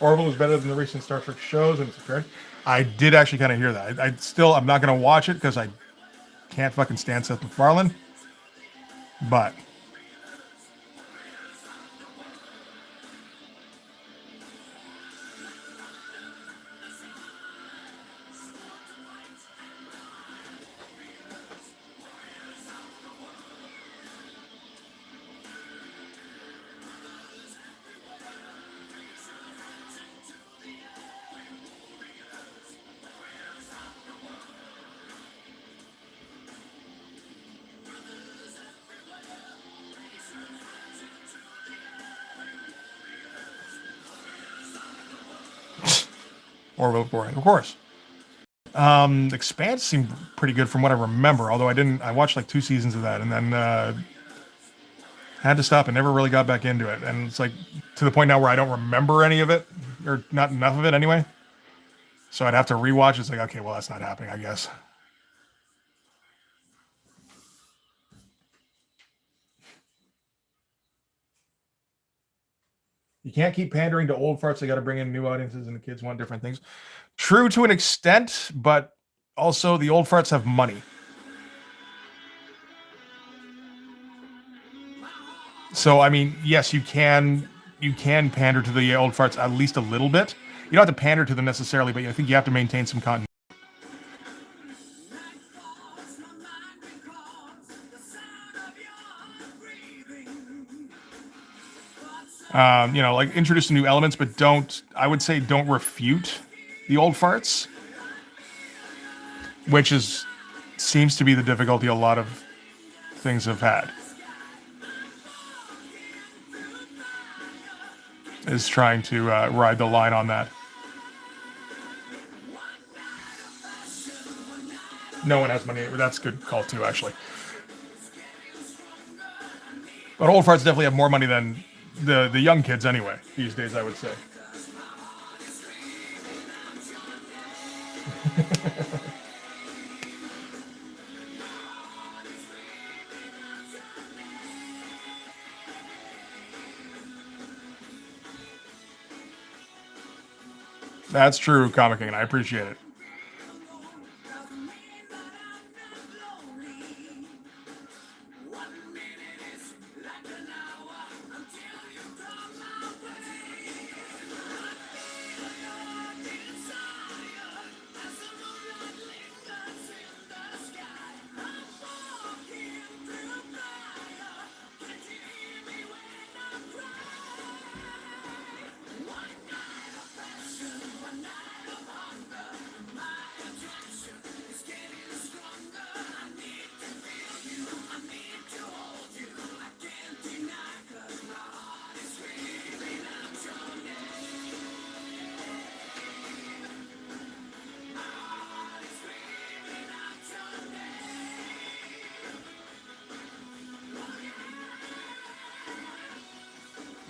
Orville is better than the recent Star Trek shows, and it's apparent. I did actually kind of hear that. I'm not going to watch it because I can't fucking stand Seth MacFarlane. But Orville boring, of course. Expanse seemed pretty good from what I remember, although I watched like 2 seasons of that and then had to stop and never really got back into it. And it's like to the point now where I don't remember any of it, or not enough of it anyway. So I'd have to rewatch. It's like, okay, well, that's not happening, I guess. You can't keep pandering to old farts. They got to bring in new audiences, and the kids want different things. True to an extent, but also the old farts have money. So I mean, yes, you can pander to the old farts at least a little bit. You don't have to pander to them necessarily, but I think you have to maintain some continuity. Like introduce some new elements, but I would say don't refute the old farts, which seems to be the difficulty a lot of things have had. Is trying to ride the line on that. No one has money. That's a good call too, actually. But old farts definitely have more money than the young kids anyway these days, I would say. That's true, Comic King, and I appreciate it.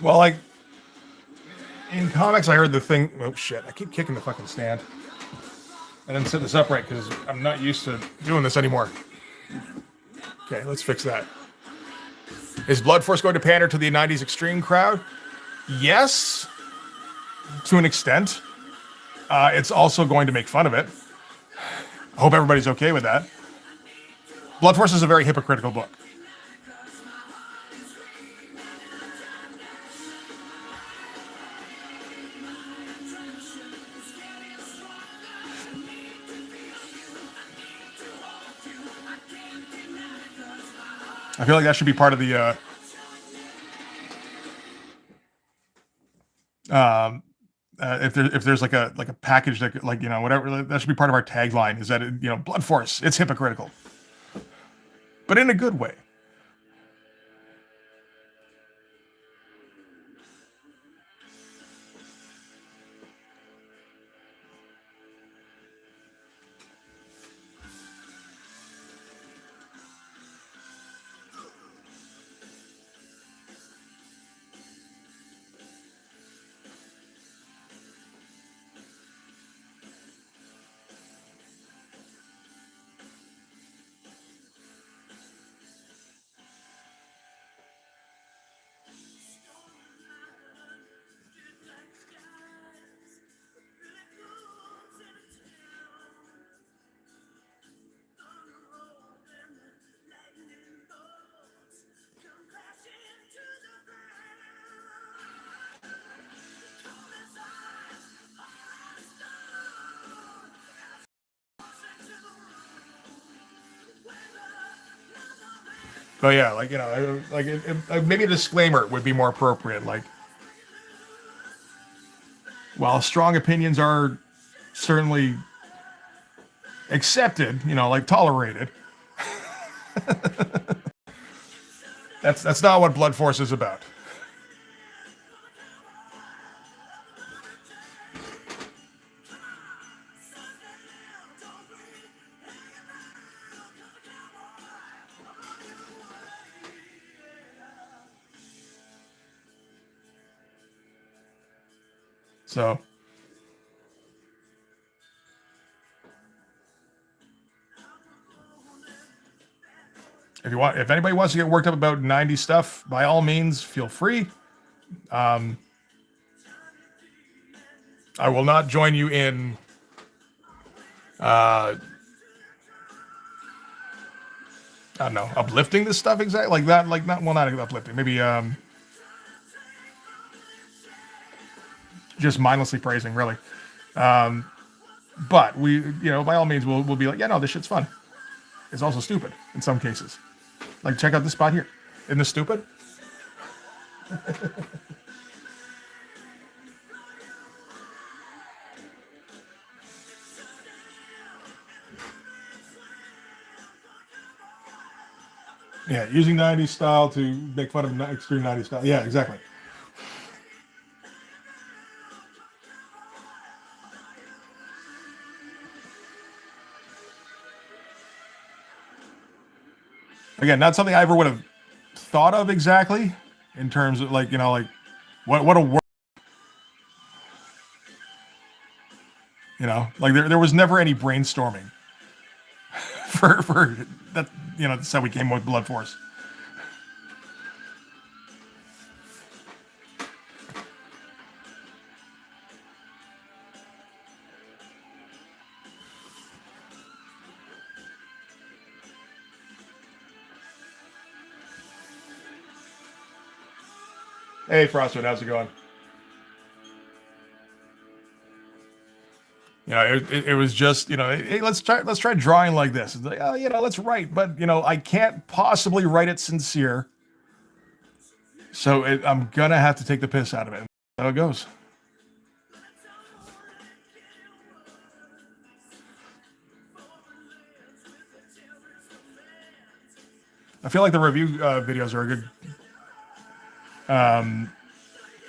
Well, like in comics, I heard the thing. Oh shit! I keep kicking the fucking stand. I didn't set this up right because I'm not used to doing this anymore. Okay, let's fix that. Is Blood Force going to pander to the 90s extreme crowd? Yes, to an extent. It's also going to make fun of it. I hope everybody's okay with that. Blood Force is a very hypocritical book. I feel like that should be part of the if there's like a package that like whatever, that should be part of our tagline, is that Blood Force, it's hypocritical, but in a good way. But yeah, maybe a disclaimer would be more appropriate. Like, while strong opinions are certainly accepted, like tolerated, that's not what Blood Force is about. So, if anybody wants to get worked up about 90s stuff, by all means, feel free. I will not join you in I don't know, uplifting this stuff exactly like that. Like, not uplifting. Maybe just mindlessly praising, really. But we, by all means, we'll be like, yeah, no, this shit's fun. It's also stupid in some cases. Like, check out this spot here. Isn't this stupid? Yeah, using 90s style to make fun of extreme 90s style. Yeah, exactly. Again, not something I ever would have thought of exactly in terms of like what a word, like there was never any brainstorming for that, that's how we came with Blood Force. Hey, Frostwood, how's it going? It was just, hey, let's try drawing like this. It's like, oh, let's write, but I can't possibly write it sincere, so I'm gonna have to take the piss out of it. That's how it goes. I feel like the review videos are a good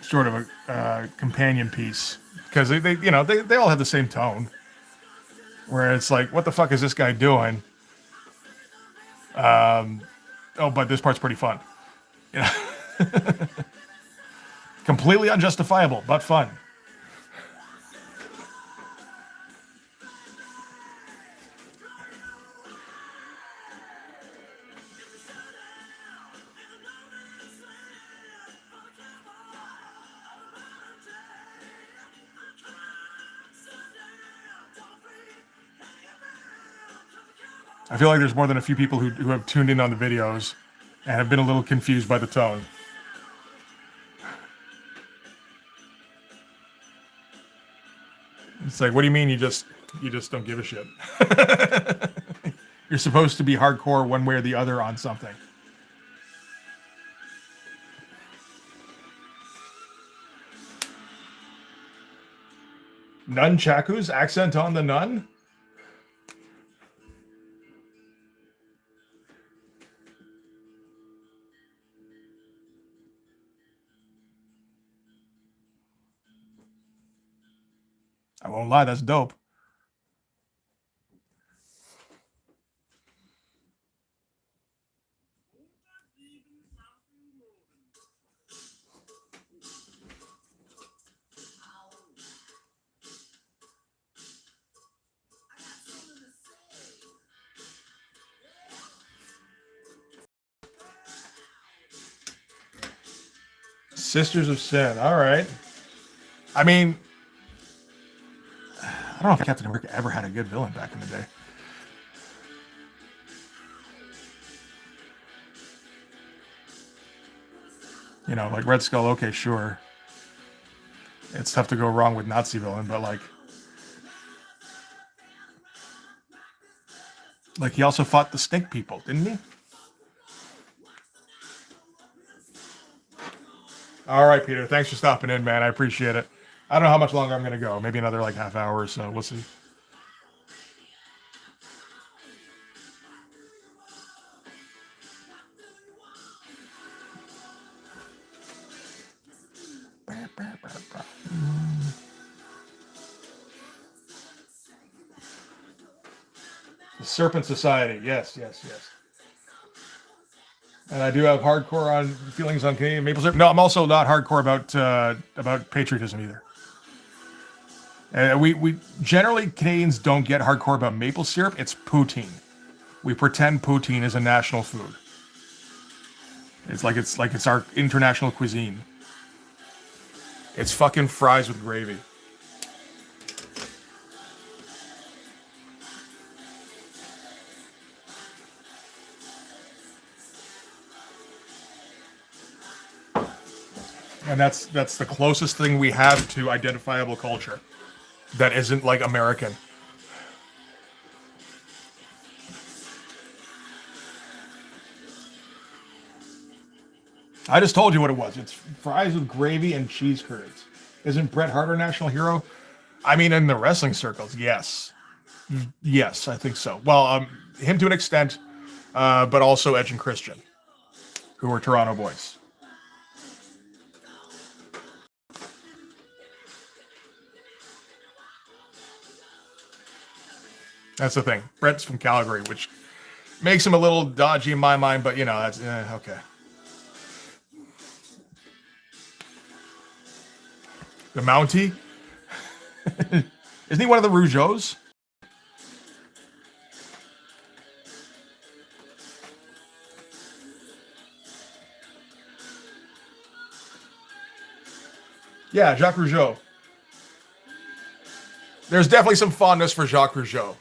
sort of a companion piece, because they all have the same tone, where it's like, what the fuck is this guy doing? Oh, but this part's pretty fun. Completely unjustifiable, but fun. I feel like there's more than a few people who have tuned in on the videos and have been a little confused by the tone. It's like, what do you mean you just don't give a shit? You're supposed to be hardcore one way or the other on something. Nunchakus? Accent on the nun? I won't lie, that's dope. Sisters of Sin. All right. I mean, I don't know if Captain America ever had a good villain back in the day. You know, like Red Skull, okay, sure. It's tough to go wrong with Nazi villain, but like he also fought the Snake People, didn't he? All right, Peter. Thanks for stopping in, man. I appreciate it. I don't know how much longer I'm going to go. Maybe another like half hour or so. We'll see. The Serpent Society. Yes, yes, yes. And I do have hardcore on feelings on Canadian maple syrup. No, I'm also not hardcore about patriotism either. We generally, Canadians don't get hardcore about maple syrup. It's poutine. We pretend poutine is a national food. It's like it's our international cuisine. It's fucking fries with gravy. And that's the closest thing we have to identifiable culture that isn't like American. I just told you what it was. It's fries with gravy and cheese curds. Isn't Bret Hart our national hero? I mean, in the wrestling circles, yes. Yes, I think so. Well, him to an extent, but also Edge and Christian, who were Toronto boys. That's the thing. Bret's from Calgary, which makes him a little dodgy in my mind, but you know, that's okay. The Mountie? Isn't he one of the Rougeaus? Yeah, Jacques Rougeau. There's definitely some fondness for Jacques Rougeau.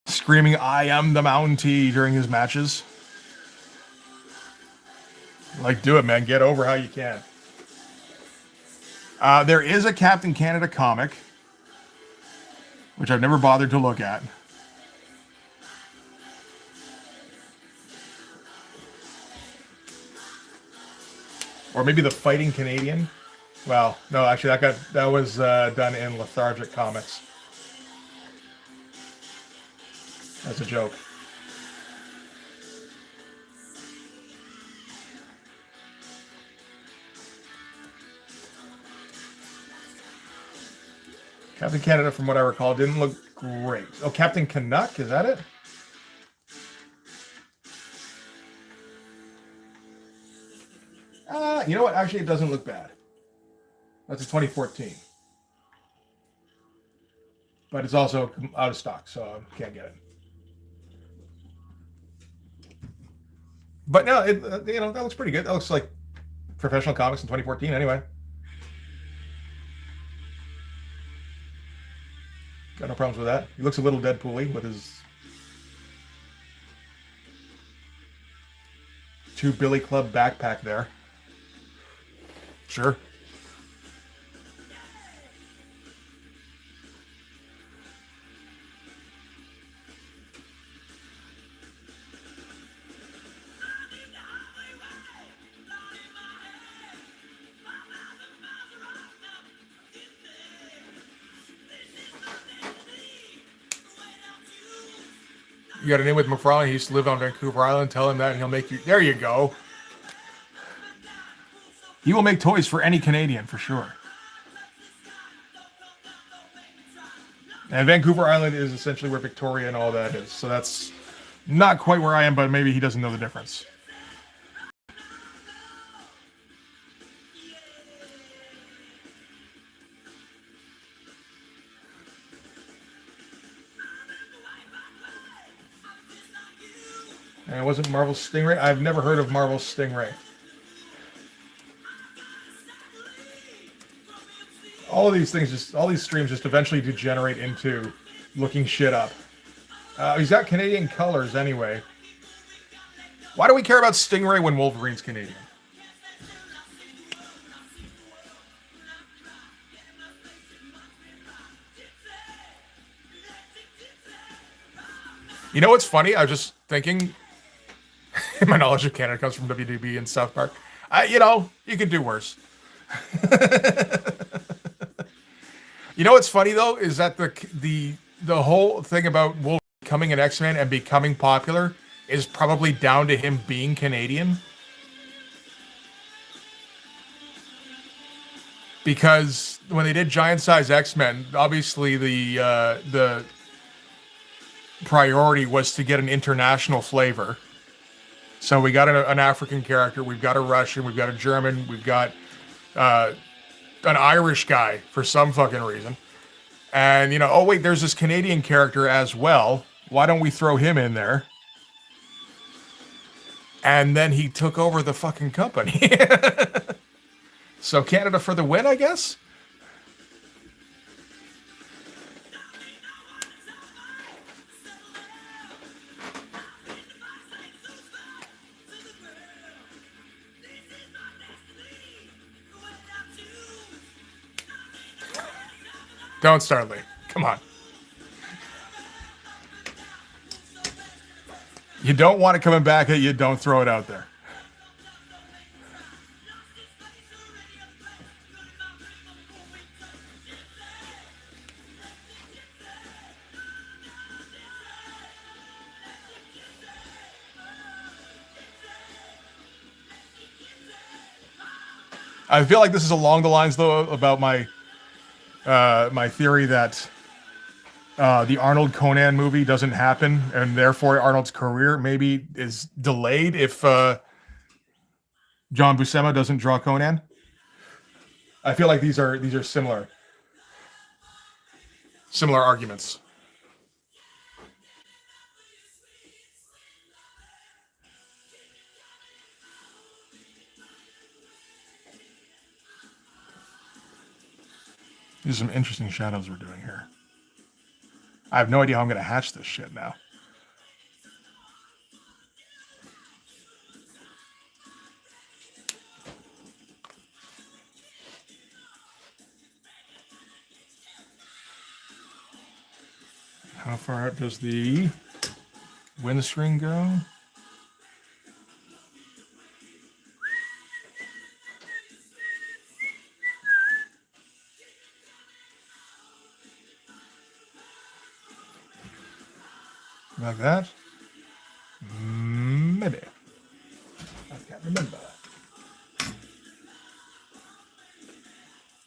Screaming, "I am the Mountie" during his matches. Like, do it, man. Get over how you can. There is a Captain Canada comic, which I've never bothered to look at. Or maybe the Fighting Canadian. Well, no, actually, that was done in Lethargic Comics. That's a joke. Captain Canada, from what I recall, didn't look great. Oh, Captain Canuck, is that it? You know what? Actually, it doesn't look bad. That's a 2014. But it's also out of stock, so I can't get it. But no, that looks pretty good. That looks like Professional Comics in 2014 anyway. Got no problems with that. He looks a little Deadpool-y with his 2 Billy Club backpack there. Sure. You got an in with McFarlane. He used to live on Vancouver Island. Tell him that, and he'll make you. There you go. He will make toys for any Canadian for sure. And Vancouver Island is essentially where Victoria and all that is. So that's not quite where I am, but maybe he doesn't know the difference. And it wasn't Marvel Stingray. I've never heard of Marvel Stingray. All these streams just eventually degenerate into looking shit up. He's got Canadian colors anyway. Why do we care about Stingray when Wolverine's Canadian? You know what's funny? I was just thinking, my knowledge of Canada comes from WDB and South Park. You could do worse. You know what's funny though is that the whole thing about Wolverine becoming an X-Men and becoming popular is probably down to him being Canadian. Because when they did Giant Size X-Men, obviously the priority was to get an international flavor. So we got an African character, we've got a Russian, we've got a German, we've got an Irish guy for some fucking reason. And, oh wait, there's this Canadian character as well. Why don't we throw him in there? And then he took over the fucking company. So Canada for the win, I guess? Don't start, Lee. Come on. You don't want it coming back at you, don't throw it out there. I feel like this is along the lines, though, about my theory that the Arnold Conan movie doesn't happen, and therefore Arnold's career maybe is delayed if John Buscema doesn't draw Conan. I feel like these are similar arguments. These are some interesting shadows we're doing here. I have no idea how I'm going to hatch this shit now. How far out does the windscreen go? Like that? Maybe. I can't remember.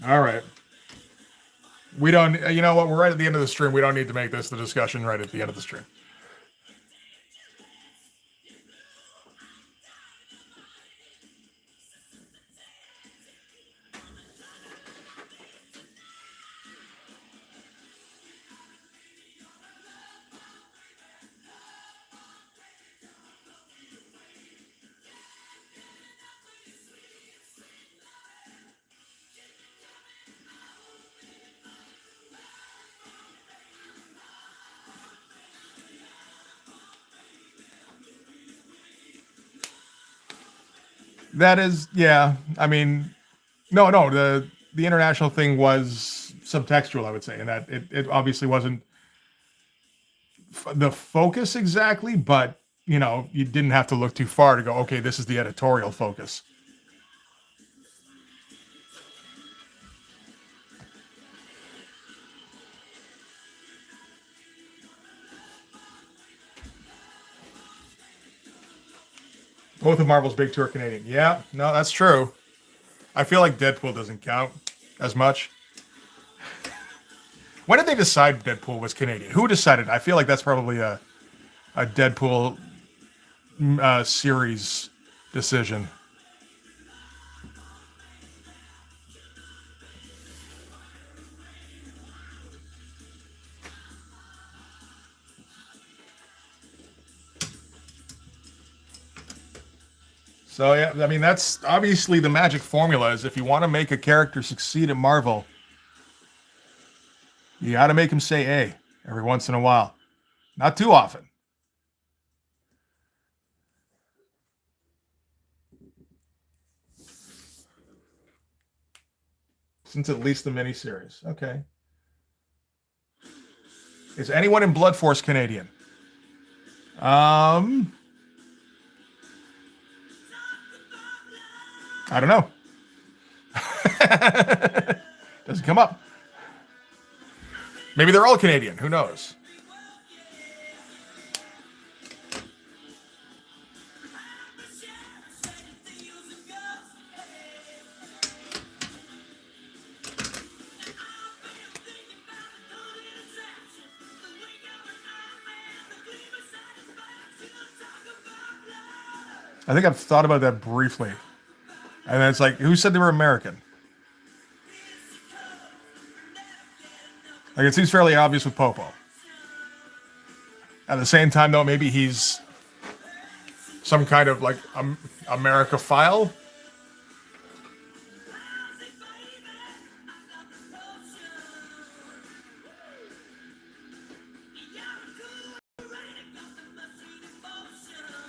All right. We don't, you know what? We're right at the end of the stream. We don't need to make this the discussion right at the end of the stream. That is, yeah. I mean, no. The international thing was subtextual, I would say, and that it obviously wasn't the focus exactly, but you didn't have to look too far to go, okay, this is the editorial focus. Both of Marvel's big two are Canadian. Yeah, no, that's true. I feel like Deadpool doesn't count as much. When did they decide Deadpool was Canadian? Who decided? I feel like that's probably a Deadpool series decision. So yeah, I mean that's obviously the magic formula is if you want to make a character succeed at Marvel, you got to make him say A every once in a while. Not too often. Since at least the miniseries. Okay. Is anyone in Blood Force Canadian? I don't know. Doesn't come up. Maybe they're all Canadian. Who knows? I think I've thought about that briefly. And then it's like, who said they were American? Like, it seems fairly obvious with Popo. At the same time, though, maybe he's some kind of like America-phile.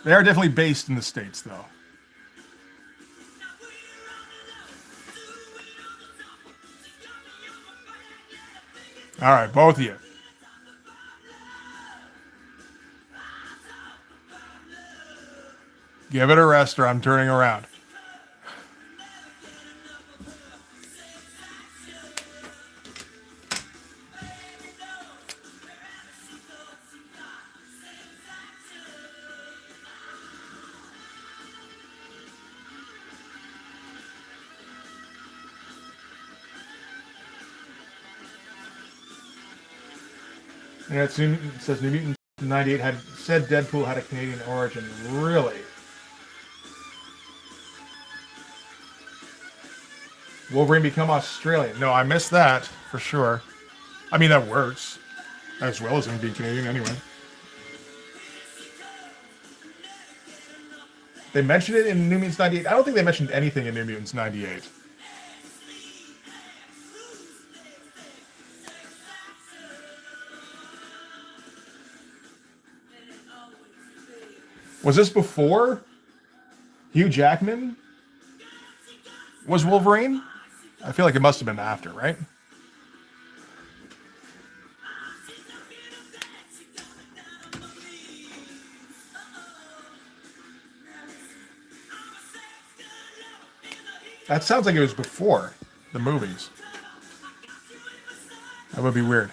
They are definitely based in the States, though. All right, both of you. Give it a rest or I'm turning around. Yeah, it says New Mutants 98 had said Deadpool had a Canadian origin. Really? Wolverine become Australian? No, I missed that for sure. I mean, that works as well as him being Canadian anyway. They mentioned it in New Mutants 98. I don't think they mentioned anything in New Mutants 98. Was this before Hugh Jackman was Wolverine? I feel like it must have been after, right? That sounds like it was before the movies. That would be weird.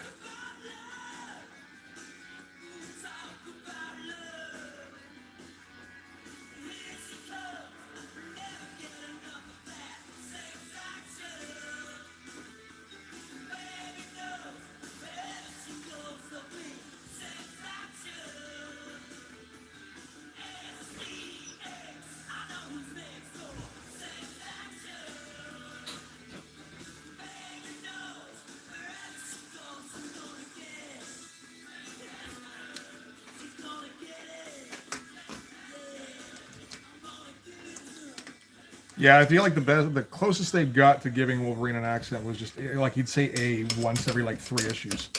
Yeah, I feel like the closest they got to giving Wolverine an accent was just like he'd say "a" once every like 3 issues.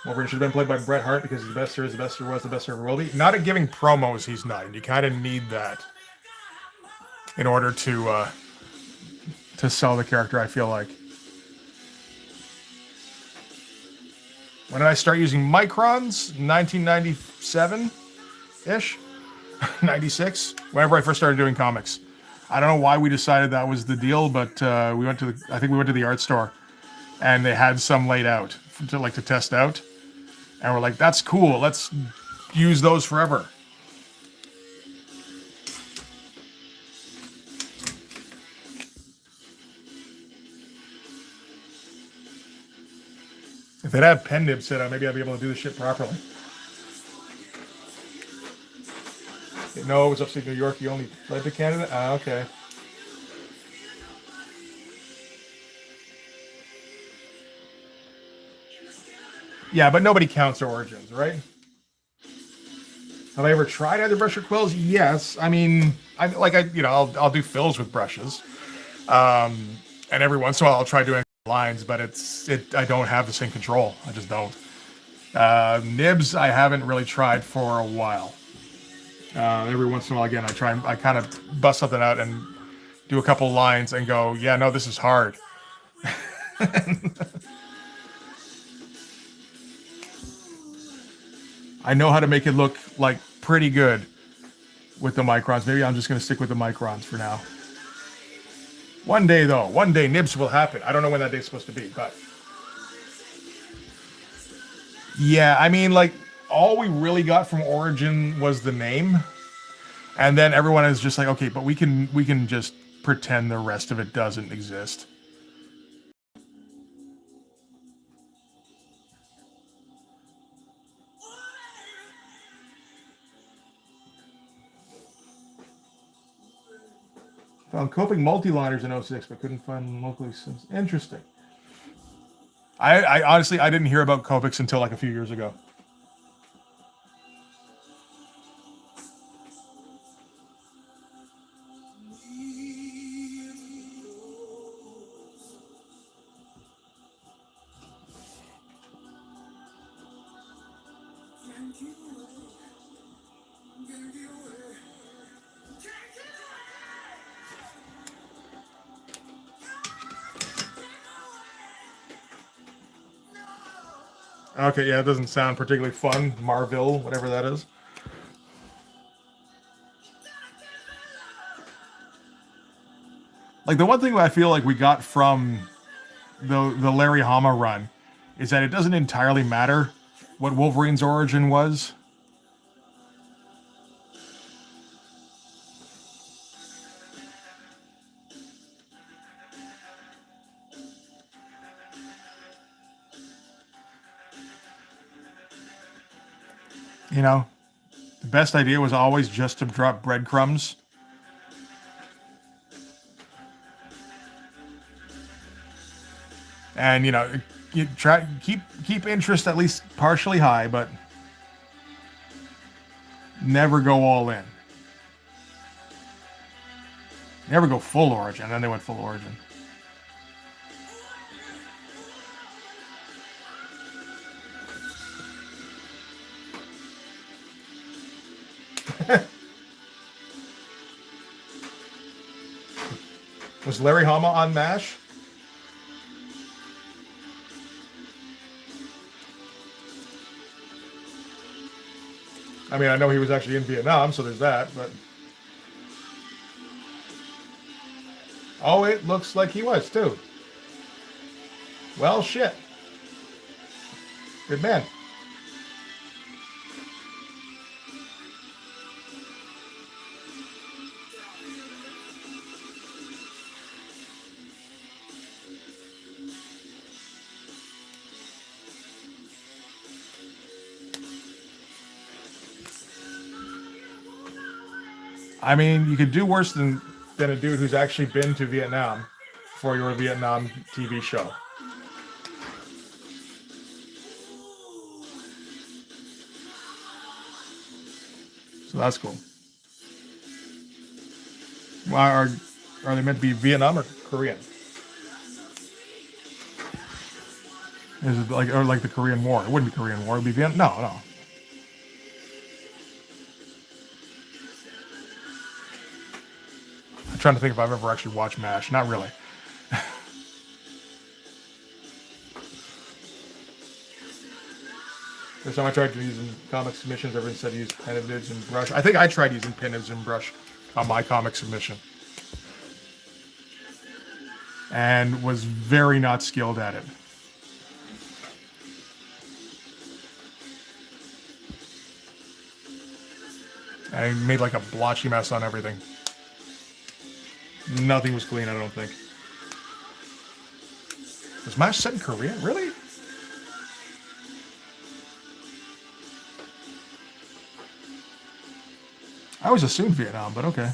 Wolverine should have been played by Bret Hart because he's the best there is, the best there was, the best there ever will be. Not at giving promos, he's not. And you kind of need that in order to sell the character, I feel like. When did I start using microns? 1997-ish? 96? Whenever I first started doing comics. I don't know why we decided that was the deal, but I think we went to the art store and they had some laid out to test out. And we're like, that's cool. Let's use those forever. If they'd have pen nibs set up, maybe I'd be able to do this shit properly. No, it was upstate New York. You only fled to Canada? Ah, okay. Yeah, but nobody counts Origins, right? Have I ever tried either brush or quills? Yes. I mean, I'll do fills with brushes, and every once in a while I'll try doing lines, but I don't have the same control. I just don't. Nibs I haven't really tried for a while. Every once in a while, again, I kind of bust something out and do a couple lines and go, yeah, no, this is hard. I know how to make it look like pretty good with the microns. Maybe I'm just going to stick with the microns for now. One day, though, nibs will happen. I don't know when that day's supposed to be, but yeah, I mean, like, all we really got from Origin was the name, and then everyone is just like, okay, but we can just pretend the rest of it doesn't exist. Found coping multi-liners in 06, but couldn't find them locally since. Interesting. I honestly, I didn't hear about Copics until like a few years ago. Okay, yeah, it doesn't sound particularly fun. Marville, whatever that is. Like, the one thing I feel like we got from the Larry Hama run is that it doesn't entirely matter what Wolverine's origin was. You know, the best idea was always just to drop breadcrumbs. And, you know, you try keep interest at least partially high, but never go all in. Never go full Origin. And then they went full Origin. Was Larry Hama on MASH? I mean, I know he was actually in Vietnam, so there's that, but... Oh, it looks like he was, too. Well, shit. Good man. I mean, you could do worse than a dude who's actually been to Vietnam for your Vietnam TV show. So that's cool. Well, are they meant to be Vietnam or Korean? Is it like or like the Korean War? It wouldn't be Korean War. It'd be Vietnam. No, no. I'm trying to think if I've ever actually watched MASH. Not really. First time I tried using comic submissions, everyone said use Penivids and Brush. I think I tried using Penivids and Brush on my comic submission. And was very not skilled at it. I made like a blotchy mess on everything. Nothing was clean, I don't think. Was MASH set in Korea? Really? I always assumed Vietnam, but okay.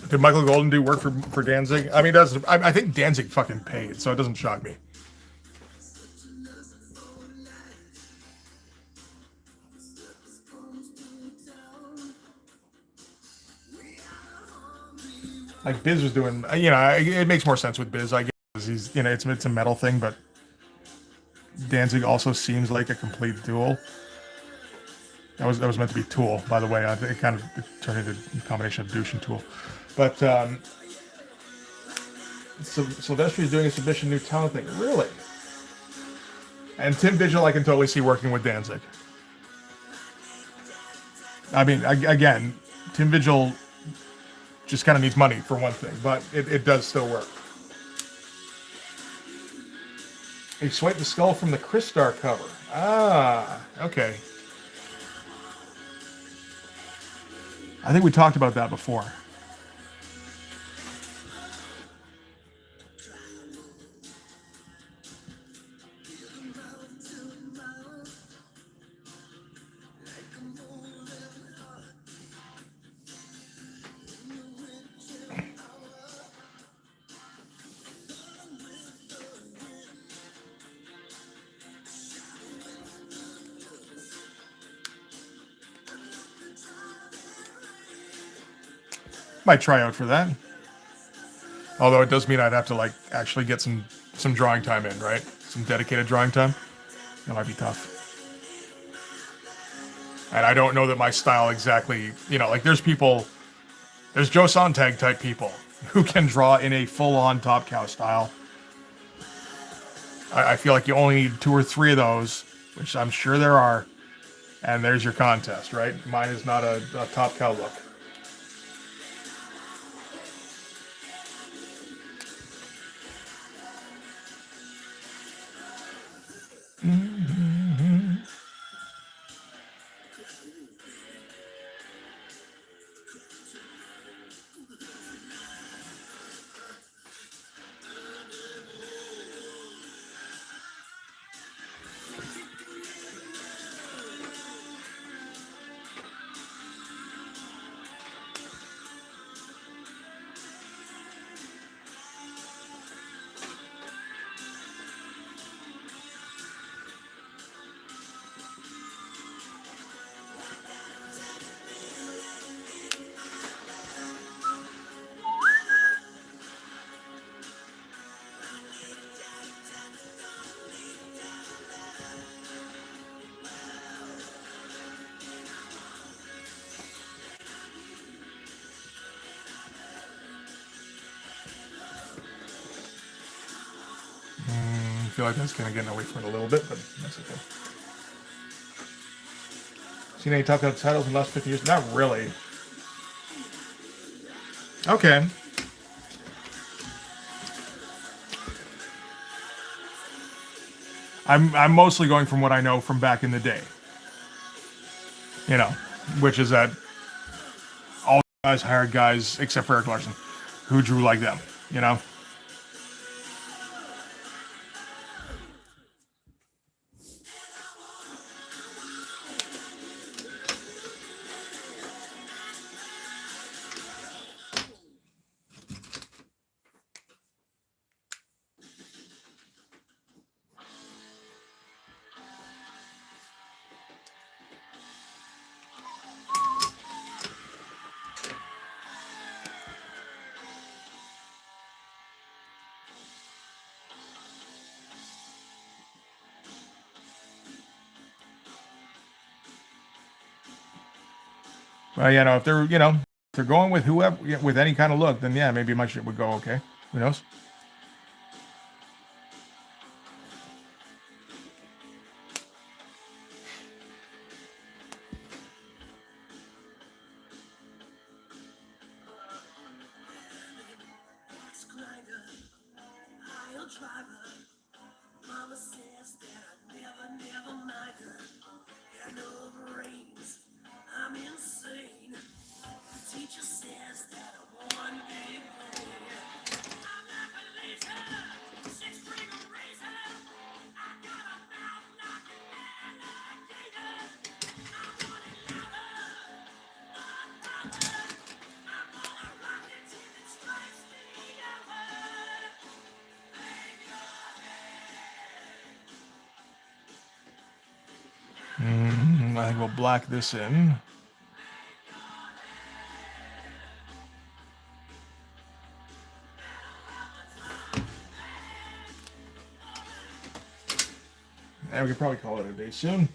Did Michael Golden do work for Danzig? I mean, does I think Danzig fucking paid, so it doesn't shock me. Like Biz was doing, it makes more sense with Biz. I guess he's, it's a metal thing, but Danzig also seems like a complete duel. That was meant to be Tool, by the way. It kind of turned into a combination of douche and Tool. But so Sylvester's doing a submission new talent thing, really. And Tim Vigil, I can totally see working with Danzig. I mean, again, Tim Vigil just kind of needs money for one thing, but it does still work. He swiped the skull from the Crystar cover. Ah, okay. I think we talked about that before. Might try out for that. Although it does mean I'd have to like actually get some drawing time in, right? Some dedicated drawing time. That might be tough. And I don't know that my style exactly, like there's Joe Sontag type people who can draw in a full-on Top Cow style. I feel like you only need 2 or 3 of those, which I'm sure there are, and there's your contest, right? Mine is not a Top Cow look. I feel like that's kind of getting away from it a little bit, but that's okay. Seen any Top Cow titles in the last 50 years? Not really. Okay. I'm mostly going from what I know from back in the day. You know, which is that all guys hired guys except for Eric Larson, who drew like them. You know. Well, if they're if they're going with whoever with any kind of look, then yeah, maybe my shit would go okay. Who knows? I think we'll black this in. And we can probably call it a day soon.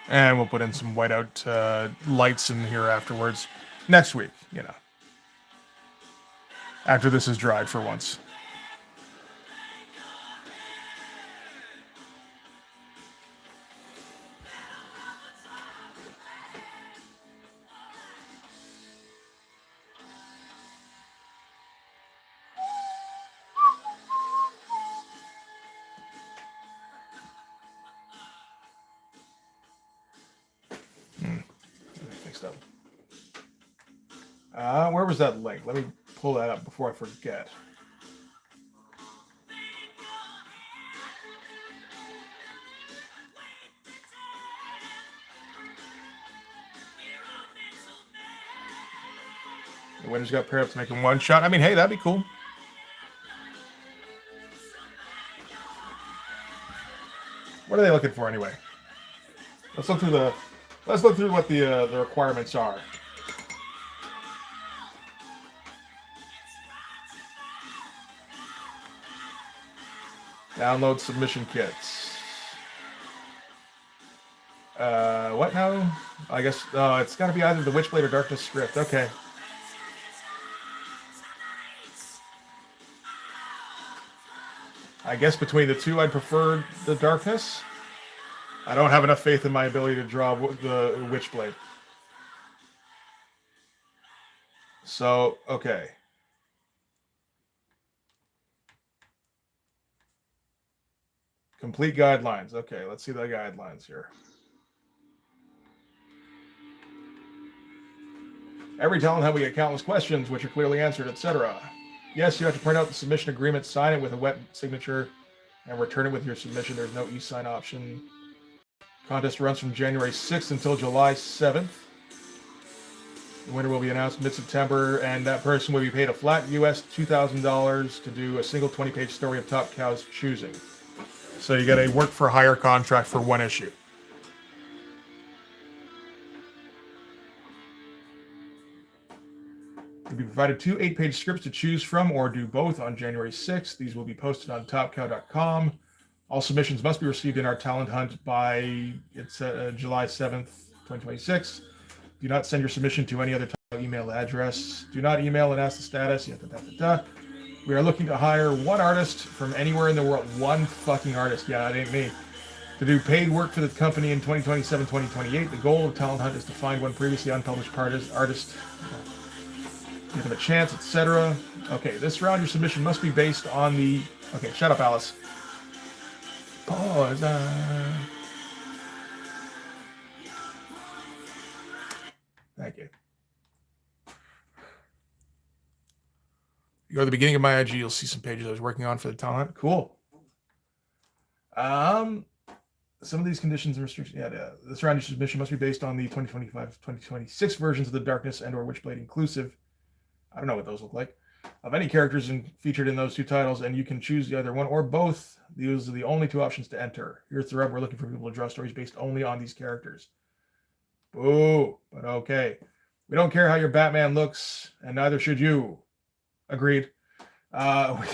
And we'll put in some whiteout lights in here afterwards. Next week, After this is dried for once. Mixed up. Where was that link? Let me pull that up before I forget. The winners got paired up to make him one shot. I mean, hey, that'd be cool. What are they looking for anyway? Let's look through what the requirements are. Download submission kits. What now? I guess it's got to be either the Witchblade or Darkness script. Okay. I guess between the two, I'd prefer the Darkness. I don't have enough faith in my ability to draw the Witchblade. So, okay. Complete guidelines. Okay, let's see the guidelines here. Every talent have we get countless questions, which are clearly answered, etc. Yes, you have to print out the submission agreement, sign it with a wet signature, and return it with your submission. There's no e-sign option. Contest runs from January 6th until July 7th. The winner will be announced mid-September, and that person will be paid a flat US $2,000 to do a single 20-page story of Top Cow's choosing. So you get a work-for-hire contract for one issue. You'll be provided 2 8-page scripts to choose from or do both on January 6th. These will be posted on topcow.com. All submissions must be received in our talent hunt by July 7th, 2026. Do not send your submission to any other email address. Do not email and ask the status. We are looking to hire one artist from anywhere in the world. One fucking artist. Yeah, that ain't me. To do paid work for the company in 2027, 2028. The goal of Talent Hunt is to find one previously unpublished artist, give them a chance, etc. Okay, this round your submission must be based on the... Okay, shut up, Alice. Pause. Thank you. You go to the beginning of my IG, you'll see some pages I was working on for the Talent Hunt. Cool. Some of these conditions and restrictions. This round your submission must be based on the 2025-2026 versions of the Darkness and/or Witchblade inclusive. I don't know what those look like. Of any characters featured in those 2 titles, and you can choose either one or both. These are the only 2 options to enter. Here's the rub. We're looking for people to draw stories based only on these characters. Boo, but okay. We don't care how your Batman looks, and neither should you. Agreed. What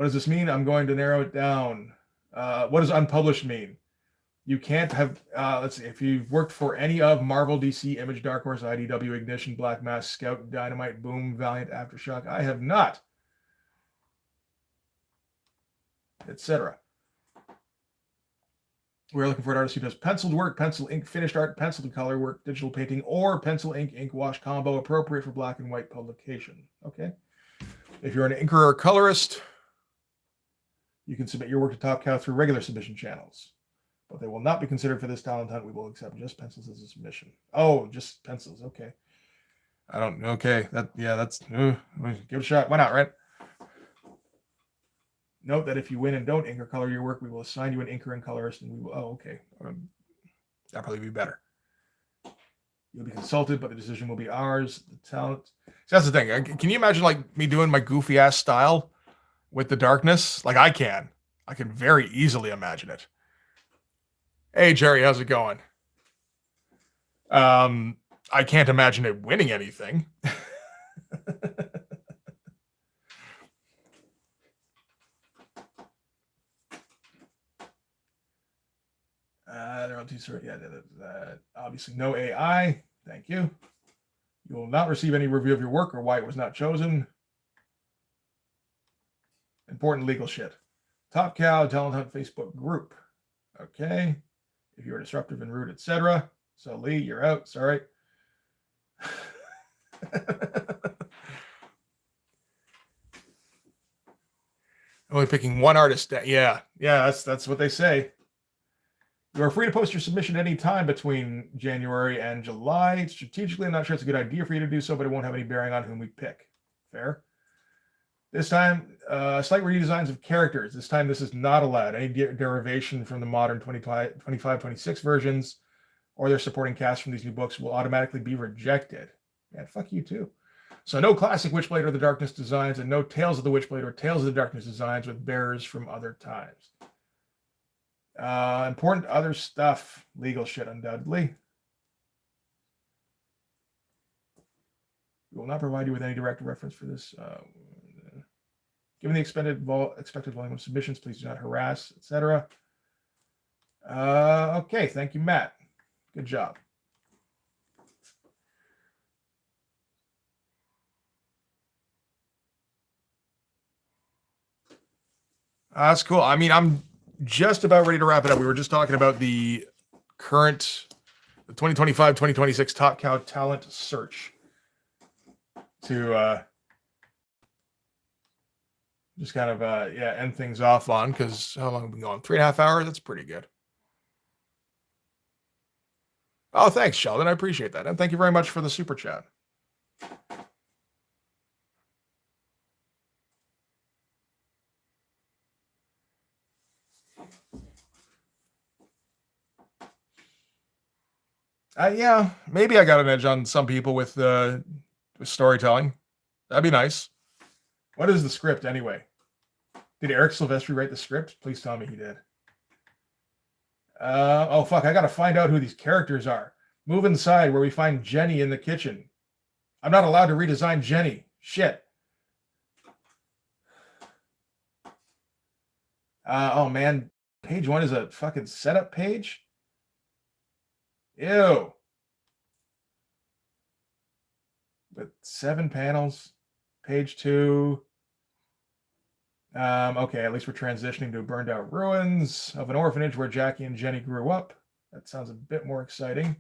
does this mean? I'm going to narrow it down. What does unpublished mean? You can't have, let's see, if you've worked for any of Marvel, DC, Image, Dark Horse, IDW, Ignition, Black Mask, Scout, Dynamite, Boom, Valiant, Aftershock. I have not. Etc. We're looking for an artist who does penciled work, pencil ink, finished art, pencil to color work, digital painting, or pencil ink, ink wash combo appropriate for black and white publication. Okay. If you're an inker or colorist, you can submit your work to Top Cow through regular submission channels, but they will not be considered for this talent hunt. We will accept just pencils as a submission. Oh, just pencils. Okay. Okay. That's, give it a shot. Why not, right? Note that if you win and don't ink or color your work, we will assign you an inker and colorist, and we will. Oh, okay. That'll probably be better. You'll be consulted, but the decision will be ours. The talent. So that's the thing. Can you imagine like me doing my goofy ass style with the Darkness? Like I can very easily imagine it. Hey Jerry, how's it going? I can't imagine it winning anything. Obviously no AI. Thank you. You will not receive any review of your work or why it was not chosen. Important legal shit. Top Cow Talent Hunt Facebook group. Okay. If you are disruptive and rude, etc. So Lee, you're out. Sorry. Only picking one artist. Yeah, that's what they say. You are free to post your submission any time between January and July. Strategically, I'm not sure it's a good idea for you to do so, but it won't have any bearing on whom we pick. Fair. This time, slight redesigns of characters. This time, this is not allowed. Any derivation from the modern 25-26 versions or their supporting cast from these new books will automatically be rejected. Man, fuck you too. So no classic Witchblade or the Darkness designs, and no Tales of the Witchblade or Tales of the Darkness designs with bearers from other times. Important other stuff. Legal shit, undoubtedly. We will not provide you with any direct reference for this. Given the expected volume of submissions, please do not harass, etc. Okay, thank you, Matt. Good job. That's cool. I mean, I'm just about ready to wrap it up. We were just talking about the current 2025-2026 Top Cow talent search to just kind of end things off on, because how long have we been going? 3.5 hours? That's pretty good. Oh, thanks, Sheldon. I appreciate that. And thank you very much for the super chat. Yeah, maybe I got an edge on some people with storytelling. That'd be nice. What is the script anyway? Did Eric Silvestri write the script? Please tell me he did. Oh, fuck. I got to find out who these characters are. Move inside where we find Jenny in the kitchen. I'm not allowed to redesign Jenny. Shit. Oh man, page 1 is a fucking setup page. Ew. With 7 panels. Page 2. Okay, at least we're transitioning to burned out ruins of an orphanage where Jackie and Jenny grew up. That sounds a bit more exciting.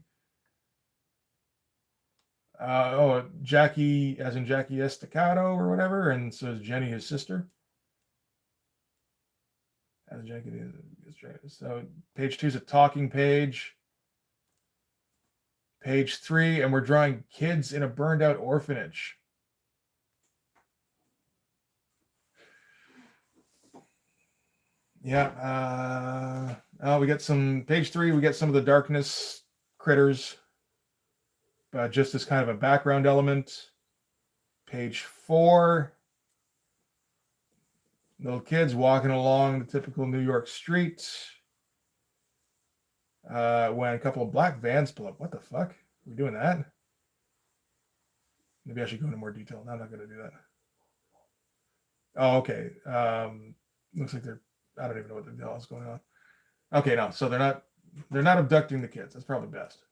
Jackie, as in Jackie Estacado or whatever, and so is Jenny his sister. As Jackie is, so page 2 is a talking page. Page 3, and we're drawing kids in a burned out orphanage. Yeah. We get some, page 3, we get some of the darkness critters, just as kind of a background element. Page 4, little kids walking along the typical New York street. When a couple of black vans pull up. What the fuck? Are we doing that? Maybe I should go into more detail. No, I'm not going to do that. Oh, okay. Looks like I don't even know what the hell is going on. Okay, no. So they're not abducting the kids. That's probably best.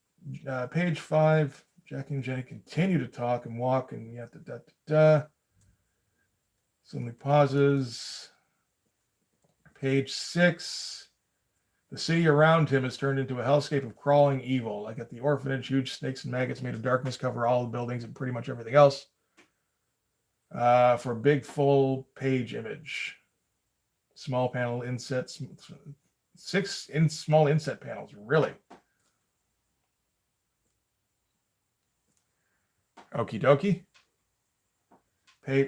Page 5. Jackie and Jenny continue to talk and walk, and you have to da-da-da. Suddenly pauses. Page 6. The city around him has turned into a hellscape of crawling evil. Like at the orphanage, huge snakes and maggots made of darkness cover all the buildings and pretty much everything else. For a big full page image. Small panel insets. 6 small inset panels. Really? Okie dokie.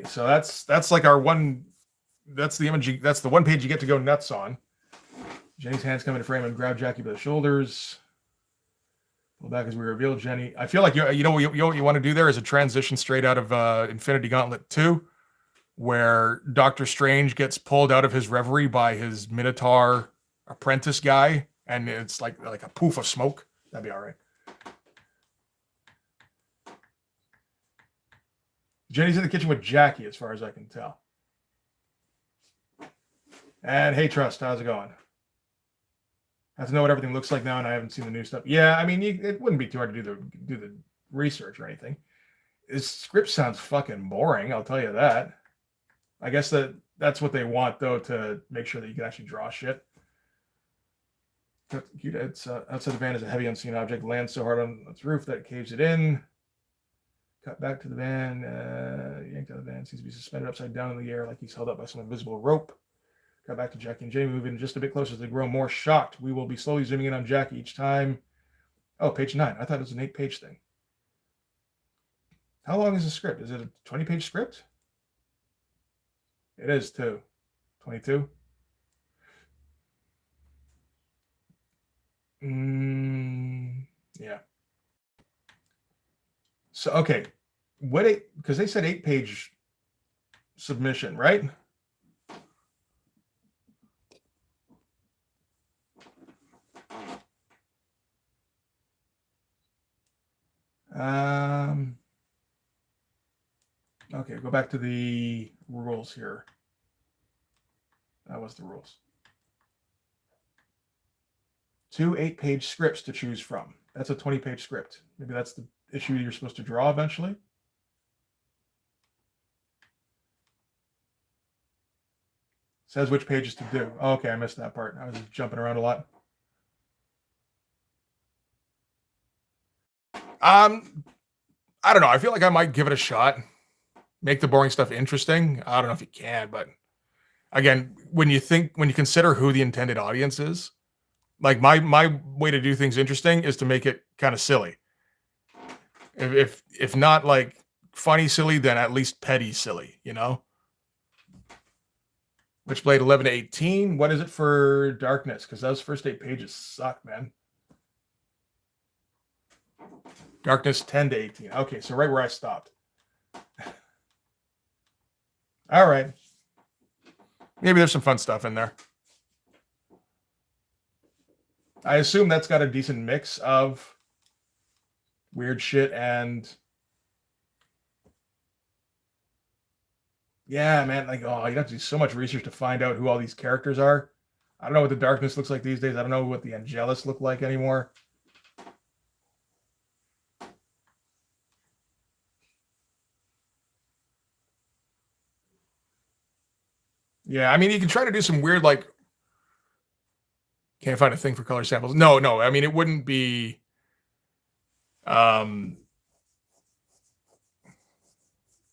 So that's like our one. That's the image. That's the one page you get to go nuts on. Jenny's hands come into frame and grab Jackie by the shoulders. Pull back as we reveal Jenny. I feel like you know what you want to do there is a transition straight out of Infinity Gauntlet 2, where Doctor Strange gets pulled out of his reverie by his Minotaur apprentice guy, and it's like a poof of smoke. That'd be all right. Jenny's in the kitchen with Jackie, as far as I can tell. And hey, Trust, how's it going? I have to know what everything looks like now, and I haven't seen the new stuff. Yeah, I mean, it wouldn't be too hard to do the research or anything. This script sounds fucking boring, I'll tell you that. I guess that's what they want, though, to make sure that you can actually draw shit. It's outside the van is a heavy unseen object, lands so hard on its roof that it caves it in. Cut back to the van, yanked out of the van, seems to be suspended upside down in the air like he's held up by some invisible rope. Got back to Jackie and Jenny, moving just a bit closer as they grow more shocked. We will be slowly zooming in on Jackie each time. Oh, page 9. I thought it was an 8-page thing. How long is the script? Is it a 20-page script? It is, too. 22? Yeah. So, okay. Because they said 8-page submission, right? Okay, go back to the rules here. That was the rules. 2 8-page scripts to choose from. That's a 20-page script. Maybe that's the issue you're supposed to draw eventually. Says which pages to do. Oh, okay, I missed that part. I was just jumping around a lot. I don't know. I feel like I might give it a shot. Make the boring stuff interesting. I don't know if you can, but again, when you consider who the intended audience is, like my way to do things interesting is to make it kind of silly. If not like funny silly, then at least petty silly, you know? Witchblade 11 to 18. What is it for Darkness? Because those first 8 pages suck, man. Darkness 10 to 18. Okay, so right where I stopped. All right. Maybe there's some fun stuff in there. I assume that's got a decent mix of weird shit. And yeah, man, like, oh, you have to do so much research to find out who all these characters are. I don't know what the darkness looks like these days. I don't know what the Angelus look like anymore. Yeah, I mean, you can try to do some weird, like, can't find a thing for color samples. No. I mean, it wouldn't be. Um,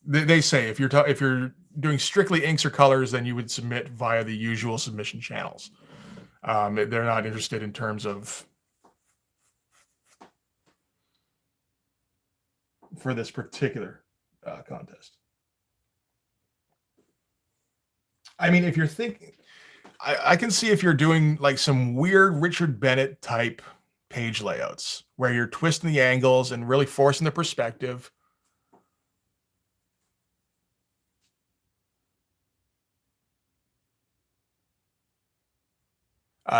they say if you're doing strictly inks or colors, then you would submit via the usual submission channels. They're not interested in terms of for this particular contest. I mean, if you're thinking, I can see if you're doing like some weird Richard Bennett type page layouts where you're twisting the angles and really forcing the perspective.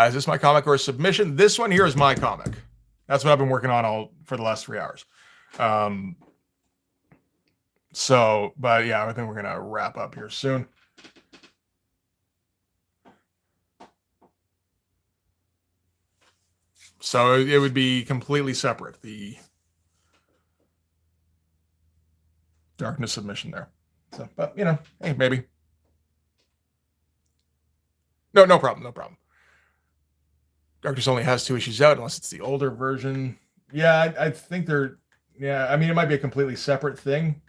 Is this my comic or a submission? This one here is my comic. That's what I've been working on all for the last 3 hours. But yeah, I think we're gonna wrap up here soon. So it would be completely separate, the darkness submission there. So, but you know, hey, maybe. No problem. Darkness only has 2 issues out, unless it's the older version. Yeah, I think they're. Yeah, I mean, it might be a completely separate thing.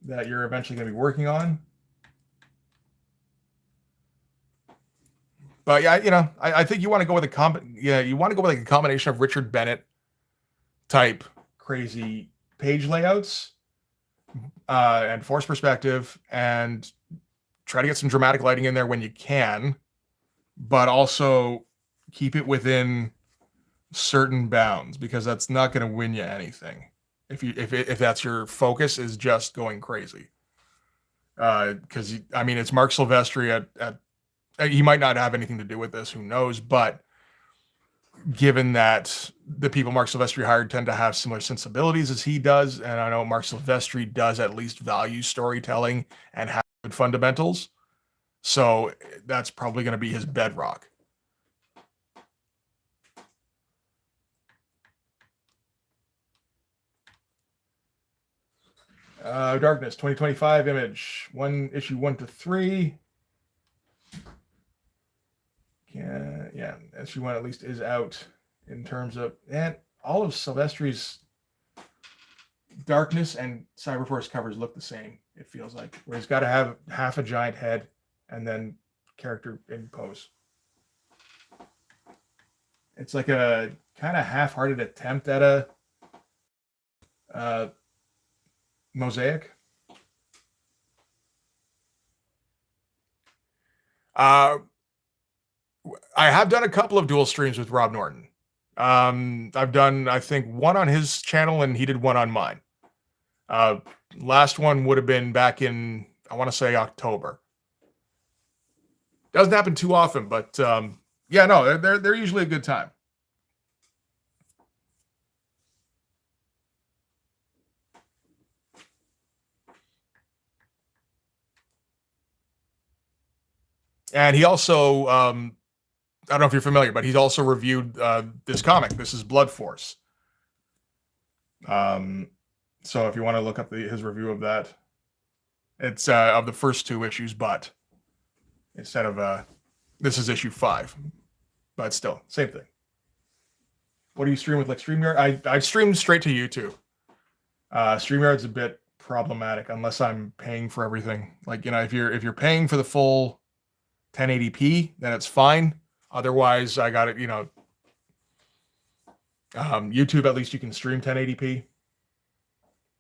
That you're eventually going to be working on. But yeah, you know, I think you want to go with you want to go with like a combination of Richard Bennett type crazy page layouts and force perspective, and try to get some dramatic lighting in there when you can, but also keep it within certain bounds, because that's not going to win you anything if that's your focus, is just going crazy. Because I mean, it's Marc Silvestri at he might not have anything to do with this, who knows, but given that the people Marc Silvestri hired tend to have similar sensibilities as he does, and I know Marc Silvestri does at least value storytelling and have good fundamentals, so that's probably going to be his bedrock. Darkness 2025 Image, issue 1 to 3. Yeah, issue 1 at least is out in terms of, and all of Silvestri's Darkness and Cyberforce covers look the same, it feels like, where he's got to have half a giant head and then character in pose. It's like a kind of half-hearted attempt at a mosaic. I have done a couple of dual streams with Rob Norton. I've done, I think, one on his channel, and he did one on mine. Last one would have been back in, I want to say, October. Doesn't happen too often, but yeah, no, they're usually a good time. And he also, I don't know if you're familiar, but he's also reviewed this comic. This is Blood Force. So if you want to look up his review of that, it's of the first 2 issues, but instead of this is issue 5, but still same thing. What do you stream with, like StreamYard? I streamed straight to YouTube. StreamYard's a bit problematic unless I'm paying for everything. Like, you know, if you're paying for the full 1080p, then it's fine. Otherwise, I got it. You know, YouTube, at least you can stream 1080p.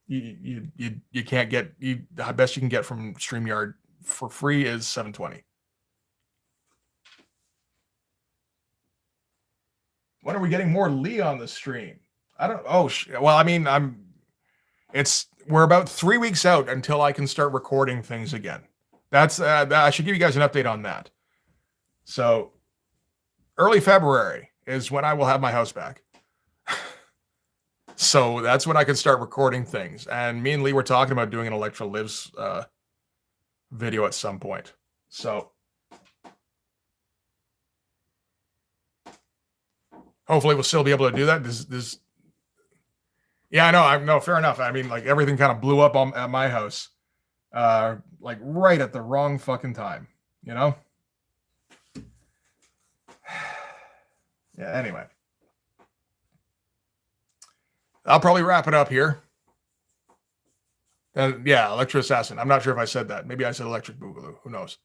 You can't get, the best you can get from StreamYard for free is 720. When are we getting more Lee on the stream? I don't. Oh, well, I mean, we're about 3 weeks out until I can start recording things again. That's I should give you guys an update on that. So early February is when I will have my house back. So that's when I can start recording things. And me and Lee were talking about doing an Electra Lives video at some point. So hopefully we'll still be able to do that. Yeah, I know. No, fair enough. I mean, like everything kind of blew up at my house, like right at the wrong fucking time, you know? Yeah, anyway. I'll probably wrap it up here. Yeah, Electro Assassin. I'm not sure if I said that. Maybe I said Electric Boogaloo. Who knows?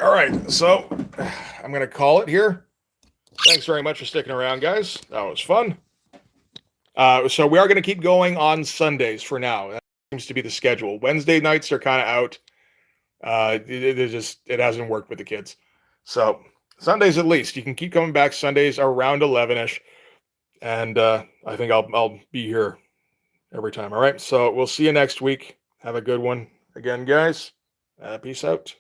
All right, so I'm going to call it here. Thanks very much for sticking around, guys. That was fun. So we are going to keep going on Sundays for now. That seems to be the schedule. Wednesday nights are kind of out. It hasn't worked with the kids. So Sundays at least. You can keep coming back Sundays around 11ish, and I think I'll be here every time. All right. So we'll see you next week. Have a good one again, guys. Peace out.